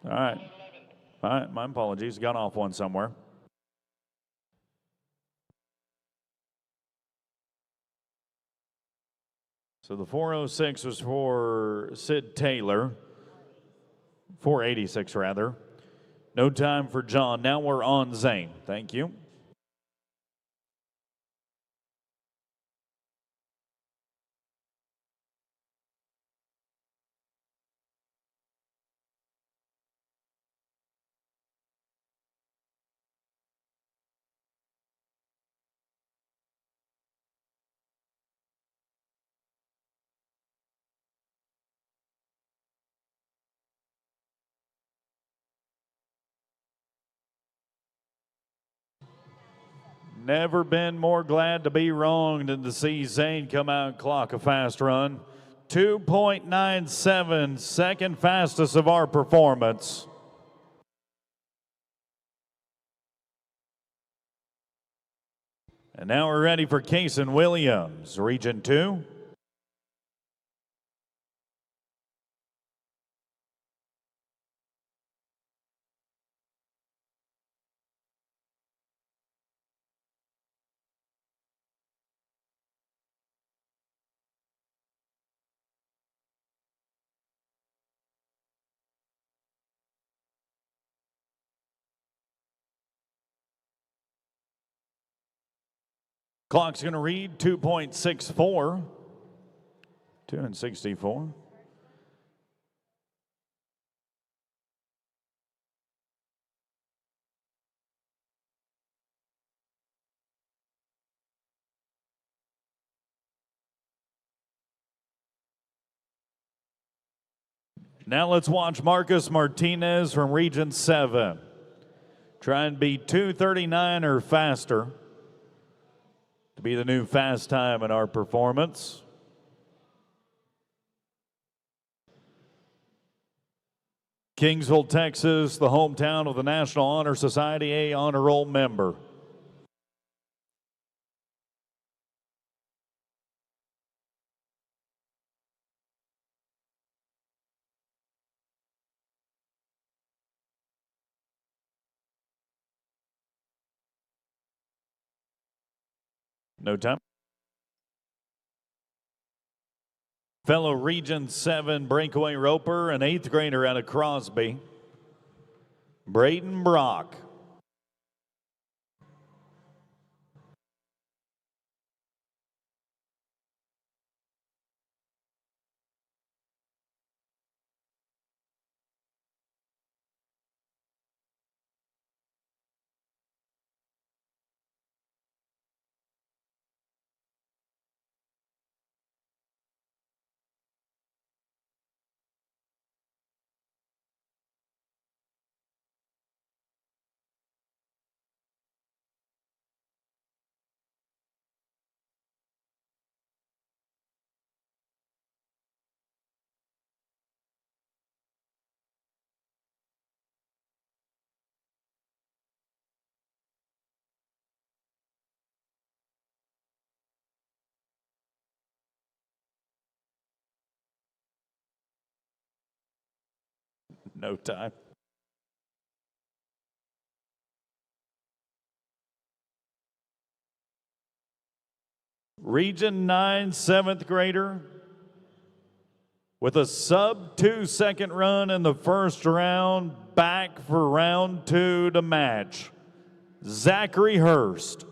All right. All right, my apologies. Got off one somewhere. So the 406 was for Sid Taylor. 486 rather. No time for John. Now we're on Zane. Thank you. Never been more glad to be wrong than to see Zane come out and clock a fast run. 2.97, second fastest of our performance. And now we're ready for Kason Williams, Region 2. Clock's going to read 2.64. 2:64. Now let's watch Marcus Martinez from Region 7. Try and be 2:39 or faster to be the new fast time in our performance. Kingsville, Texas, the hometown of the National Honor Society, a honor roll member. No time. Fellow Region 7 breakaway roper, an 8th grader out of Crosby, Braden Brock. No time. Region 9 7th grader with a sub 2-second run in the first round, back for round 2 to match. Zachary Hurst.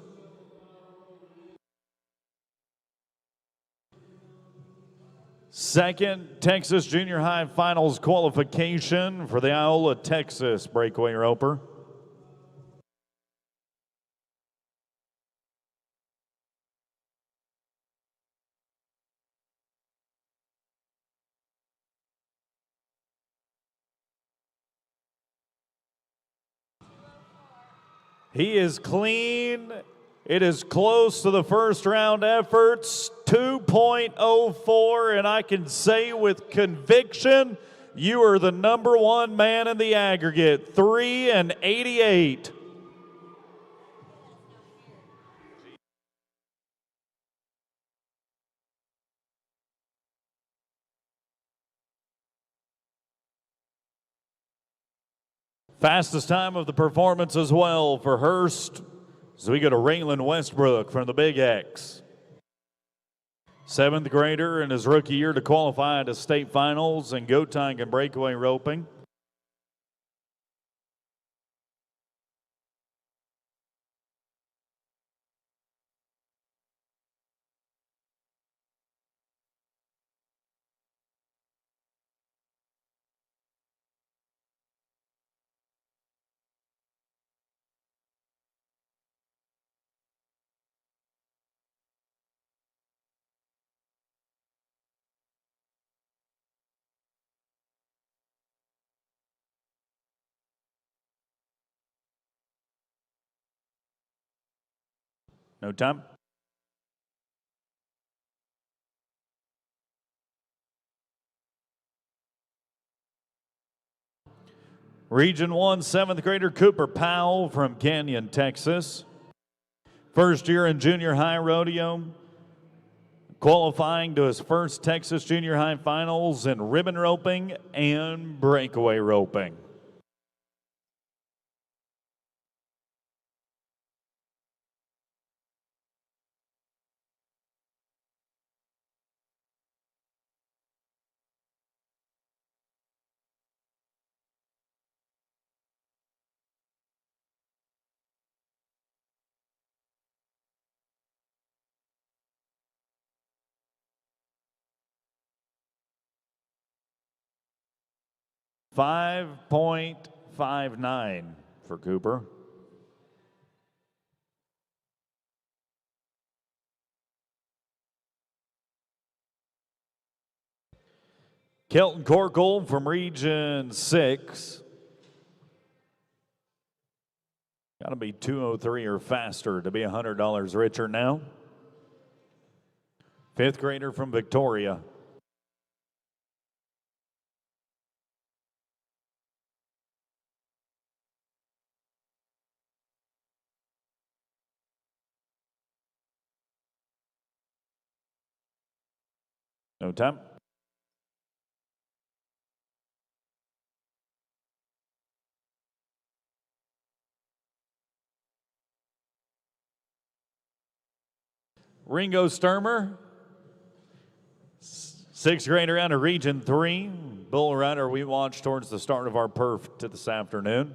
Second Texas Junior High Finals qualification for the Iola, Texas breakaway roper. He is clean. It is close to the first round efforts, 2.04, and I can say with conviction, you are the number 1 man in the aggregate, 3:88. Fastest time of the performance as well for Hurst. So we go to Raylan Westbrook from the Big X. 7th grader in his rookie year to qualify to state finals in goat tying and breakaway roping. No time. Region 1 7th grader Cooper Powell from Canyon, Texas. First year in junior high rodeo. Qualifying to his first Texas Junior High Finals in ribbon roping and breakaway roping. .59 for Cooper. Kelton Corkle from Region 6. Got to be 203 or faster to be $100 richer now. 5th grader from Victoria. No time. Ringo Sturmer, sixth grader out of Region 3, bull rider we watched towards the start of our perf to this afternoon.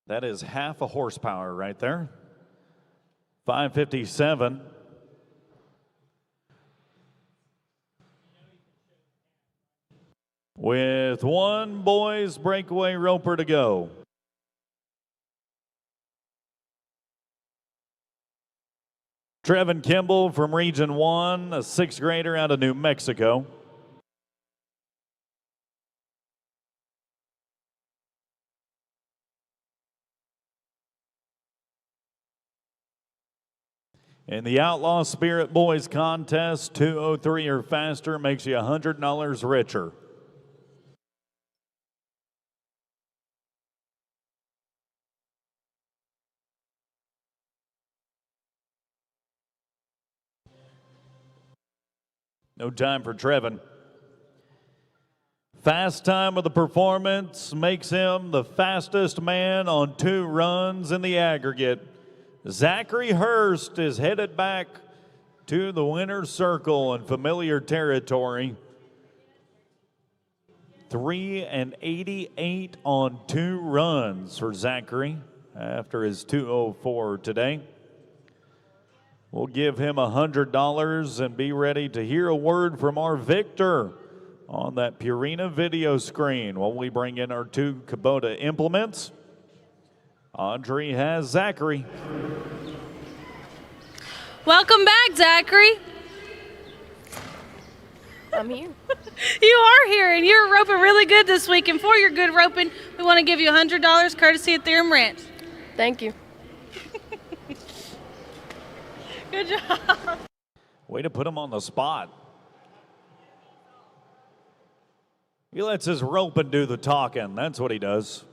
That is half a horsepower right there. 557. With one boys breakaway roper to go. Trevin Kimball from Region 1, a sixth grader out of New Mexico. In the Outlaw Spirit Boys contest, 2:03 or faster makes you $100 richer. No time for Trevin. Fast time of the performance makes him the fastest man on 2 runs in the aggregate. Zachary Hurst is headed back to the winner's circle in familiar territory. 3:88 on 2 runs for Zachary after his 2:04 today. We'll give him $100 and be ready to hear a word from our victor on that Purina video screen while we bring in our 2 Kubota implements. Audrey has Zachary. Welcome back, Zachary. I'm here. You are here, and you're roping really good this week. And for your good roping, we want to give you $100 courtesy of Theorem Ranch. Thank you. Good job. Way to put him on the spot. He lets his roping do the talking. That's what he does.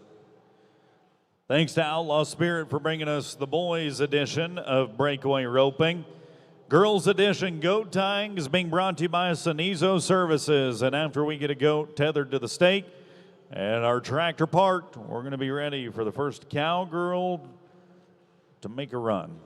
Thanks to Outlaw Spirit for bringing us the boys edition of breakaway roping. Girls edition goat tying is being brought to you by Sanizo Services. And after we get a goat tethered to the stake and our tractor parked, we're going to be ready for the first cowgirl to make a run.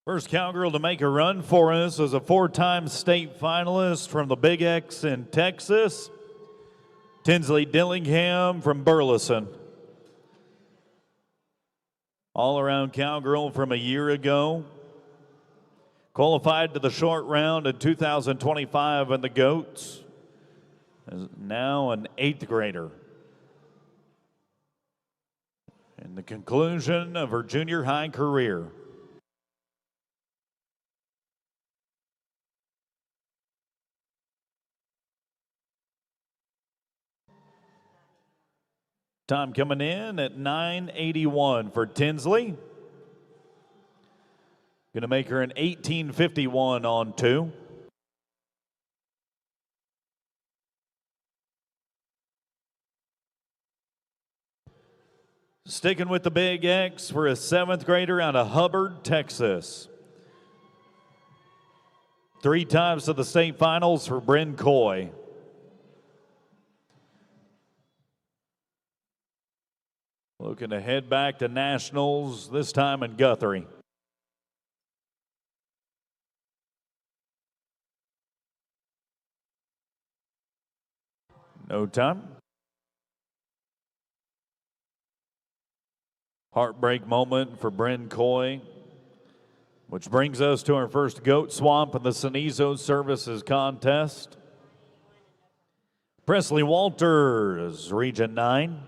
First cowgirl to make a run for us is a 4-time state finalist from the Big X in Texas, Tinsley Dillingham from Burleson. All-around cowgirl from a year ago. Qualified to the short round in 2025 in the goats. Is now an 8th grader. In the conclusion of her junior high career. Time coming in at 9:81 for Tinsley. Going to make her an 18:51 on 2. Sticking with the Big X for a 7th grader out of Hubbard, Texas. 3 times to the state finals for Bryn Coy. Looking to head back to nationals, this time in Guthrie. No time. Heartbreak moment for Bryn Coy, which brings us to our first goat swamp in the Cenizo Services contest. Presley Walters, Region 9.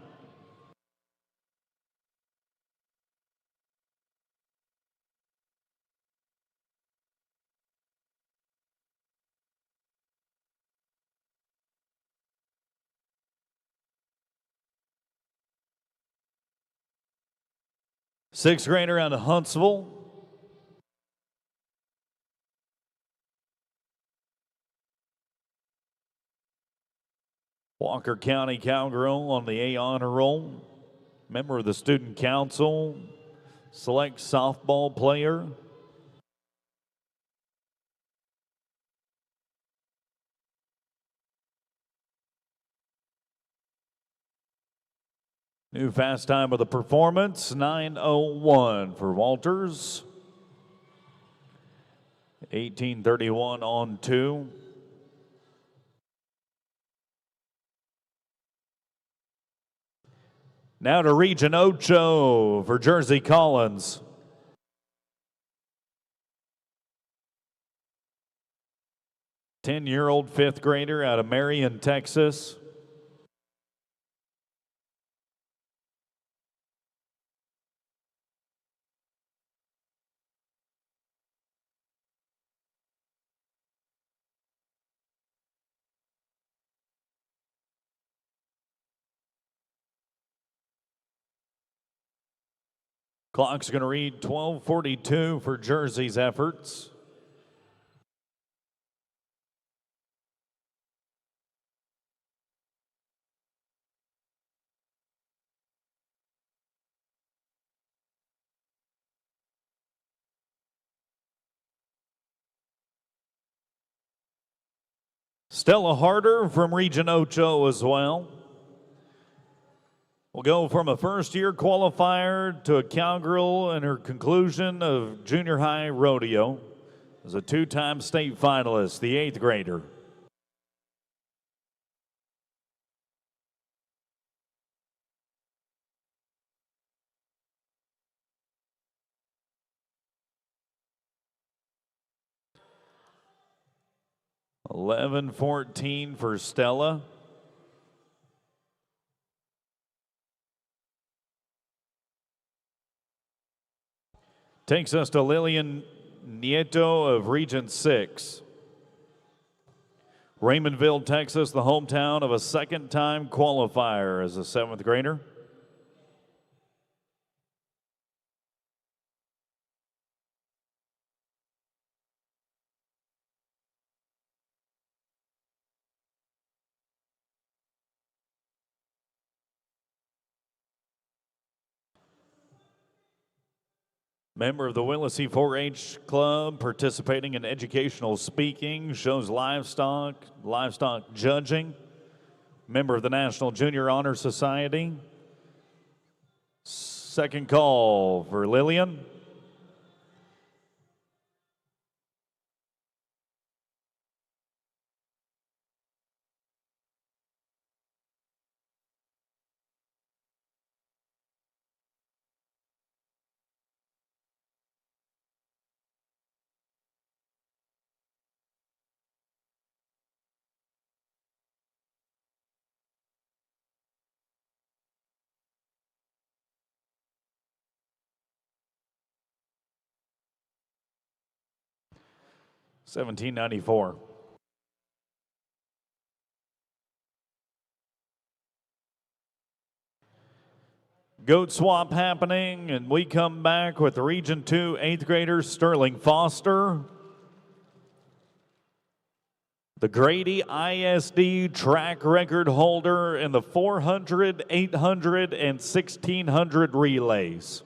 Sixth grader out of Huntsville. Walker County Cowgirl on the A honor roll. Member of the Student Council. Select softball player. New fast time of the performance, 9:01 for Walters. 18:31 on 2. Now to Region Ocho for Jersey Collins. Ten-year-old 5th grader out of Marion, Texas. Clock's going to read 12:42 for Jersey's efforts. Stella Harder from Region Ocho as well. We'll go from a first-year qualifier to a cowgirl in her conclusion of junior high rodeo as a 2-time state finalist, the 8th grader. $11.14 for Stella. Takes us to Lillian Nieto of Region 6. Raymondville, Texas, the hometown of a 2nd-time qualifier as a 7th grader. Member of the Willacy 4-H Club, participating in educational speaking, shows livestock judging. Member of the National Junior Honor Society. Second call for Lillian. $17.94. Goat swap happening, and we come back with the Region 2 8th grader Sterling Foster the Grady ISD track record holder in the 400, 800, and 1600 relays.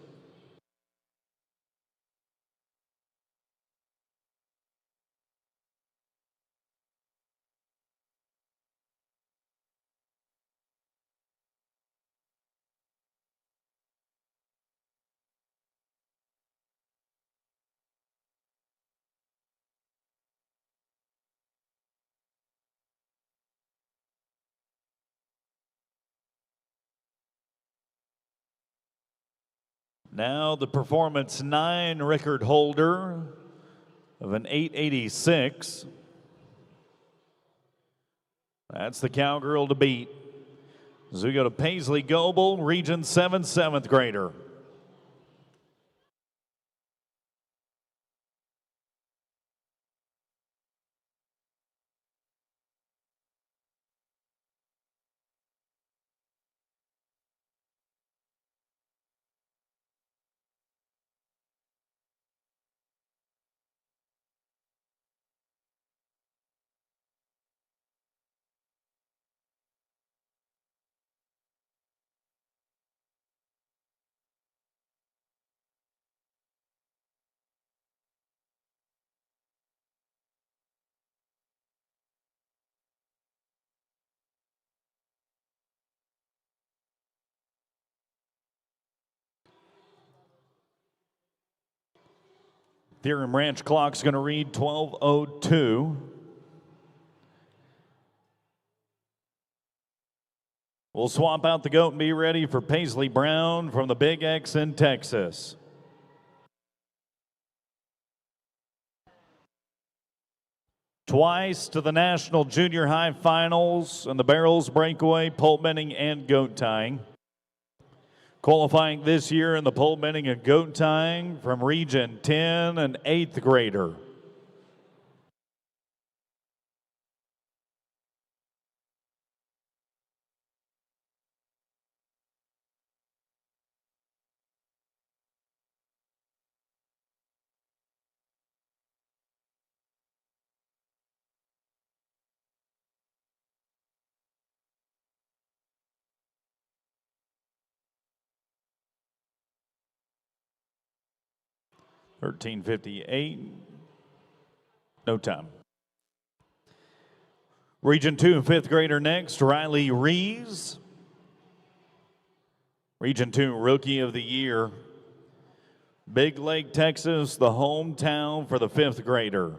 Now the Performance 9 record holder of an 886. That's the cowgirl to beat. As we go to Paisley Goebel, Region 7, 7th grader. Theorem Ranch clock's going to read 12:02. We'll swap out the goat and be ready for Paisley Brown from the Big X in Texas. Twice to the National Junior High Finals in the barrels, breakaway, pole bending, and goat tying. Qualifying this year in the pole bending and goat tying from Region 10, an 8th grader. $13.58, no time. Region 2, 5th grader next, Riley Reeves. Region 2 Rookie of the Year. Big Lake, Texas, the hometown for the 5th grader.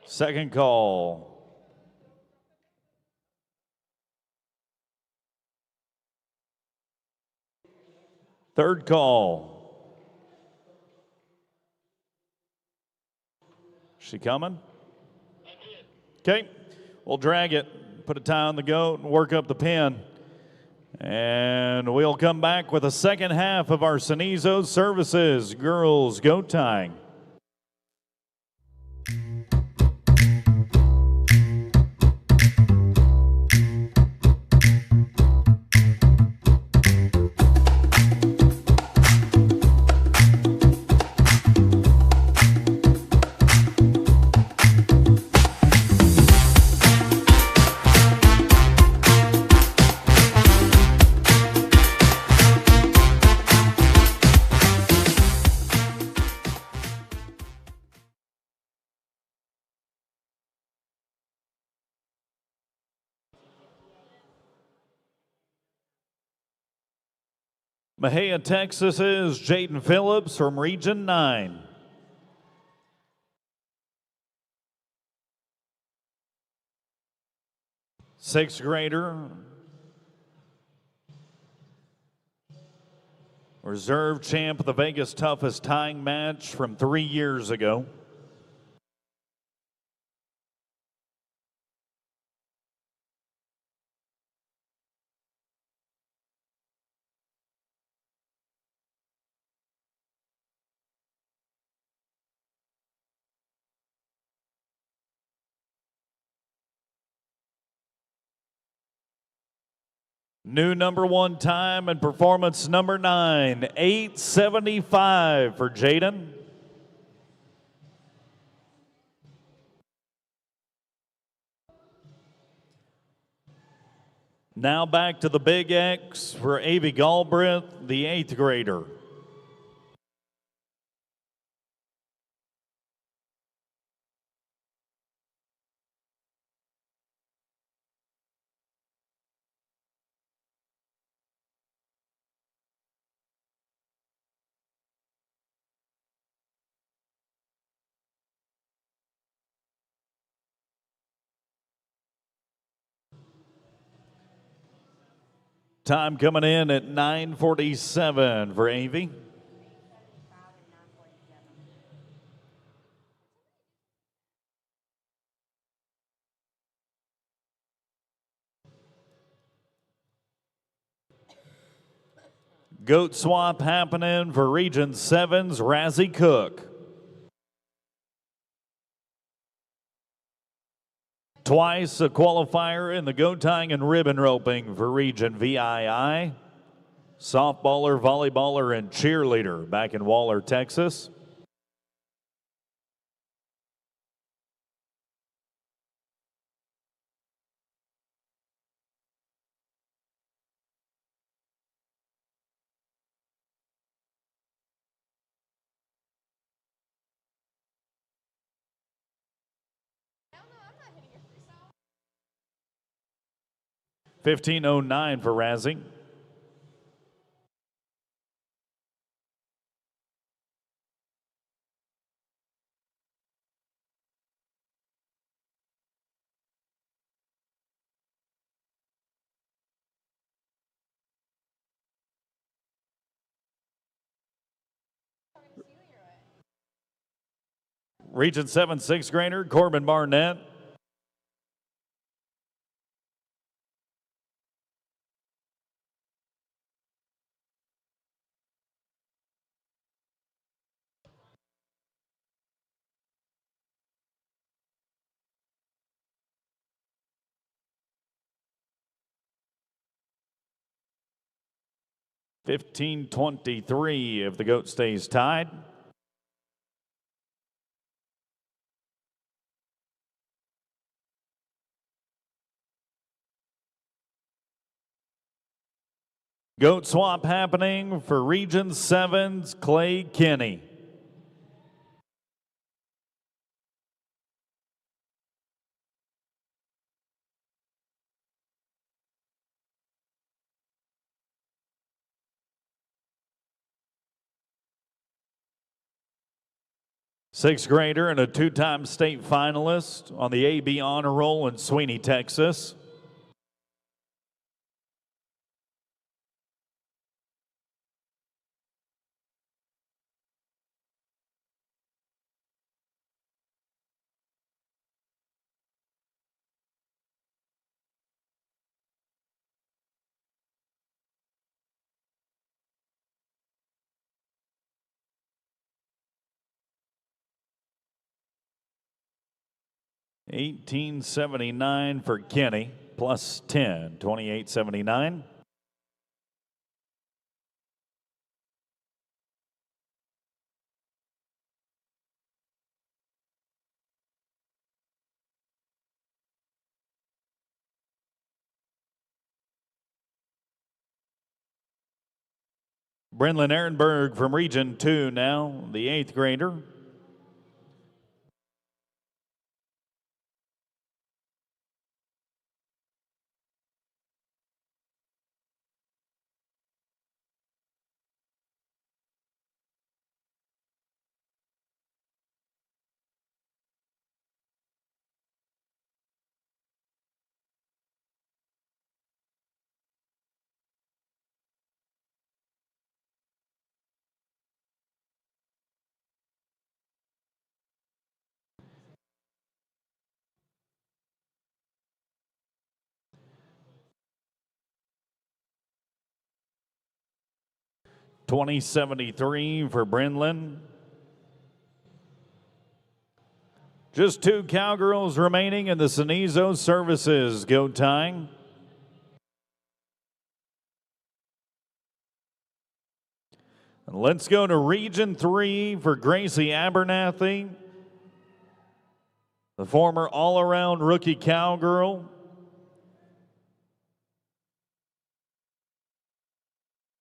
Second call. Third call. She coming? Okay, we'll drag it, put a tie on the goat, and work up the pin. And we'll come back with the second half of our Cenizo Services girls goat tying. Mahia, Texas is Jaden Phillips from Region 9. Sixth grader. Reserve champ of the Vegas Toughest Tying match from 3 years ago. New number 1 time and performance number 9, 8:75 for Jaden. Now back to the Big X for Avi Galbraith, the 8th grader. Time coming in at 9:47 for Avi. Goat swap happening for Region 7's Razzie Cook. Twice a qualifier in the goat tying and ribbon roping for Region VII. Softballer, volleyballer, and cheerleader back in Waller, Texas. $15.09 for Razzie. Region 7 6th grader Corbin Barnett. $15.23 if the goat stays tied. Goat swap happening for Region 7's Clay Kinney. Sixth grader and a 2-time state finalist on the AB honor roll in Sweeney, Texas. $18.79 for Kenny, plus 10, $28.79. Brenlin Ehrenberg from Region 2 now, the 8th grader. $20.73 for Brenlin. Just 2 cowgirls remaining in the Cenizo Services goat tying. And let's go to Region 3 for Gracie Abernathy, the former all-around rookie cowgirl.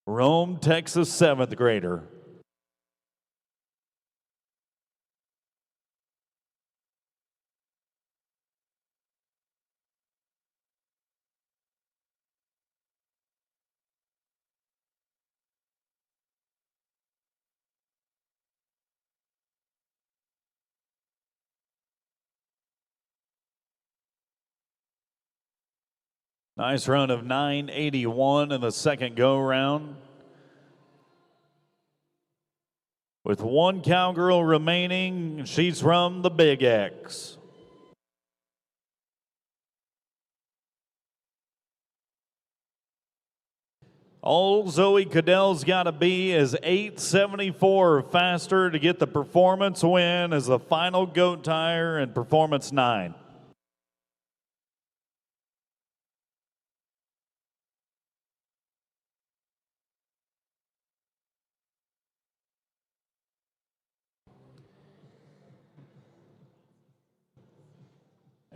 Rome, Texas, 7th grader. Nice run of 981 in the second go-round. With one cowgirl remaining, she's from the Big X. All Zoe Cadell's got to be is 874 or faster to get the performance win as the final goat tire in performance 9.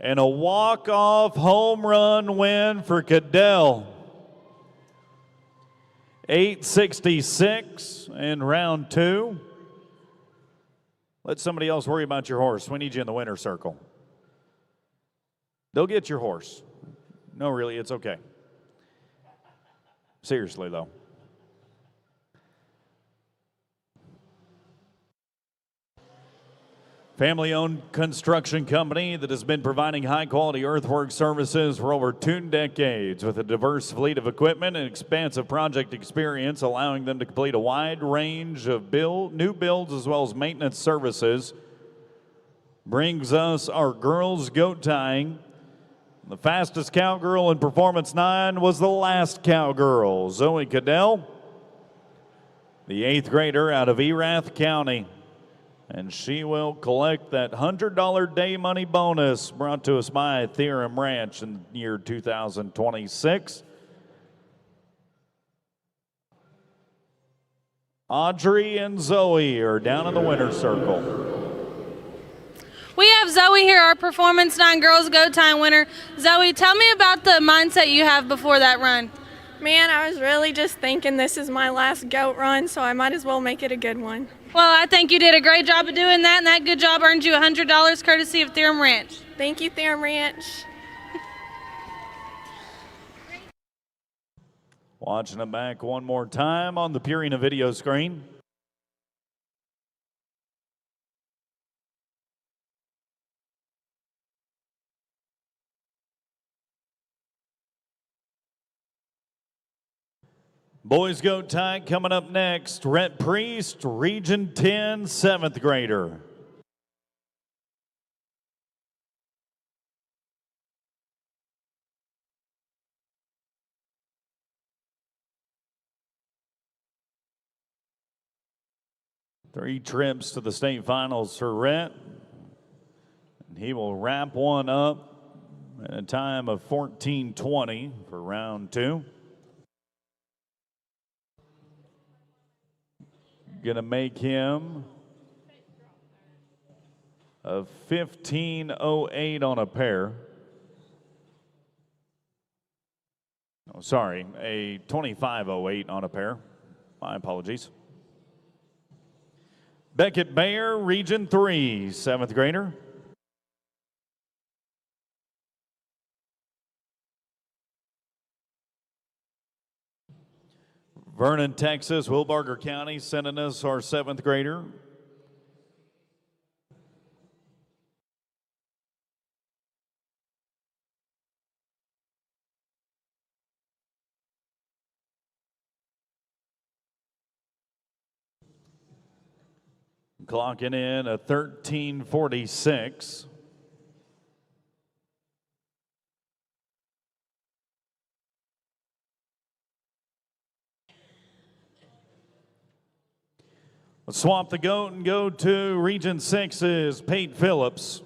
And a walk-off home run win for Cadell. 866 in round 2. Let somebody else worry about your horse. We need you in the winner's circle. They'll get your horse. No, really, it's okay. Seriously, though. Family-owned construction company that has been providing high-quality earthwork services for over 2 decades with a diverse fleet of equipment and expansive project experience, allowing them to complete a wide range of new builds as well as maintenance services. Brings us our girls goat tying. The fastest cowgirl in performance 9 was the last cowgirl, Zoe Cadell, the 8th grader out of Erath County. And she will collect that $100 day money bonus brought to us by Theorem Ranch in the year 2026. Audrey and Zoe are down in the winner's circle. We have Zoe here, our Performance 9 Girls Goat Time winner. Zoe, tell me about the mindset you have before that run. Man, I was really just thinking this is my last goat run, so I might as well make it a good one. Well, I think you did a great job of doing that, and that good job earned you $100 courtesy of Theorem Ranch. Thank you, Theorem Ranch. Watching them back one more time on the Purina video screen. Boys Goat Tie coming up next. Rhett Priest, Region 10, 7th grader. Three trips to the state finals for Rhett. And he will wrap one up at a time of 14:20 for round 2. Gonna make him a 15:08 on a pair. Oh, sorry, a 25:08 on a pair. My apologies. Beckett Bayer, Region 3, 7th grader. Vernon, Texas, Wilbarger County sending us our 7th grader. Clocking in a 13:46. Let's swap the goat and go to Region 6's Pate Phillips.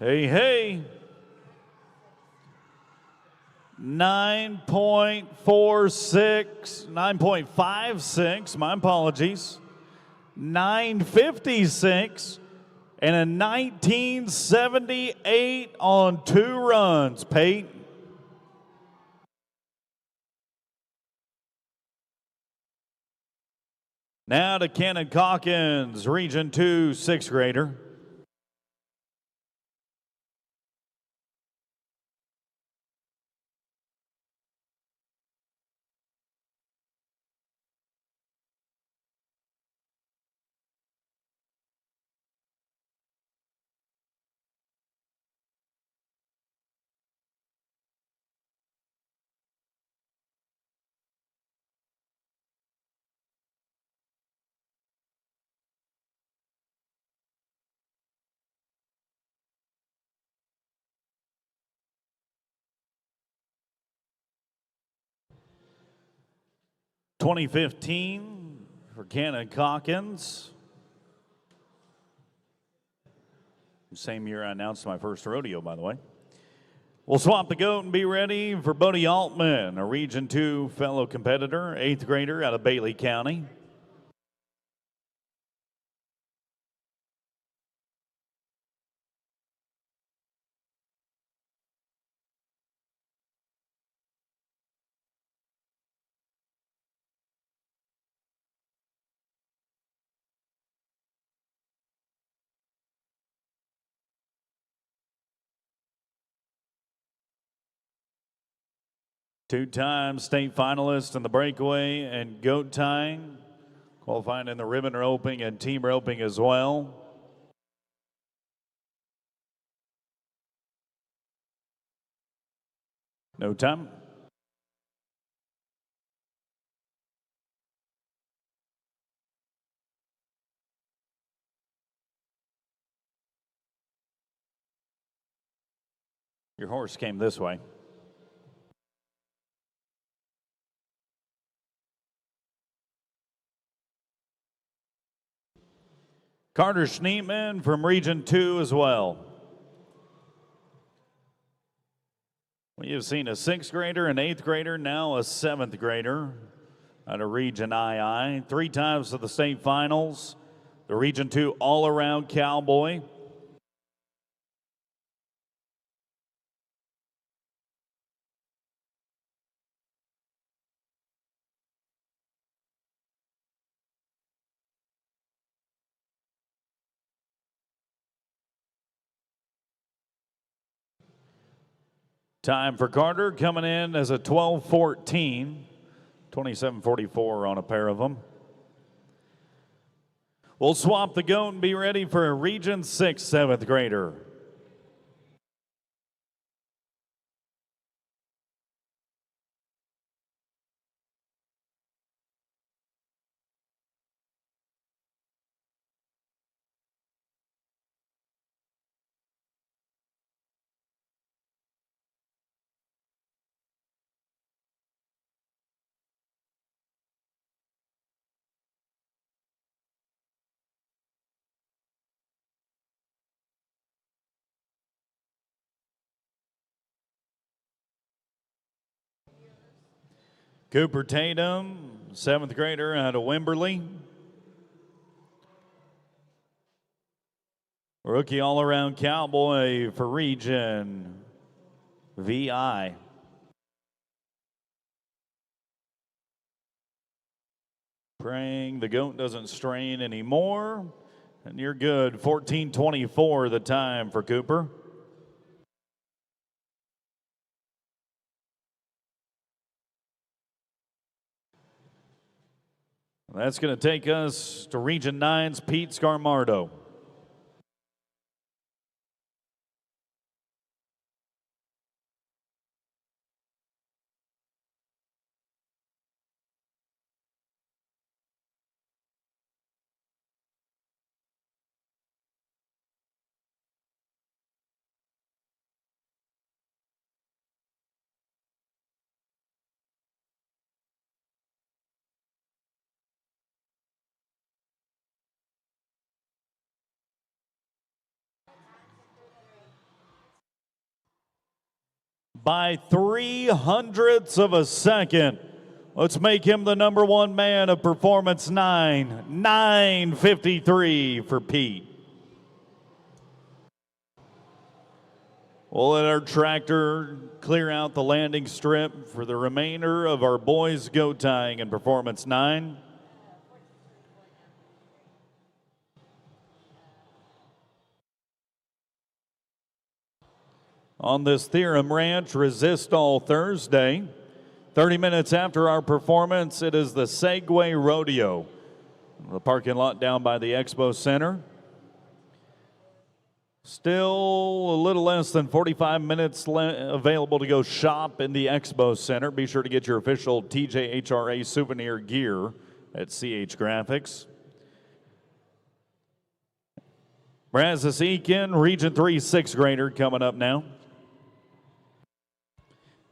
Hey, hey. 9.56, my apologies. 9.56 and a 1978 on 2 runs, Pate. Now to Cannon Calkins, Region 2 6th grader. (2015) for Cannon Calkins. Same year I announced my first rodeo, by the way. We'll swap the goat and be ready for Bodie Altman, a Region 2 fellow competitor, 8th grader out of Bailey County. Two-time state finalist in the breakaway and goat tying, qualifying in the ribbon roping and team roping as well. No time. Your horse came this way. Carter Schneeman from Region 2 as well. We have seen a 6th grader, an 8th grader, now a 7th grader out of Region II. 3 times to the state finals. The Region 2 all-around cowboy. Time for Carter coming in as a 12:14, 27:44 on a pair of them. We'll swap the goat and be ready for a Region 6 7th grader. Cooper Tatum, 7th grader out of Wimberley. Rookie all-around cowboy for Region VI. Praying the goat doesn't strain anymore. And you're good. 14:24 the time for Cooper. That's going to take us to Region 9's Pete Scarmardo. by 0.03 of a second. Let's make him the number one man of Performance 9, 9:53 for Pete. We'll let our tractor clear out the landing strip for the remainder of our boys goat tying in Performance 9. On this Theorem Ranch Resist All Thursday, 30 minutes after our performance, it is the Segway Rodeo. The parking lot down by the Expo Center. Still a little less than 45 minutes available to go shop in the Expo Center. Be sure to get your official TJHRA souvenir gear at CH Graphics. Brazos Eakin, Region 3 6th grader coming up now.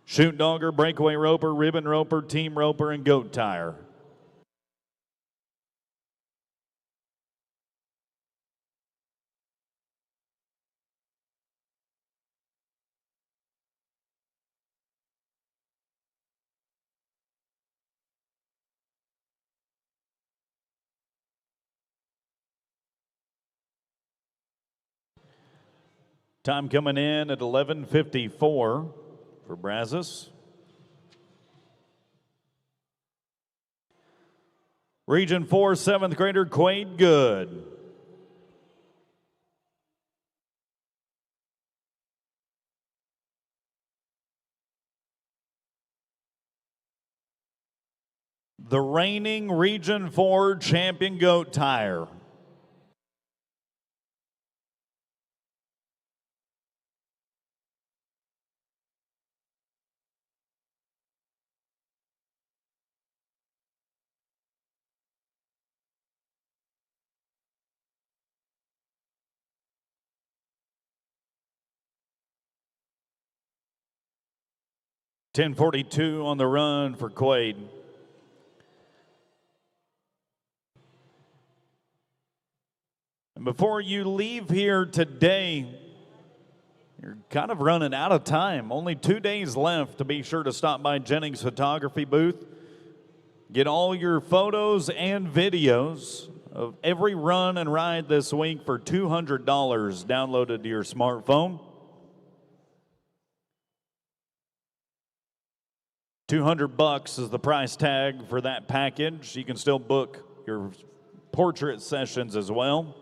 Shoot dogger, breakaway roper, ribbon roper, team roper, and goat tire. Time coming in at 11:54 for Brazos. Region 4 7th grader Quade Good. The reigning Region 4 champion goat tire. .10:42 on the run for Quade. And before you leave here today, you're kind of running out of time. Only 2 days left to be sure to stop by Jennings Photography booth. Get all your photos and videos of every run and ride this week for $200 downloaded to your smartphone. $200 is the price tag for that package. You can still book your portrait sessions as well.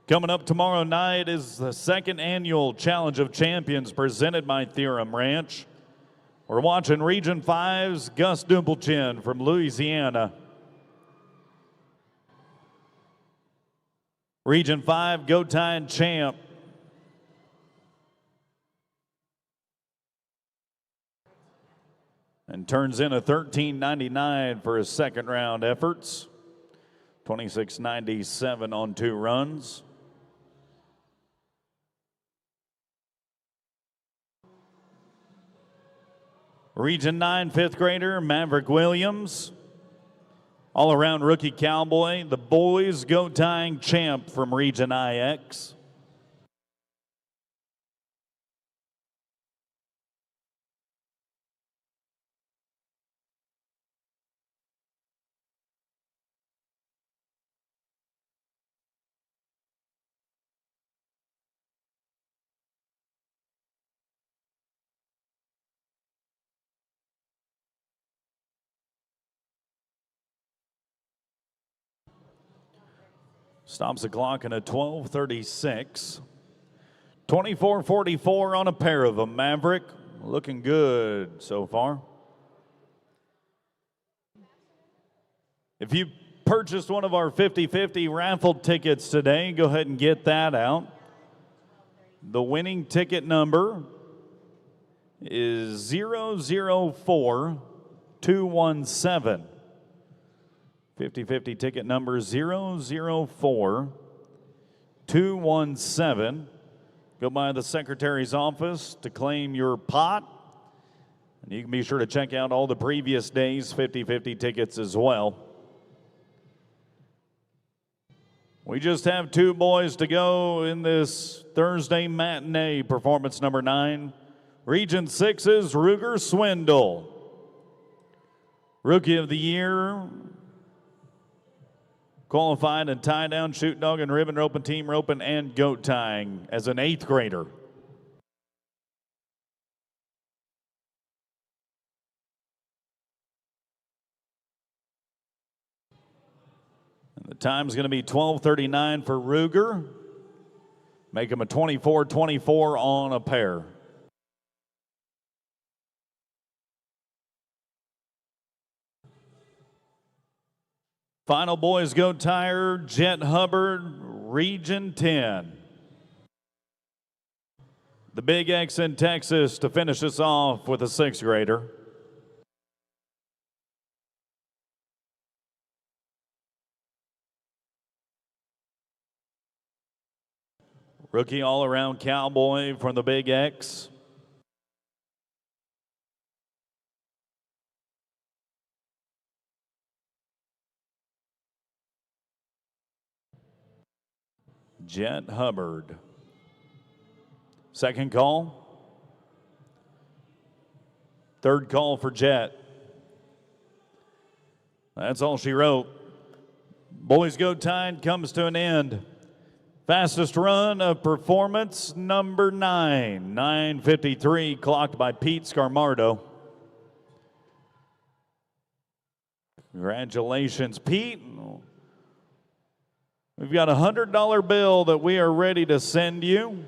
Coming up tomorrow night is the second annual Challenge of Champions presented by Theorem Ranch. We're watching Region 5's Gus Dumplechin from Louisiana. Region 5 goat tying champ and turns in a 13.99 for his second round efforts. 26.97 on 2 runs. Region 9 5th grader Maverick Williams. All-around rookie cowboy, the boys goat tying champ from Region IX. Stops the clock in a 12:36. 24:44 on a pair of them. Maverick looking good so far. If you purchased one of our 50/50 raffle tickets today, go ahead and get that out. The winning ticket number is 004217. 50/50 ticket number 004217. Go by the secretary's office to claim your pot. And you can be sure to check out all the previous days' 50/50 tickets as well. We just have 2 boys to go in this Thursday matinee, performance number 9. Region 6's Ruger Swindle. Rookie of the Year, qualified in tie down, shoot dog, and ribbon roping, team roping, and goat tying as an 8th grader. And the time's going to be 12:39 for Ruger. Make him a 24-24 on a pair. Final boys goat tire, Jet Hubbard, Region 10. The Big X in Texas to finish us off with a 6th grader. Rookie all-around cowboy from the Big X. Jet Hubbard. Second call. Third call for Jet. That's all she wrote. Boys Go Tide comes to an end. Fastest run of performance, number 9. 9:53 clocked by Pete Scarmardo. Congratulations, Pete. We've got a $100 bill that we are ready to send you.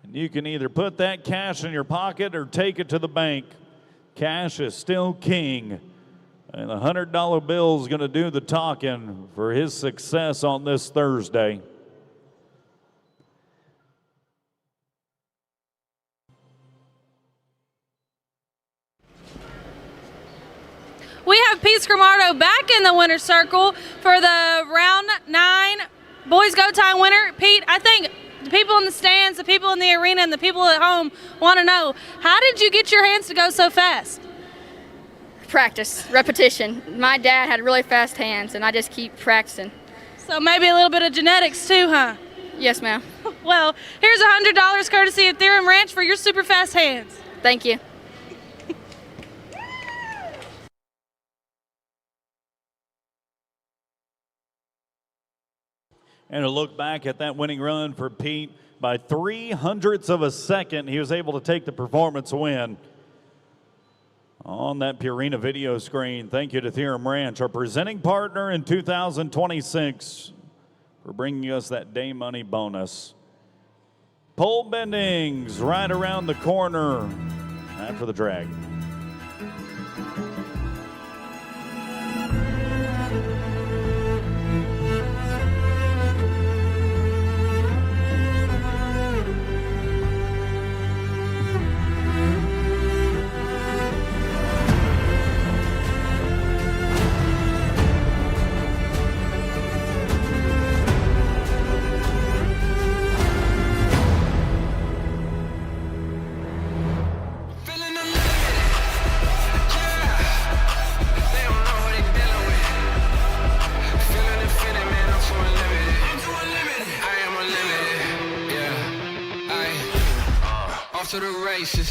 And you can either put that cash in your pocket or take it to the bank. Cash is still king. And the $100 bill is going to do the talking for his success on this Thursday. We have Pete Scarmardo back in the winner's circle for the round 9 boys go time winner. Pete, I think the people in the stands, the people in the arena, and the people at home want to know, how did you get your hands to go so fast? Practice, repetition. My dad had really fast hands, and I just keep practicing. So maybe a little bit of genetics too, huh? Yes, ma'am. Well, here's $100 courtesy of Theorem Ranch for your super fast hands. Thank you. And a look back at that winning run for Pete. By 0.03 of a second, he was able to take the performance win. On that Purina video screen, thank you to Theorem Ranch, our presenting partner in 2026, for bringing us that day money bonus. Pole bendings right around the corner after the drag. To the races,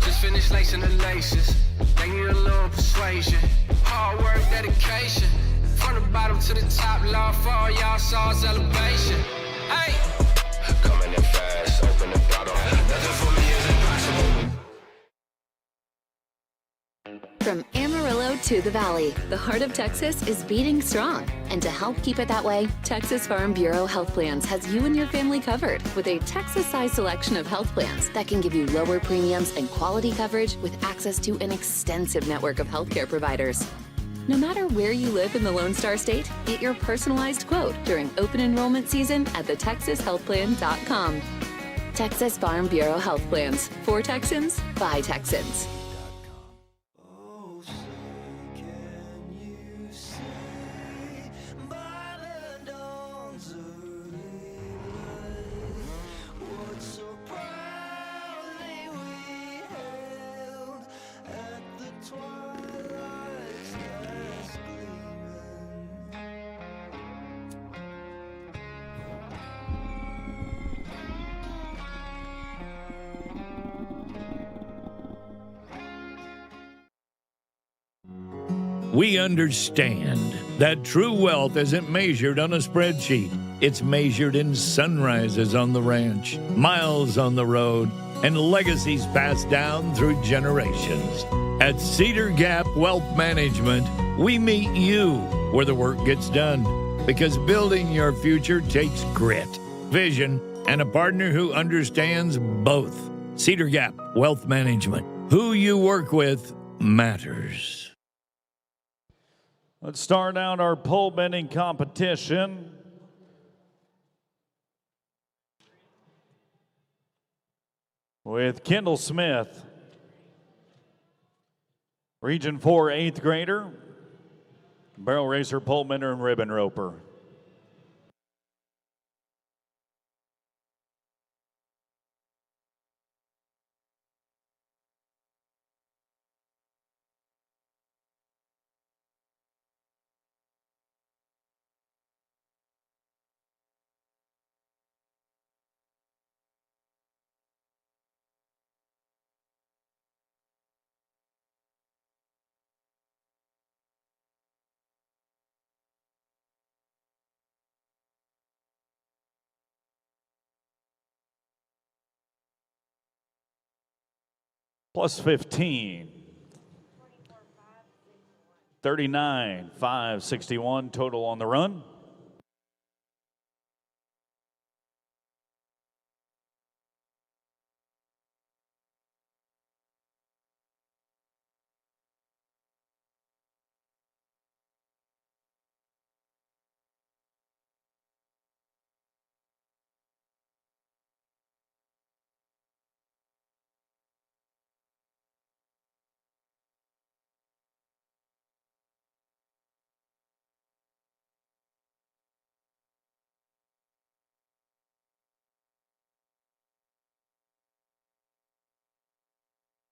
just finished lacing the laces. They need a little persuasion, hard work, dedication. From the bottom to the top, love for all y'all saws elevation. Hey, coming in fast, open the throttle. Nothing for me is impossible. From Amarillo to the Valley, the heart of Texas is beating strong. And to help keep it that way, Texas Farm Bureau Health Plans has you and your family covered with a Texas-sized selection of health plans that can give you lower premiums and quality coverage with access to an extensive network of healthcare providers. No matter where you live in the Lone Star State, get your personalized quote during open enrollment season at thetexashealthplan.com. Texas Farm Bureau Health Plans. For Texans, by Texans. we understand that true wealth isn't measured on a spreadsheet. It's measured in sunrises on the ranch, miles on the road, and legacies passed down through generations. At Cedar Gap Wealth Management, we meet you where the work gets done, because building your future takes grit, vision, and a partner who understands both. Cedar Gap Wealth Management. Who you work with matters. Let's start out our pole bending competition. With Kendall Smith, Region 4 8th grader, barrel racer, pole bender, and ribbon roper. Plus 15. 39, 561 total on the run.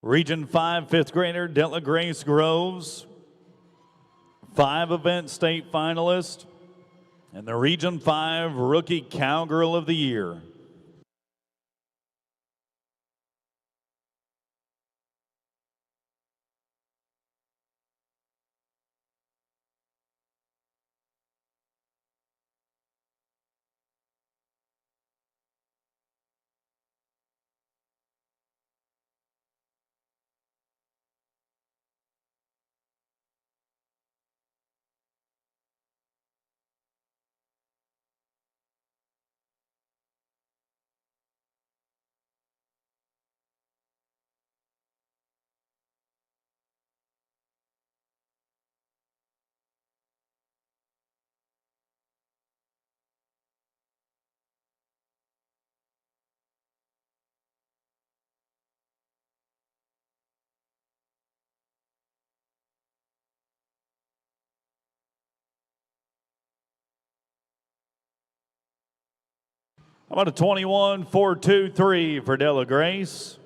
Region 5 5th grader Della Grace Groves, 5-event state finalist, and the Region 5 Rookie Cowgirl of the Year. How about a 21.423 for Della Grace?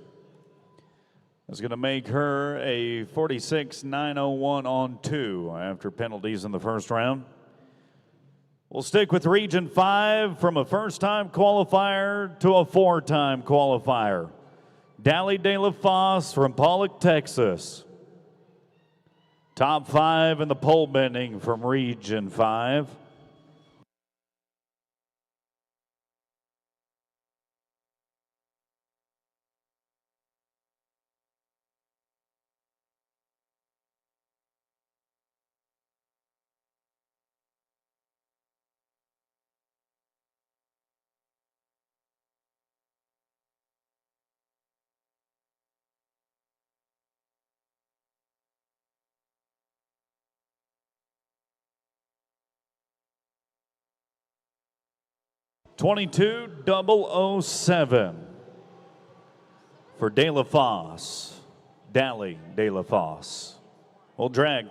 That's going to make her a 46.901 on 2 after penalties in the first round. We'll stick with Region 5 from a first-time qualifier to a 4-time qualifier. Dally De La Fosse from Pollock, Texas. Top 5 in the pole bending from Region 5. $22,007 for De La Fosse, Dally De La Fosse. We'll drag.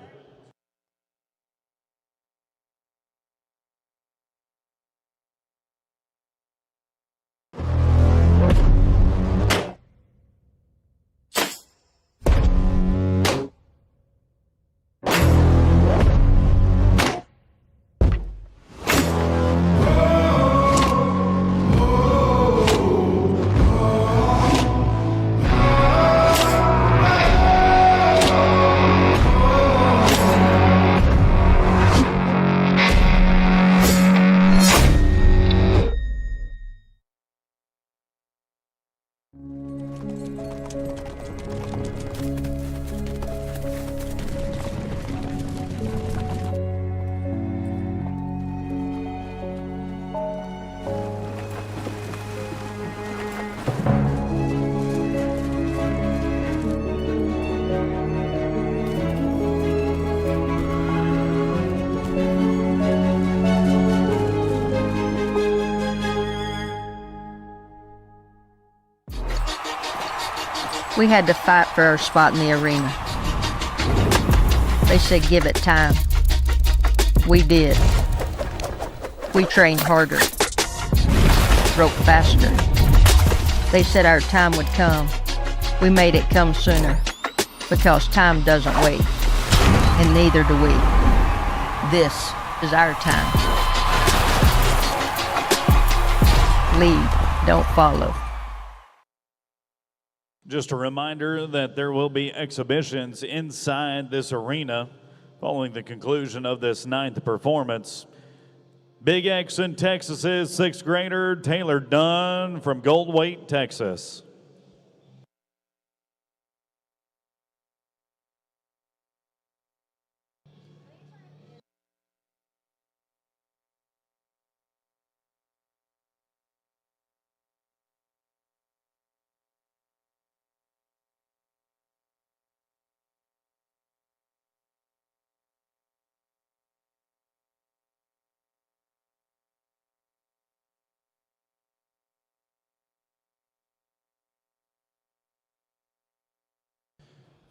We had to fight for our spot in the arena. They said give it time. We did. We trained harder, broke faster. They said our time would come. We made it come sooner, because time doesn't wait, and neither do we. This is our time. Lead, don't follow. Just a reminder that there will be exhibitions inside this arena following the conclusion of this 9th performance. Big X in Texas's 6th grader Taylor Dunn from Goldweight, Texas.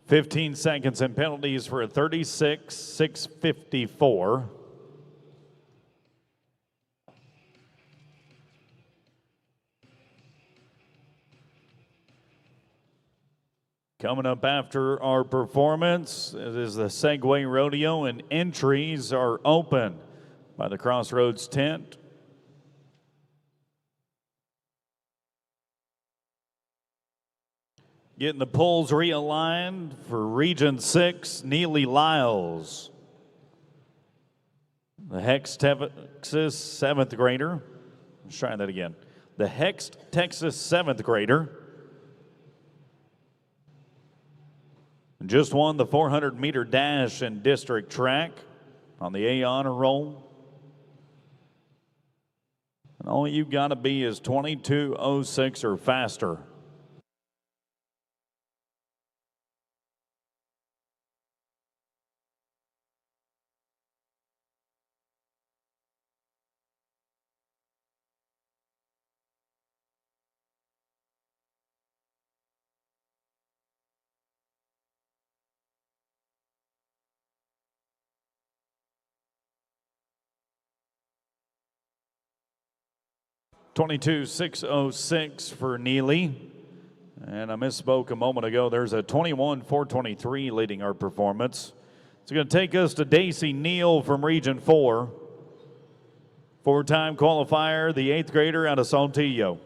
$15 seconds and penalties for a 36-654. Coming up after our performance, it is the Segway Rodeo, and entries are open by the Crossroads tent. Getting the poles realigned for Region 6, Neely Lyles. The Hex Texas 7th grader. Let's try that again. The Hex Texas 7th grader. Just won the 400-meter dash in district track on the A honor roll. And all you got to be is 22:06 or faster. (22:606) for Neely. And I misspoke a moment ago. There's a 21:423 leading our performance. It's going to take us to Daisy Neal from Region 4. Four-time qualifier, the 8th grader out of Saltillo.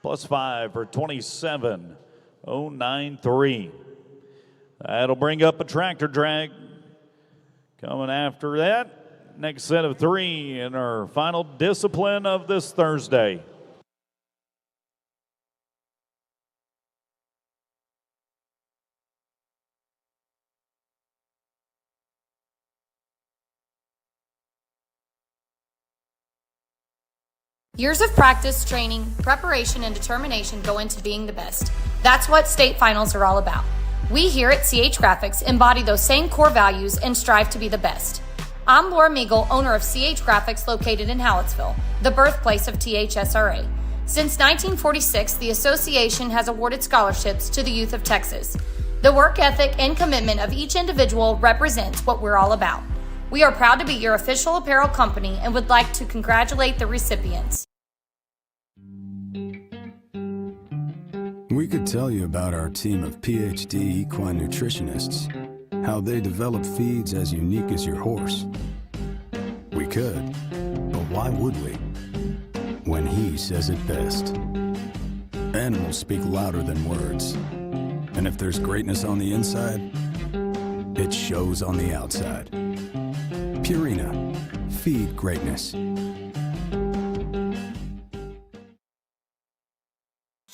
+5 for 27:093. That'll bring up a tractor drag. Coming after that, next set of 3 in our final discipline of this Thursday. Years of practice, training, preparation, and determination go into being the best. That's what state finals are all about. We here at CH Graphics embody those same core values and strive to be the best. I'm Laura Meagle, owner of CH Graphics located in Hallettsville, the birthplace of THSRA. Since 1946, the association has awarded scholarships to the youth of Texas. The work ethic and commitment of each individual represents what we're all about. We are proud to be your official apparel company and would like to congratulate the recipients. We could tell you about our team of PhD equine nutritionists, how they develop feeds as unique as your horse. We could, but why would we? When he says it best. Animals speak louder than words. And if there's greatness on the inside, it shows on the outside. Purina, feed greatness.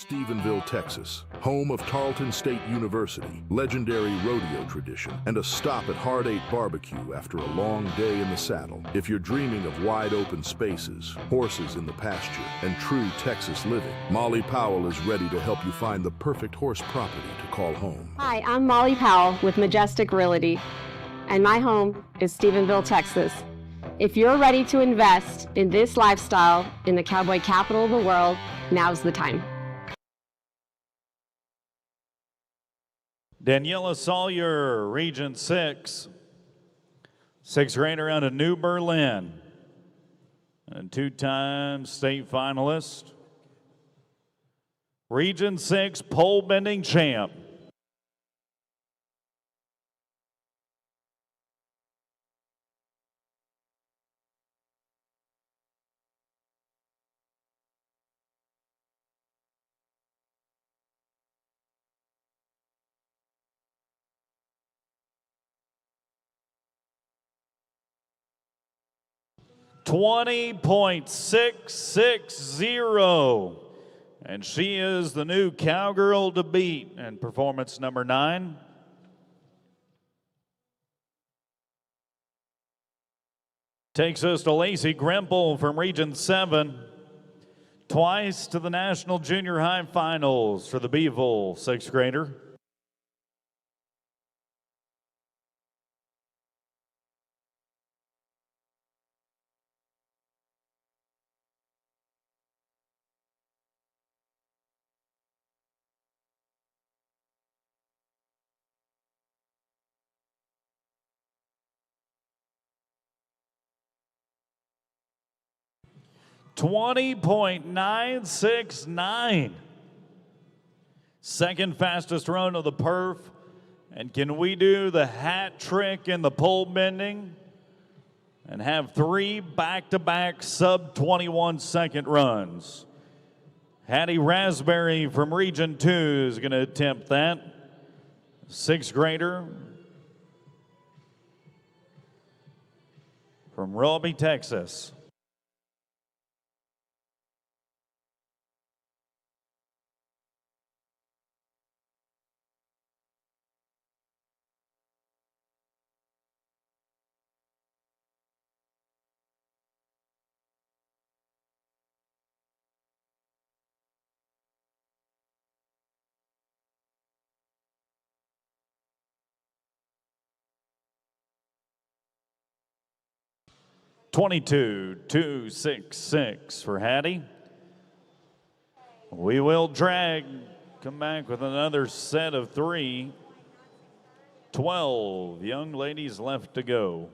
Stephenville, Texas, home of Tarleton State University, legendary rodeo tradition, and a stop at Hard 8 Barbecue after a long day in the saddle. If you're dreaming of wide open spaces, horses in the pasture, and true Texas living, Molly Powell is ready to help you find the perfect horse property to call home. Hi, I'm Molly Powell with Majestic Realty, and my home is Stephenville, Texas. If you're ready to invest in this lifestyle in the cowboy capital of the world, now's the time. Daniela Sawyer, Region 6. Sixth grader out of New Berlin. And two-time state finalist. Region 6 pole bending champ. .660, and she is the new cowgirl to beat in performance number 9. Takes us to Lacey Grimple from Region 7, twice to the National Junior High Finals for the Beeville sixth grader. .969. Second fastest run of the perf. And can we do the hat trick in the pole bending and have 3 back-to-back sub-21 second runs? Hattie Raspberry from Region 2 is going to attempt that. Sixth grader from Roby, Texas. .22.266 for Hattie. We will drag, come back with another set of 3. 12 young ladies left to go.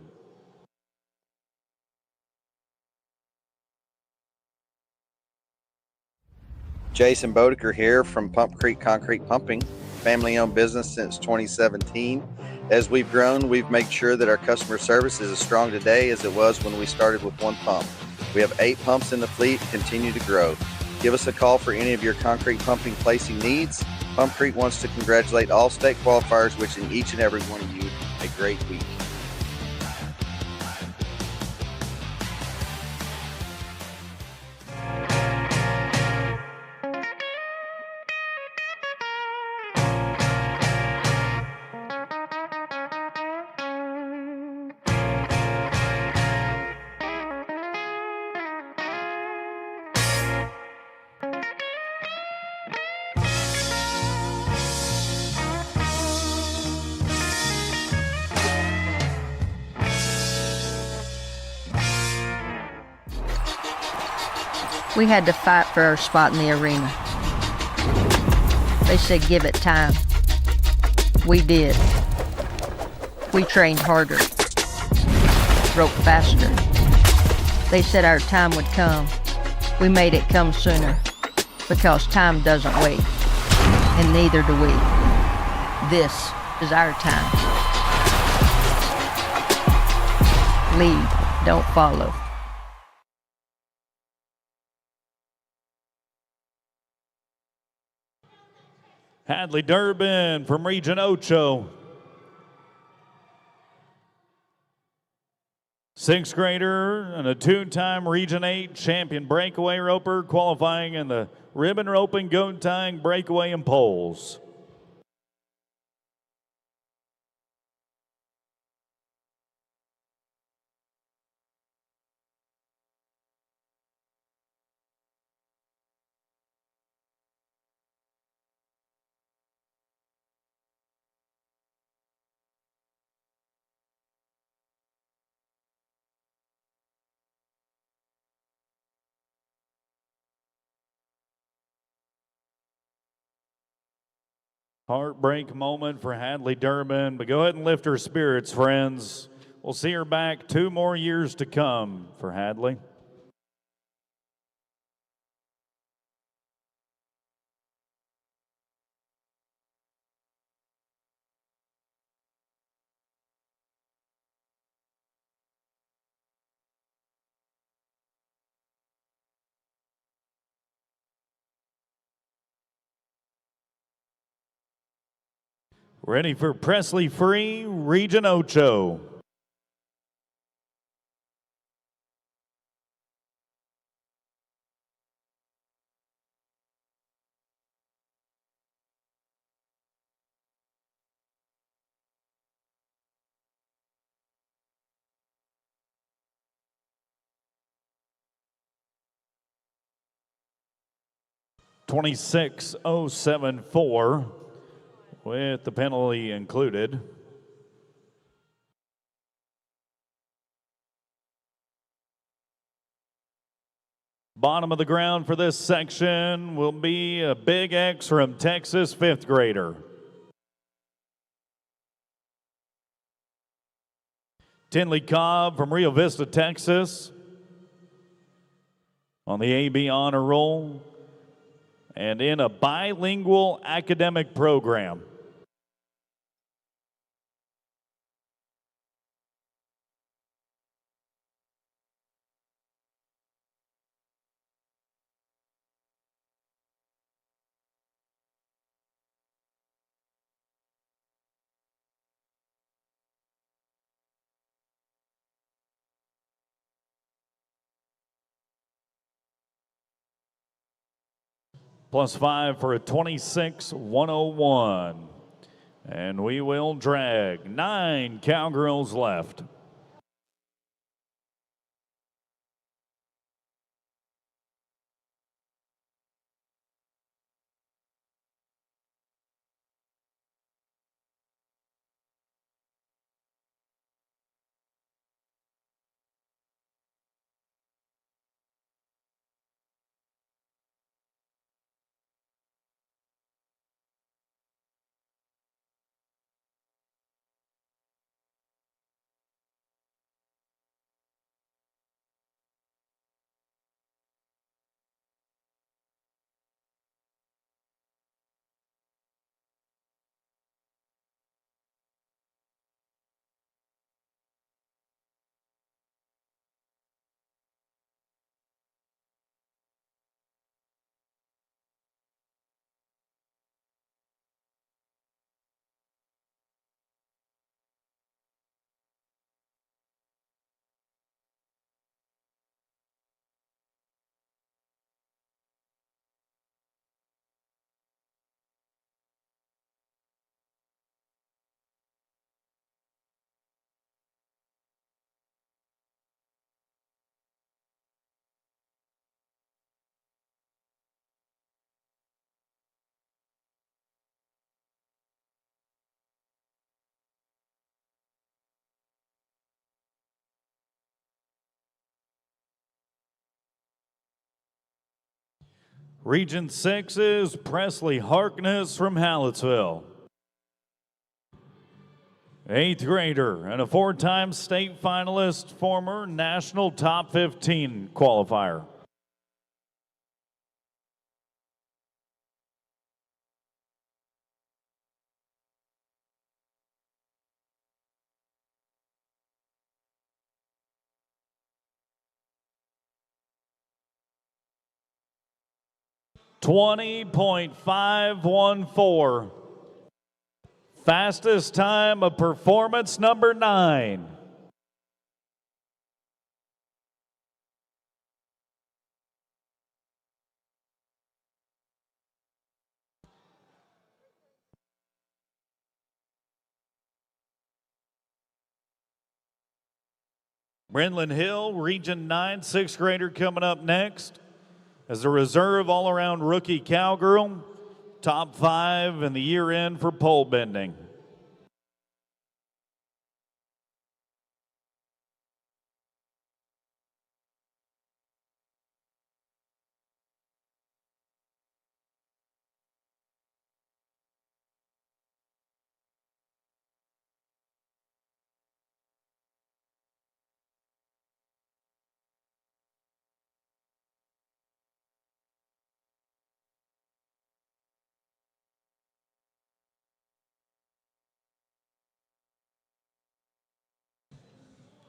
Jason Bodeker here from Pump Creek Concrete Pumping, family-owned business since 2017. As we've grown, we've made sure that our customer service is as strong today as it was when we started with 1 pump. We have 8 pumps in the fleet and continue to grow. Give us a call for any of your concrete pumping placing needs. Pump Creek wants to congratulate all state qualifiers, wishing each and every one of you a great week. We had to fight for our spot in the arena. They said give it time. We did. We trained harder, broke faster. They said our time would come. We made it come sooner, because time doesn't wait, and neither do we. This is our time. Lead, don't follow. Hadley Durbin from Region 8. Sixth grader and a two-time Region 8 champion breakaway roper qualifying in the ribbon roping, goat tying, breakaway, and poles. Heartbreak moment for Hadley Durbin, but go ahead and lift her spirits, friends. We'll see her back 2 more years to come for Hadley. Ready for Presley Free, Region 8. (26.074) with the penalty included. Bottom of the ground for this section will be a big X from Texas, 5th grader. Tinley Cobb from Rio Vista, Texas, on the AB honor roll and in a bilingual academic program. +5 for a 26.101. And we will drag 9 cowgirls left. Region 6 is Presley Harkness from Hallettsville. 8th grader and a 4-time state finalist, former national top 15 qualifier. .514. Fastest time of performance number 9. Brenlin Hill, Region 9, sixth grader coming up next. As a reserve all-around rookie cowgirl, top 5 in the year end for pole bending.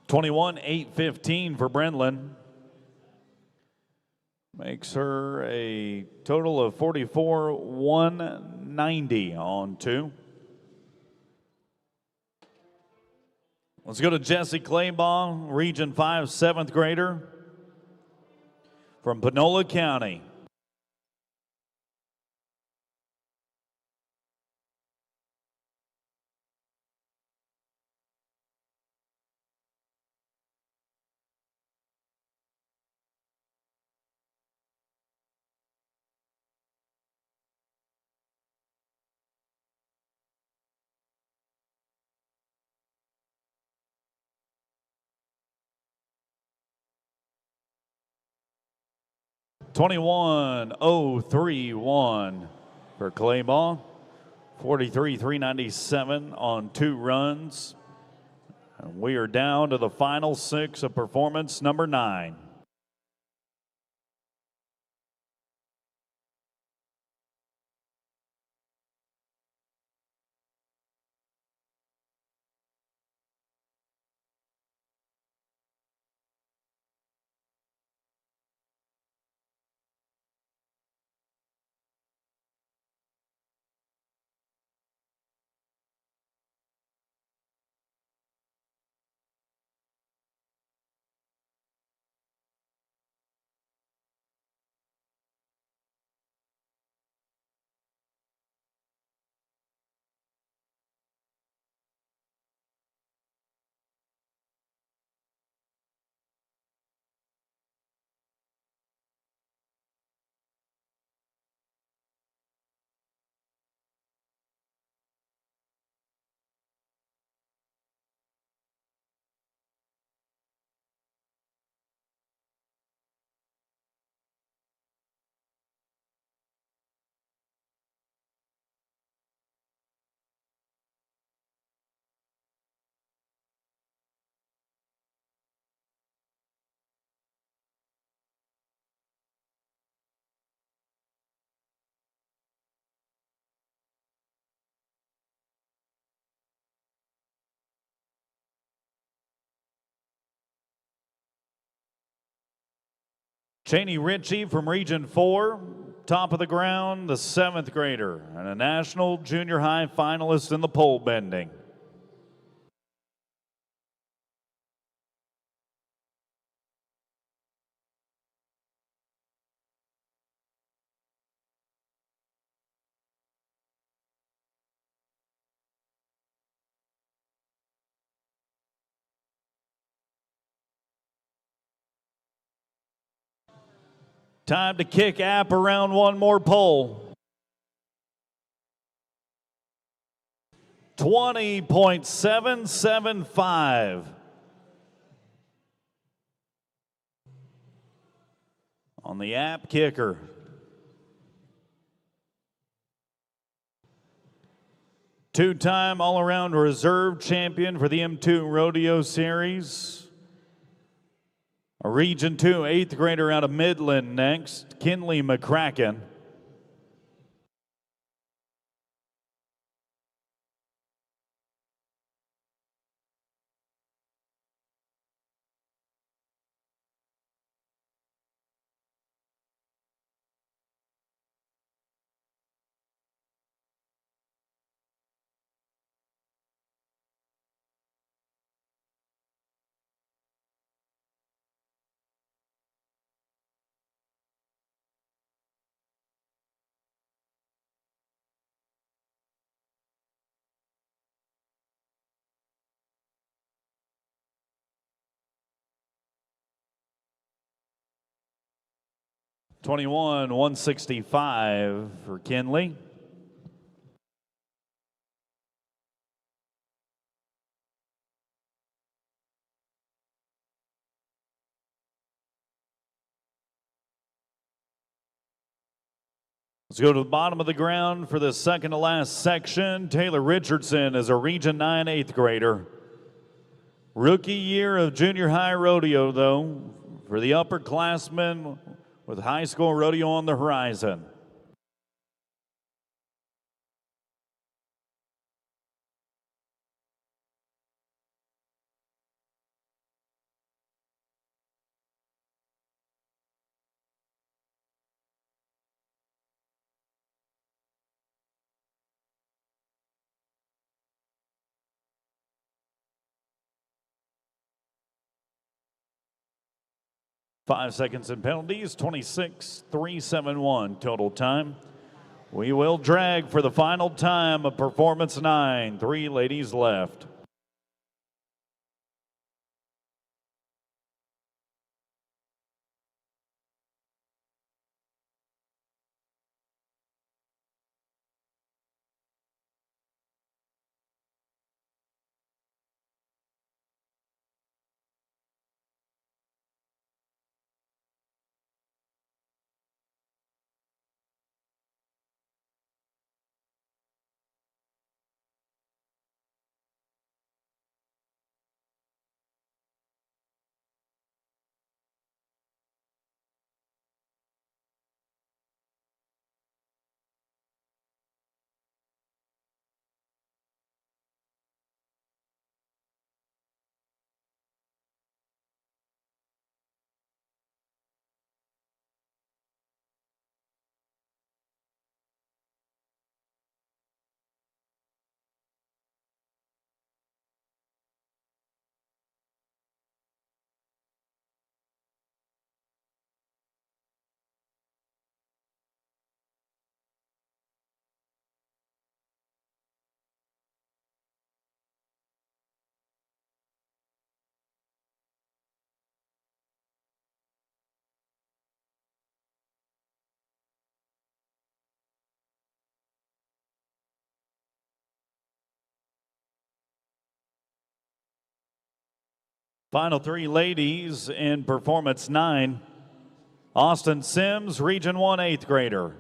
$21,815 for Brenlin. Makes her a total of $44,190 on 2. Let's go to Jesse Claybaugh, Region 5, seventh grader from Panola County. $21,031 for Claybaugh. 43,397 on 2 runs. And we are down to the final 6 of performance number 9. Cheney Ritchie from Region 4, top of the ground, the 7th grader, and a national junior high finalist in the pole bending. Time to kick App around one more pole. 20.775. On the App kicker. Two-time all-around reserve champion for the M2 Rodeo Series. A Region 2 8th grader out of Midland next, Kinley McCracken. 21-165 for Kinley. Let's go to the bottom of the ground for the second to last section. Taylor Richardson is a Region 9 8th grader. Rookie year of junior high rodeo, though, for the upperclassmen with high school rodeo on the horizon. Five seconds in penalties, 26-371 total time. We will drag for the final time of performance 9. 3 ladies left. Final 3 ladies in performance 9. Austin Sims, Region 1 8th grader.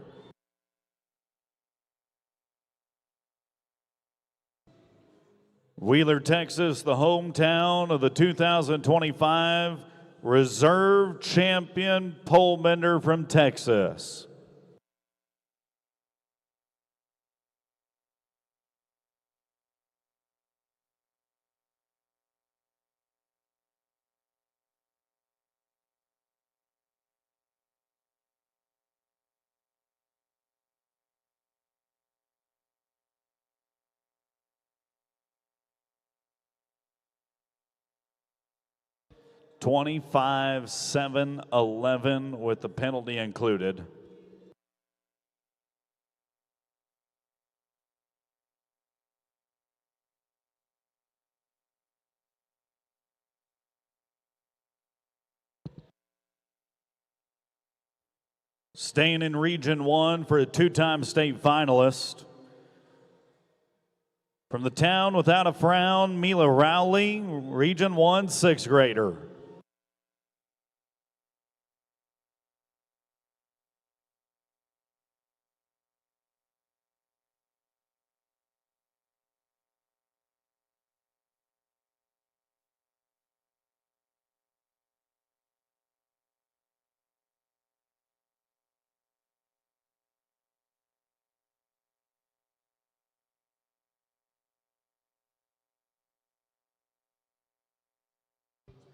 Wheeler, Texas, the hometown of the 2025 Reserve Champion pole bender from Texas. $25,711 with the penalty included. Staying in Region 1 for a 2-time state finalist. From the town without a frown, Mila Rowley, Region 1 6th grader.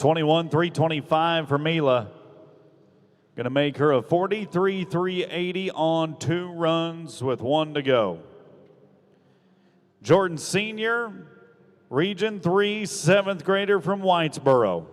$21,325 for Mila. Going to make her a 43,380 on 2 runs with 1 to go. Jordan Sr., Region 3 7th grader from Whitesboro.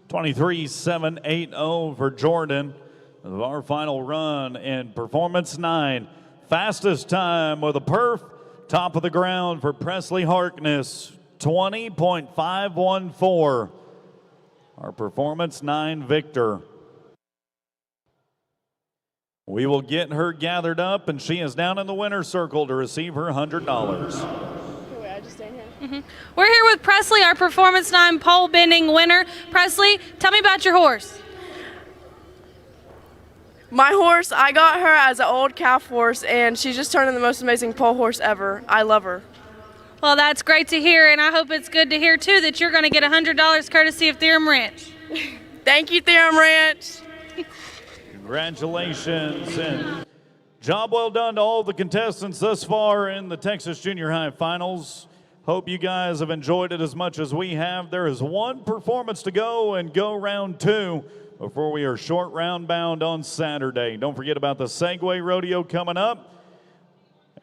23.780 for Jordan. Of our final run in Performance 9. Fastest time with a perf, top of the ground for Presley Harkness, 20.514. Our Performance 9 victor. We will get her gathered up, and she is down in the winner's circle to receive her $100. We're here with Presley, our Performance 9 pole bending winner. Presley, tell me about your horse. My horse, I got her as an old calf horse, and she's just turned into the most amazing pole horse ever. I love her. Well, that's great to hear, and I hope it's good to hear, too, that you're going to get $100 courtesy of Theorem Ranch. Thank you, Theorem Ranch. Congratulations, and job well done to all the contestants thus far in the Texas Junior High Finals. Hope you guys have enjoyed it as much as we have. There is one performance to go and go round 2 before we are short round bound on Saturday. Don't forget about the Segway Rodeo coming up,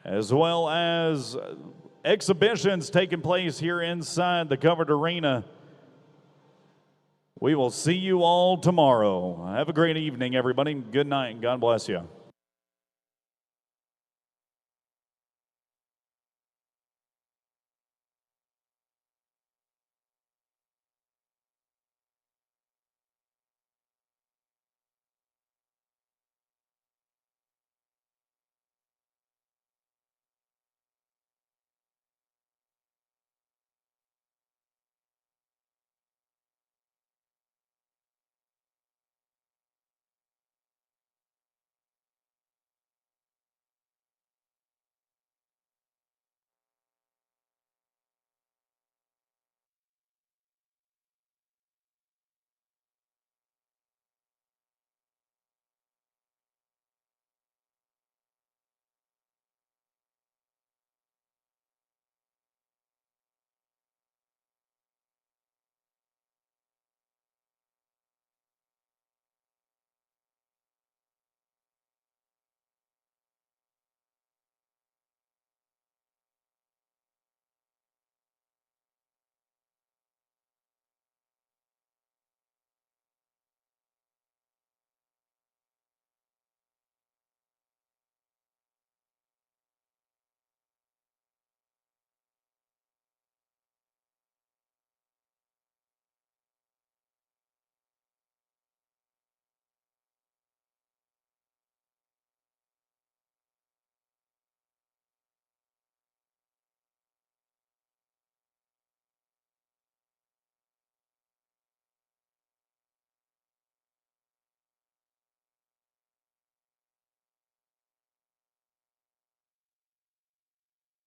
as well as exhibitions taking place here inside the covered arena. We will see you all tomorrow. Have a great evening, everybody. Good night, and God bless you.